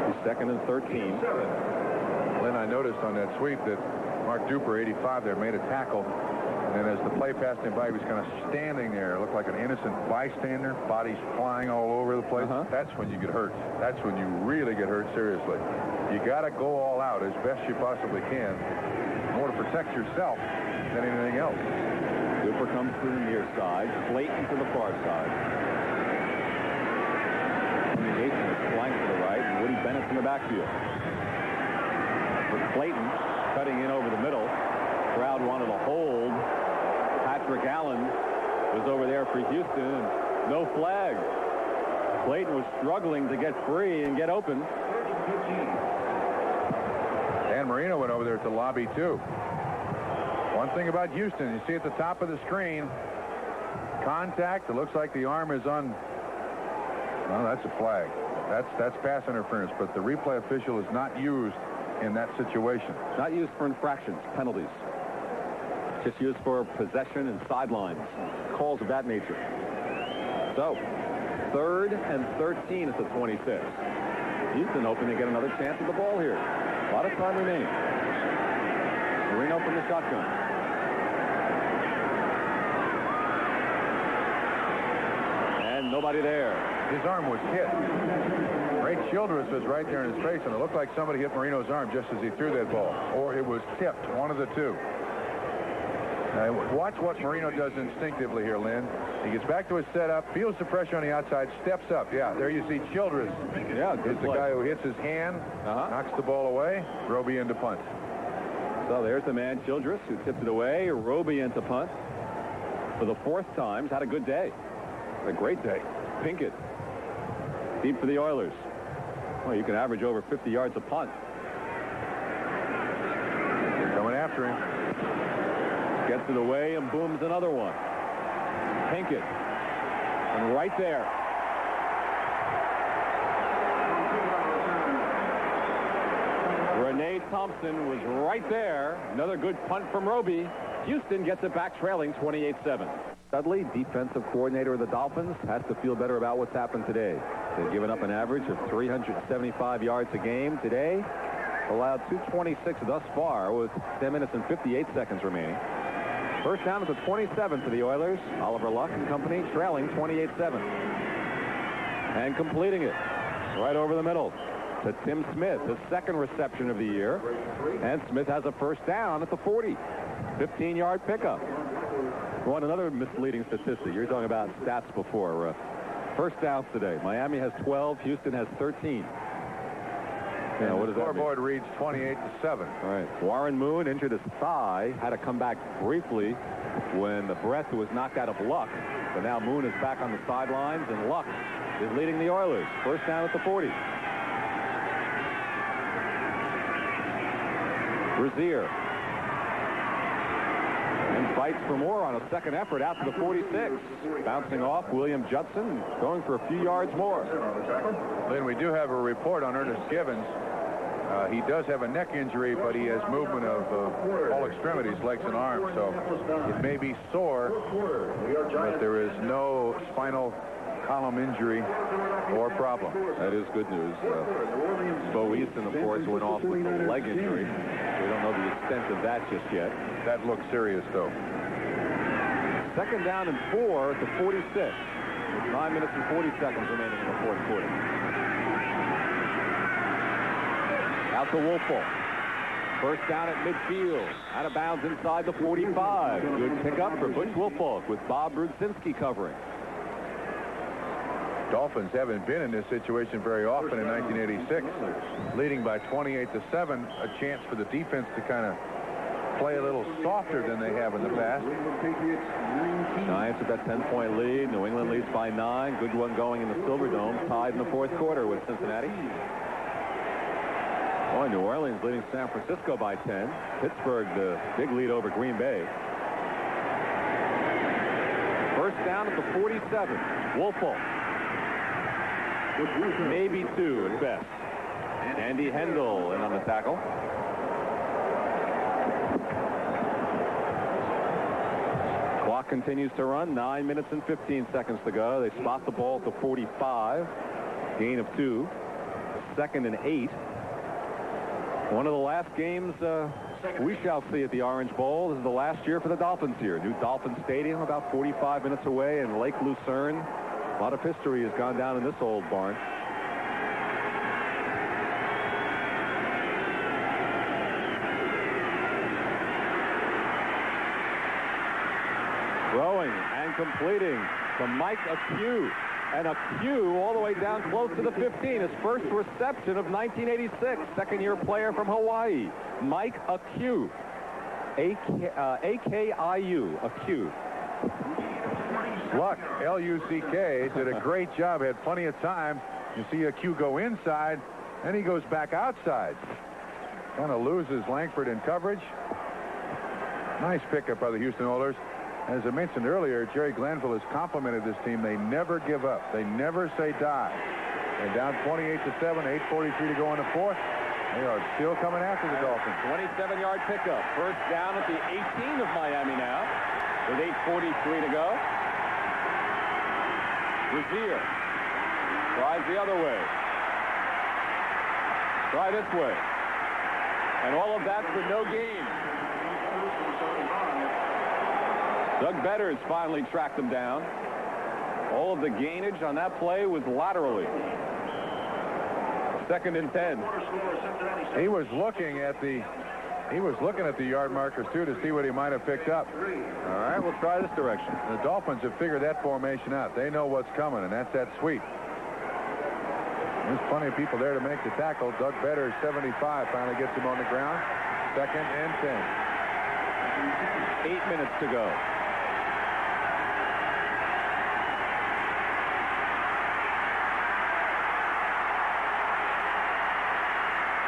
He's second and 13. Lynn, I noticed on that sweep that Mark Duper, 85 there, made a tackle. And then as the play passed him by, he was kind of standing there. Looked like an innocent bystander. Bodies flying all over the place. That's when you get hurt. That's when you really get hurt seriously. You got to go all out as best you possibly can, more to protect yourself than anything else. Duper comes to the near side. Clayton to the far side. Communication is flanked to the right, and Woody Bennett's in the backfield. For Clayton, cutting in over the middle. Crowd wanted to hold. Patrick Allen was over there for Houston, and no flag. Clayton was struggling to get free and get open. Dan Marino went over there to lobby too. One thing about Houston, you see at the top of the screen, contact. It looks like the arm is on. Well, that's a flag. That's pass interference, but the replay official is not used in that situation. Not used for infractions, penalties. Just used for possession and sidelines, calls of that nature. So, 3rd and 13 at the 26. Houston hoping to get another chance at the ball here. A lot of time remaining. Marino from the shotgun. And nobody there. His arm was hit. Ray Childress was right there in his face, and it looked like somebody hit Marino's arm just as he threw that ball. Or it was tipped, one of the two. Now, watch what Marino does instinctively here, Lynn. He gets back to his setup, feels the pressure on the outside, steps up. Yeah, there you see Childress. Yeah, good is the guy who hits his hand, knocks the ball away. Roby into punt. So there's the man, Childress, who tipped it away. Roby into punt. For the 4th time, he's had a good day. A great day. Pinkett. Deep for the Oilers. Well, you can average over 50 yards a punt. They're coming after him. Gets it away and booms another one. Pinkett. And right there. Renee Thompson was right there. Another good punt from Roby. Houston gets it back trailing 28-7. Dudley, defensive coordinator of the Dolphins, has to feel better about what's happened today. They've given up an average of 375 yards a game today. Allowed 226 thus far with 10 minutes and 58 seconds remaining. First down at the 27 for the Oilers. Oliver Luck and company trailing 28-7. And completing it right over the middle to Tim Smith, his second reception of the year. And Smith has a first down at the 40. 15-yard pickup. One another misleading statistic. You're talking about stats before. First downs today. Miami has 12. Houston has 13. Yeah, what does that mean? Scoreboard reads 28-7. All right. Warren Moon injured his thigh. Had to come back briefly when the breath was knocked out of Luck. But now Moon is back on the sidelines, and Luck is leading the Oilers. First down at the 40. Brazier. And fights for more on a second effort out to the 46. Bouncing off William Judson, going for a few yards more. Lynn, we do have a report on Ernest Givens. He does have a neck injury, but he has movement of all extremities, legs and arms, so it may be sore, but there is no spinal column injury or problem. That is good news. Bo Easton, of course, went off with a leg injury. We don't know the extent of that just yet. That looks serious, though. Second down and 4 at the 46. With 9 minutes and 40 seconds remaining in the fourth quarter. Out to Woelfel. First down at midfield. Out of bounds inside the 45. Good pickup for Butch Woelfel with Bob Brudzinski covering. Dolphins haven't been in this situation very often in 1986. Leading by 28-7. A chance for the defense to kind of play a little softer than they have in the past. Giants with that 10-point lead. New England leads by 9. Good one going in the Silverdome. Tied in the fourth quarter with Cincinnati. Boy, New Orleans leading San Francisco by 10. Pittsburgh, the big lead over Green Bay. First down at the 47. Woelfel. Maybe 2 at best. Andy Hendel in on the tackle. Clock continues to run. 9 minutes and 15 seconds to go. They spot the ball at the 45. Gain of 2. Second and 8. One of the last games we shall see at the Orange Bowl. This is the last year for the Dolphins here. New Dolphin Stadium, about 45 minutes away in Lake Lucerne. A lot of history has gone down in this old barn. Throwing and completing to Mike Acue. And Acue all the way down close to the 15. His first reception of 1986. Second-year player from Hawaii. Mike Acue. A-K-I-U. Acue. Luck, L-U-C-K, did a great job. Had plenty of time. You see Acue go inside, and he goes back outside. Kind of loses Langford in coverage. Nice pickup by the Houston Oilers. As I mentioned earlier, Jerry Glanville has complimented this team. They never give up. They never say die. They're down 28-7, 8:43 to go in the fourth. They are still coming after the Dolphins. 27-yard pickup. First down at the 18 of Miami now, with 8:43 to go. Brazier tries the other way. Try this way. And all of that for no gain. Doug Betters finally tracked him down. All of the gainage on that play was laterally. Second and 10. He was looking at the yard markers too to see what he might have picked up. All right, we'll try this direction. The Dolphins have figured that formation out. They know what's coming, and that's that sweep. There's plenty of people there to make the tackle. Doug Betters, 75, finally gets him on the ground. Second and 10. 8 minutes to go.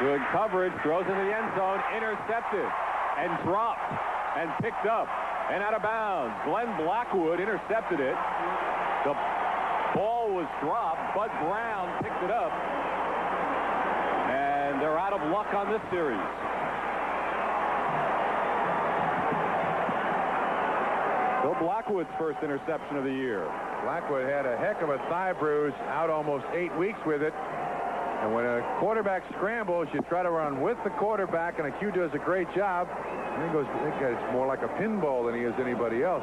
Good coverage, throws in the end zone, intercepted, and dropped, and picked up, and out of bounds. Glenn Blackwood intercepted it. The ball was dropped. Bud Brown picked it up, and they're out of luck on this series. Bill Blackwood's first interception of the year. Blackwood had a heck of a thigh bruise, out almost 8 weeks with it. And when a quarterback scrambles, you try to run with the quarterback, and Acue does a great job. And he goes, I think it's more like a pinball than he is anybody else.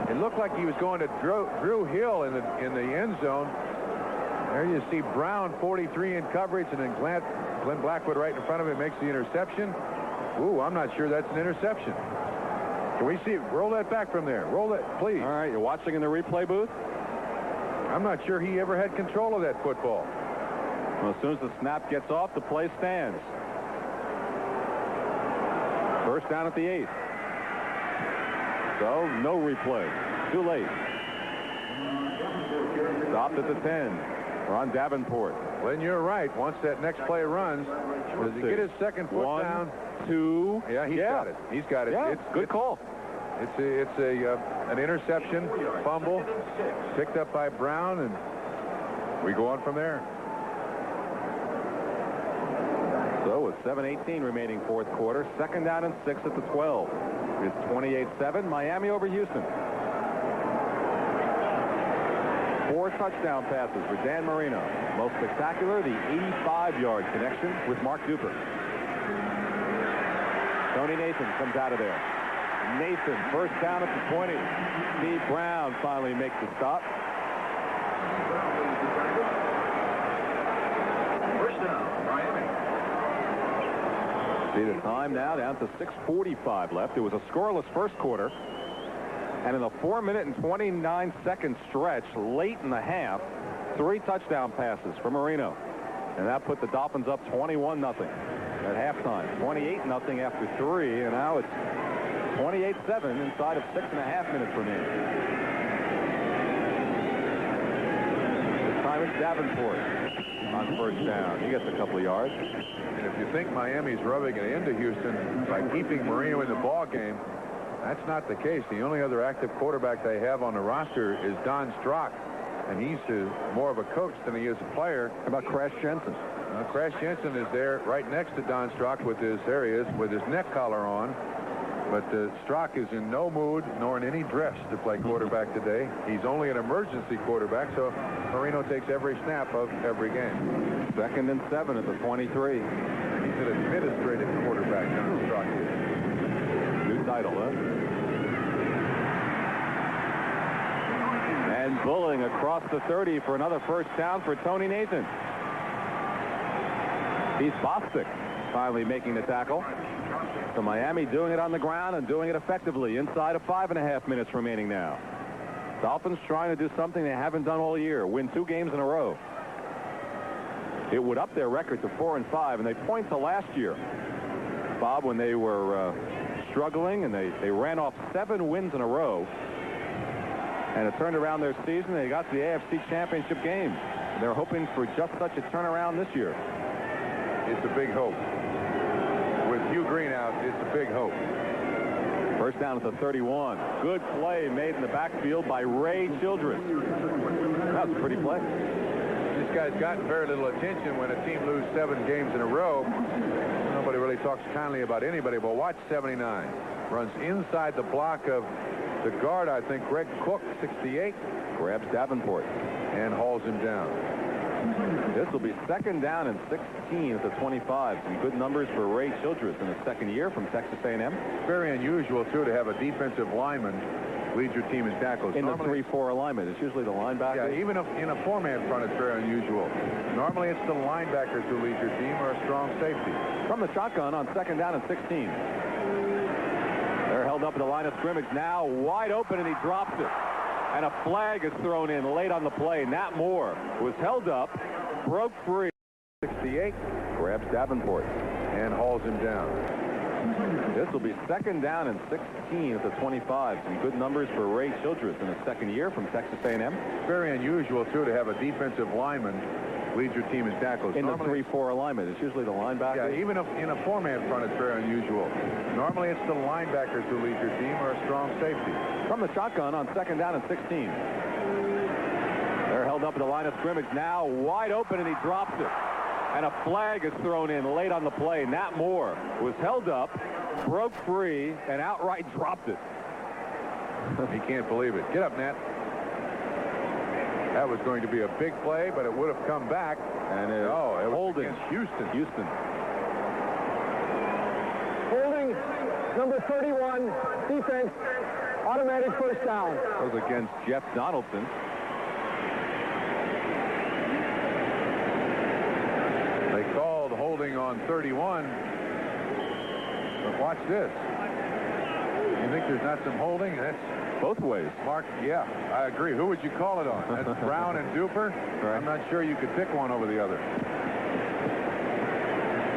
It looked like he was going to Drew Hill in the end zone. There you see Brown, 43 in coverage, and then Glenn Blackwood right in front of him makes the interception. Ooh, I'm not sure that's an interception. Can we see it? Roll that back from there. Roll it, please. All right, you're watching in the replay booth? I'm not sure he ever had control of that football. Well, as soon as the snap gets off, the play stands. First down at the 8. So, no replay. Too late. Stopped at the 10. Ron Davenport Well, you're right. Once that next play runs, does he get his second foot down? 1, 2. Yeah, he's got it. He's got it. Yeah, good call. It's an interception, fumble, picked up by Brown, and we go on from there. So with 7:18 remaining fourth quarter, second down and 6 at the 12. It's 28-7, Miami over Houston. 4 touchdown passes for Dan Marino. Most spectacular, the 85-yard connection with Mark Duper. Tony Nathan comes out of there. Nathan, first down at the 20. Steve Brown finally makes the stop. First down, Miami. See the time now down to 6:45 left. It was a scoreless first quarter. And in a 4-minute and 29-second stretch late in the half, 3 touchdown passes for Marino. And that put the Dolphins up 21-0 at halftime. 28-0 after 3, and now it's 28-7 inside of 6.5 minutes remaining. This time it's Davenport on first down. He gets a couple of yards. And if you think Miami's rubbing it into Houston by keeping Marino in the ball game, that's not the case. The only other active quarterback they have on the roster is Don Strock, and he's more of a coach than he is a player. How about Crash Jensen? Crash Jensen is there right next to Don Strock with his neck collar on. But Strock is in no mood nor in any dress to play quarterback today. He's only an emergency quarterback, so Marino takes every snap of every game. 2nd and 7 at the 23. He's an administrative quarterback, Don Strock is. New title, huh? And Bulling across the 30 for another first down for Tony Nathan. He's Bostic finally making the tackle. So Miami doing it on the ground and doing it effectively inside of 5.5 minutes remaining now. Dolphins trying to do something they haven't done all year, win 2 games in a row. It would up their record to 4-5, and they point to last year, Bob, when they were struggling and they ran off 7 wins in a row, and it turned around their season. They got to the AFC Championship game. They're hoping for just such a turnaround this year. It's a big hope. With Hugh Green out, it's a big hope. First down at the 31. Good play made in the backfield by Ray Childress. That was a pretty play. This guy's gotten very little attention when a team loses 7 games in a row. Nobody really talks kindly about anybody, but watch 79. Runs inside the block of the guard, I think, Greg Cook, 68. Grabs Davenport. And hauls him down. This will be second down and 16 at the 25. Some good numbers for Ray Childress in his second year from Texas A&M. Very unusual, too, to have a defensive lineman lead your team in tackles. In the 3-4 alignment. It's usually the linebacker. Yeah, even in a 4-man front, it's very unusual. Normally, it's the linebackers who lead your team or a strong safety. From the shotgun on second down and 16. They're held up at the line of scrimmage now, wide open, and he drops it. And a flag is thrown in late on the play. Nat Moore was held up, broke free. 68. Grabs Davenport. And hauls him down. This will be second down and 16 at the 25. Some good numbers for Ray Childress in his second year from Texas A&M. Very unusual, too, to have a defensive lineman lead your team in tackles. In the 3-4 alignment. It's usually the linebacker. Yeah, even in a 4-man front, it's very unusual. Normally, it's the linebackers who lead your team or a strong safety. From the shotgun on second down and 16. They're held up at the line of scrimmage now, wide open, and he drops it. And a flag is thrown in late on the play. Nat Moore was held up, broke free, and outright dropped it. He can't believe it. Get up, Nat. That was going to be a big play, but it would have come back. And it was holding. against Houston. Holding, number 31, defense, automatic first down. That was against Jeff Donaldson. They called holding on 31. But watch this. You think there's not some holding? That's both ways. Mark, yeah, I agree. Who would you call it on? That's Brown and Duper? Right. I'm not sure you could pick one over the other.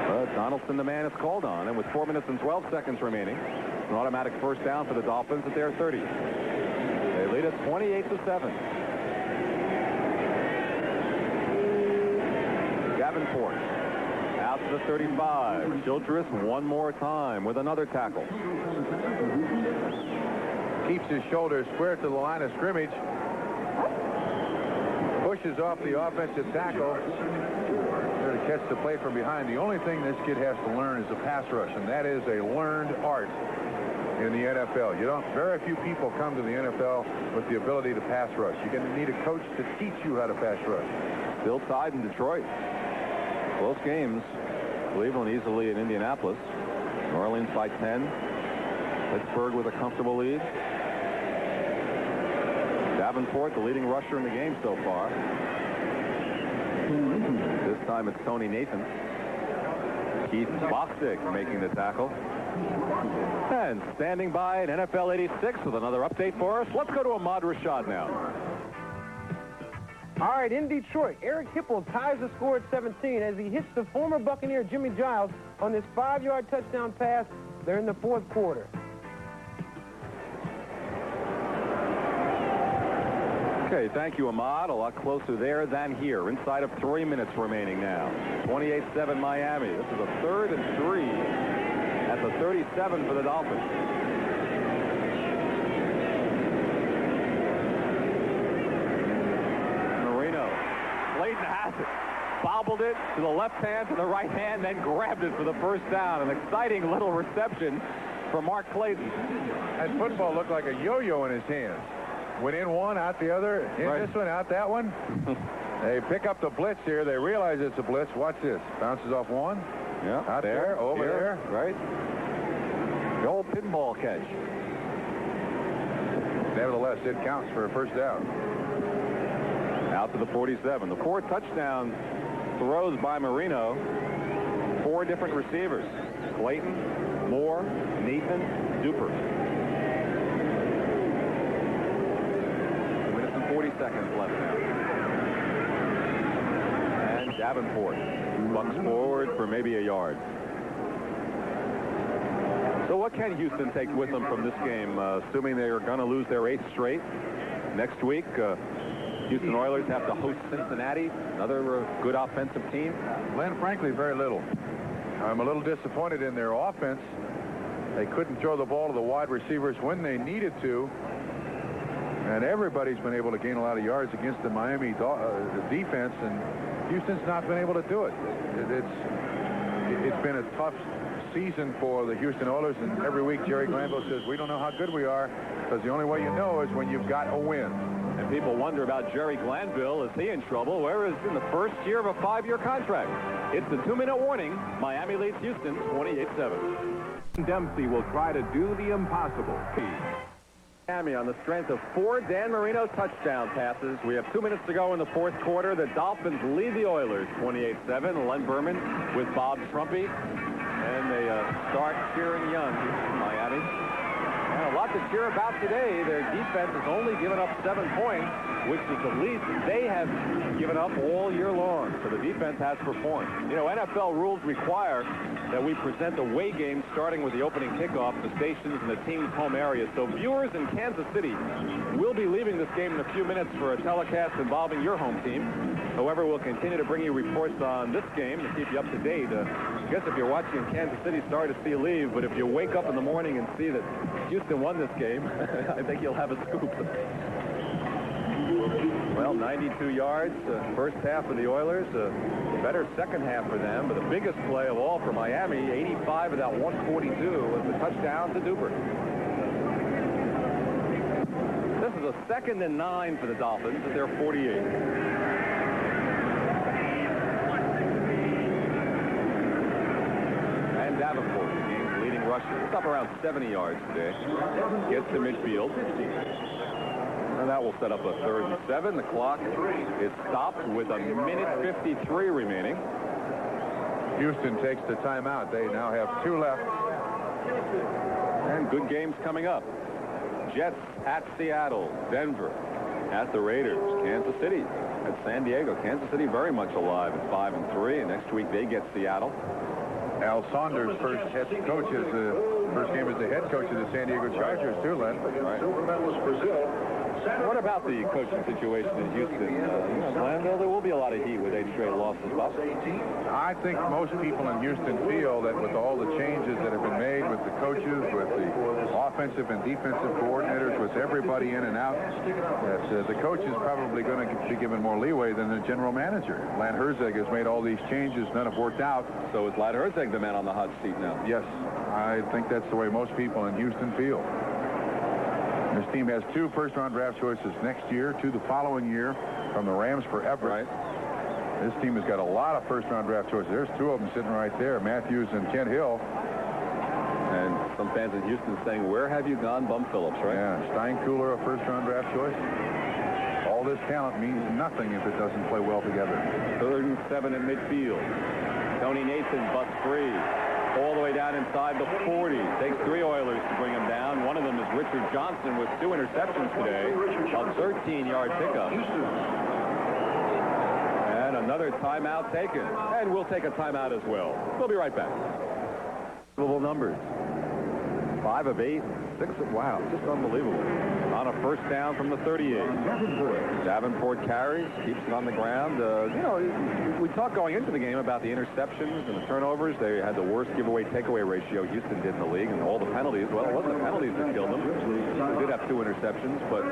Well, Donaldson, the man, is called on. And with 4 minutes and 12 seconds remaining, an automatic first down for the Dolphins at their 30. They lead it 28-7. Davenport. Out to the 35. Childress one more time with another tackle. Keeps his shoulders square to the line of scrimmage. Pushes off the offensive tackle. There to catch the play from behind. The only thing this kid has to learn is a pass rush, and that is a learned art in the NFL. Very few people come to the NFL with the ability to pass rush. You're going to need a coach to teach you how to pass rush. Still tied in Detroit. Close games. Cleveland easily in Indianapolis. New Orleans by 10. Pittsburgh with a comfortable lead. Davenport, the leading rusher in the game so far. This time it's Tony Nathan. Keith Bostic making the tackle. And standing by at NFL 86 with another update for us. Let's go to Ahmad Rashad now. All right, in Detroit, Eric Hipple ties the score at 17 as he hits the former Buccaneer Jimmy Giles on this 5-yard touchdown pass. They're in the fourth quarter. Okay, thank you, Ahmad. A lot closer there than here. Inside of 3 minutes remaining now. 28-7 Miami. This is a 3rd and 3 at the 37 for the Dolphins. Marino. Clayton has it. Bobbled it to the left hand, to the right hand, then grabbed it for the first down. An exciting little reception for Mark Clayton. That football looked like a yo-yo in his hands. Went in one, out the other, in this one, out that one. They pick up the blitz here. They realize it's a blitz. Watch this. Bounces off one. Yeah, out there, over there. Right. The old pinball catch. Nevertheless, it counts for a first down. Out to the 47. The 4 touchdown throws by Marino. 4 different receivers. Clayton, Moore, Nathan, Duper. 40 seconds left now. And Davenport bucks forward for maybe a yard. So what can Houston take with them from this game, assuming they are going to lose their 8th straight? Next week, Houston Oilers have to host Cincinnati, another good offensive team. Glenn, frankly, very little. I'm a little disappointed in their offense. They couldn't throw the ball to the wide receivers when they needed to. And everybody's been able to gain a lot of yards against the Miami defense, and Houston's not been able to do it. It's been a tough season for the Houston Oilers, and every week Jerry Glanville says, we don't know how good we are, because the only way you know is when you've got a win. And people wonder about Jerry Glanville. Is he in trouble? Whereas in the first year of a 5-year contract. It's the 2-minute warning. Miami leads Houston 28-7. Dempsey will try to do the impossible. Miami on the strength of 4 Dan Marino touchdown passes. We have 2 minutes to go in the fourth quarter. The Dolphins lead the Oilers 28-7. Len Berman with Bob Trumpy. And they start cheering young in Miami. And a lot to cheer about today. Their defense has only given up 7 points, which is the least they have given up all year long. So the defense has performed. You know, NFL rules require that we present the away games starting with the opening kickoff, the stations and the team's home areas. So viewers in Kansas City will be leaving this game in a few minutes for a telecast involving your home team. However, we'll continue to bring you reports on this game to keep you up to date. I guess if you're watching in Kansas City, sorry to see you leave, but if you wake up in the morning and see that Houston won this game, I think you'll have a scoop. Well, 92 yards, first half for the Oilers. Better second half for them, but the biggest play of all for Miami, 85 of that 142, was the touchdown to Duper. This is a 2nd and 9 for the Dolphins at their 48. And Davenport, the game's leading rusher. It's up around 70 yards today. Gets to midfield. And that will set up a 3rd and 7. The clock is stopped with a minute 53 remaining. Houston takes the timeout. They now have 2 left. And good games coming up. Jets at Seattle. Denver at the Raiders. Kansas City at San Diego. Kansas City very much alive at 5-3. And next week they get Seattle. Al Saunders, first head coach as the First game as the head coach of the San Diego Chargers, too, Len. Silver medalist Brazil. What about the coaching situation in Houston? Glanville, there will be a lot of heat with 8 straight losses, Bob. I think most people in Houston feel that with all the changes that have been made with the coaches, with the offensive and defensive coordinators, with everybody in and out, that the coach is probably going to be given more leeway than the general manager. Lan Herzeg has made all these changes. None have worked out. So is Lan Herzeg the man on the hot seat now? Yes, I think that's the way most people in Houston feel. This team has 2 first-round draft choices next year, 2 the following year from the Rams for Everett. Right. This team has got a lot of first-round draft choices. There's 2 of them sitting right there, Matthews and Kent Hill. And some fans in Houston saying, where have you gone, Bum Phillips, right? Yeah, Steinkuhler, a first-round draft choice. All this talent means nothing if it doesn't play well together. 3rd and 7 at midfield. Tony Nathan busts free. All the way down inside the 40. Takes 3 Oilers to bring him down. One of them is Richard Johnson with 2 interceptions today. A 13-yard pickup. And another timeout taken. And we'll take a timeout as well. We'll be right back. Unbelievable numbers. 5 of 8. 6 of, wow, just unbelievable. On a first down from the 38. Davenport carries, keeps it on the ground. We talked going into the game about the interceptions and the turnovers. They had the worst giveaway-takeaway ratio Houston did in the league, and all the penalties. Well, it wasn't the penalties that killed them. They did have 2 interceptions, but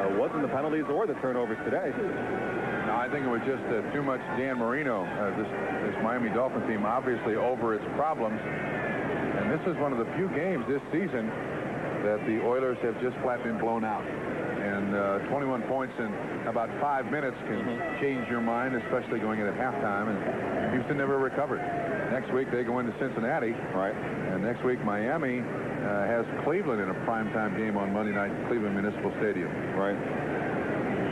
it wasn't the penalties or the turnovers today. No, I think it was just too much Dan Marino. This Miami Dolphin team obviously over its problems. And this is one of the few games this season that the Oilers have just flat been blown out. And 21 points in about 5 minutes can change your mind, especially going in at halftime. And Houston never recovered. Next week they go into Cincinnati. Right. And next week Miami has Cleveland in a primetime game on Monday night at Cleveland Municipal Stadium. Right.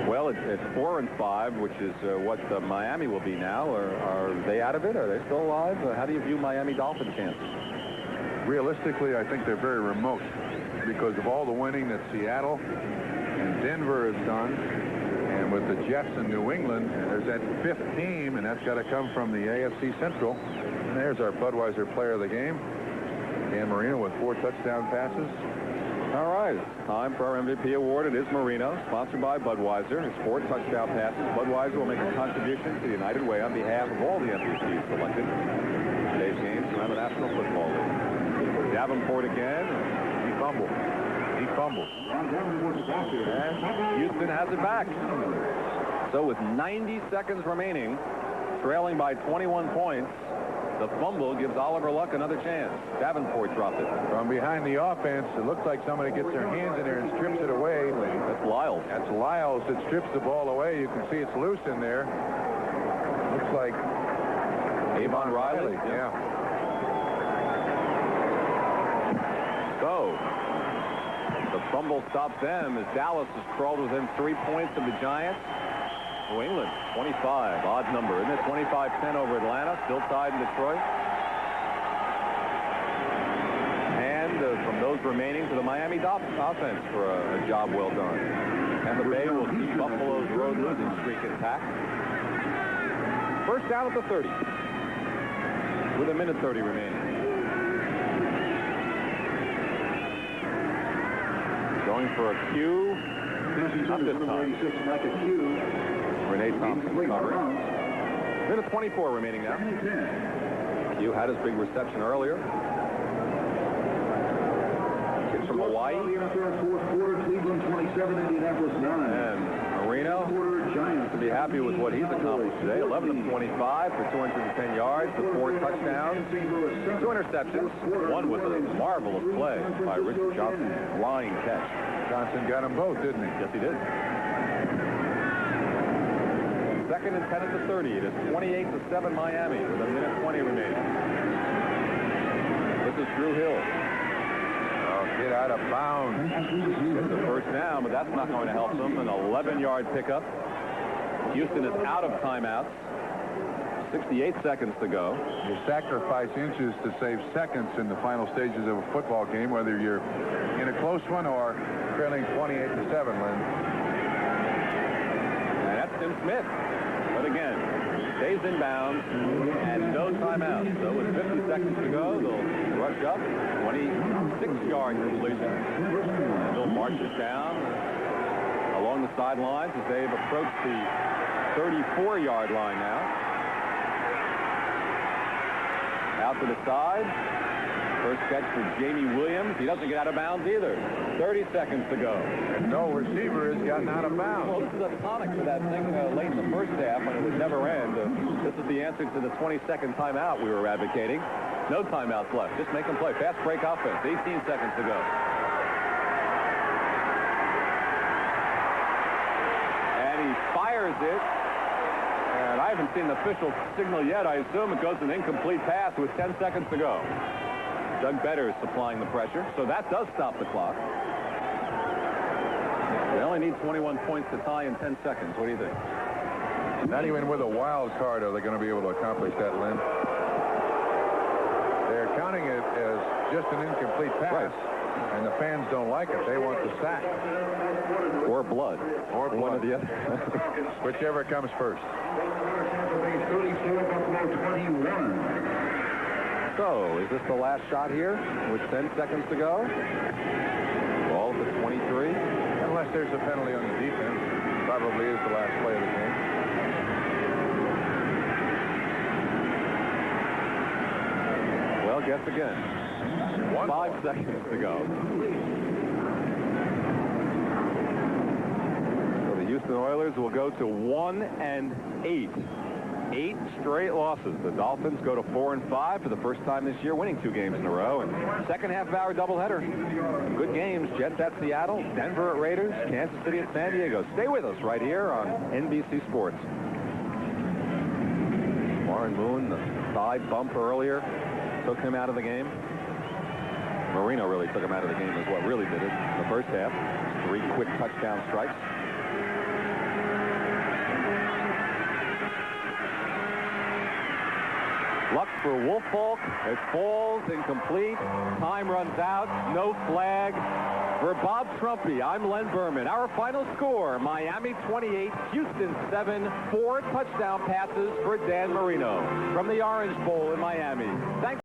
Well, it's 4 and 5, which is what Miami will be now. Are they out of it? Are they still alive? How do you view Miami Dolphin chances? Realistically, I think they're very remote because of all the winning that Seattle and Denver has done. And with the Jets in New England, there's that 5th team, and that's got to come from the AFC Central. And there's our Budweiser player of the game, Dan Marino, with 4 touchdown passes. All right, time for our MVP award. It is Marino, sponsored by Budweiser. His 4 touchdown passes. Budweiser will make a contribution to the United Way on behalf of all the MVPs selected in today's games around the National Football League. Davenport again. He fumbled. And Houston has it back. So with 90 seconds remaining, trailing by 21 points, the fumble gives Oliver Luck another chance. Davenport dropped it. From behind the offense, it looks like somebody gets their hands in there and strips it away. That's Lyles. That's Lyles that strips the ball away. You can see it's loose in there. Looks like Avon Riley. Yeah. So the fumble stops them as Dallas has crawled within 3 points of the Giants. New England, 25, odd number, isn't it? 25-10 over Atlanta, still tied in Detroit. And from those remaining to the Miami Dolphins offense for a job well done. And the Bay will keep Buffalo's road losing streak intact. First down at the 30, with 1:30 remaining. Going for a cue. Not this time. Renee Thompson covering. 1:24 remaining now. Q had his big reception earlier. Kids from Hawaii. Cleveland 27, Indianapolis 9. And Marino to be happy with what he's accomplished today. 11 of 25 for 210 yards, the 4 touchdowns, 2 interceptions. One was a marvelous play by Richard Johnson. Flying catch. Johnson got them both, didn't he? Yes, he did. 2nd and 10 at the 30. It is 28-7 Miami with 1:20 remaining. This is Drew Hill. Oh, get out of bounds. It's the first down, but that's not going to help them. An 11-yard pickup. Houston is out of timeouts. 68 seconds to go. You sacrifice inches to save seconds in the final stages of a football game, whether you're in a close one or trailing 28-7, Lynn. And that's Tim Smith. But again, stays in bounds and no timeout. So with 50 seconds to go, they'll rush up. 6-yard completion. Bill marches down along the sidelines as they've approached the 34-yard line now. Out to the side. First catch for Jamie Williams. He doesn't get out of bounds either. 30 seconds to go. And no receiver has gotten out of bounds. Well, this is a tonic to that thing late in the first half when it would never end. This is the answer to the 20-second timeout we were advocating. No timeouts left. Just make them play. Fast break offense. 18 seconds to go. And he fires it. And I haven't seen the official signal yet. I assume it goes an incomplete pass with 10 seconds to go. Doug Better is supplying the pressure, so that does stop the clock. They only need 21 points to tie in 10 seconds. What do you think? Not even with a wild card are they going to be able to accomplish that, Lynn. They're counting it as just an incomplete pass, and the fans don't like it. They want the sack. Or blood. Or blood. One or the other. Whichever comes first. 34, Buffalo 21. So, is this the last shot here with 10 seconds to go? Ball to 23. Unless there's a penalty on the defense. Probably is the last play of the game. Well, guess again. 5 seconds to go. So the Houston Oilers will go to 1-8. 8 straight losses. The Dolphins go to 4-5 for the first time this year, winning 2 games in a row. And second half of our doubleheader. Good games. Jets at Seattle, Denver at Raiders, Kansas City at San Diego. Stay with us right here on NBC Sports. Warren Moon, the side bump earlier, took him out of the game. Marino really took him out of the game is what really did it in the first half. 3 quick touchdown strikes. Luck for Wolfolk. It falls incomplete. Time runs out. No flag. For Bob Trumpy, I'm Len Berman. Our final score, Miami 28, Houston 7, 4 touchdown passes for Dan Marino from the Orange Bowl in Miami. Thanks.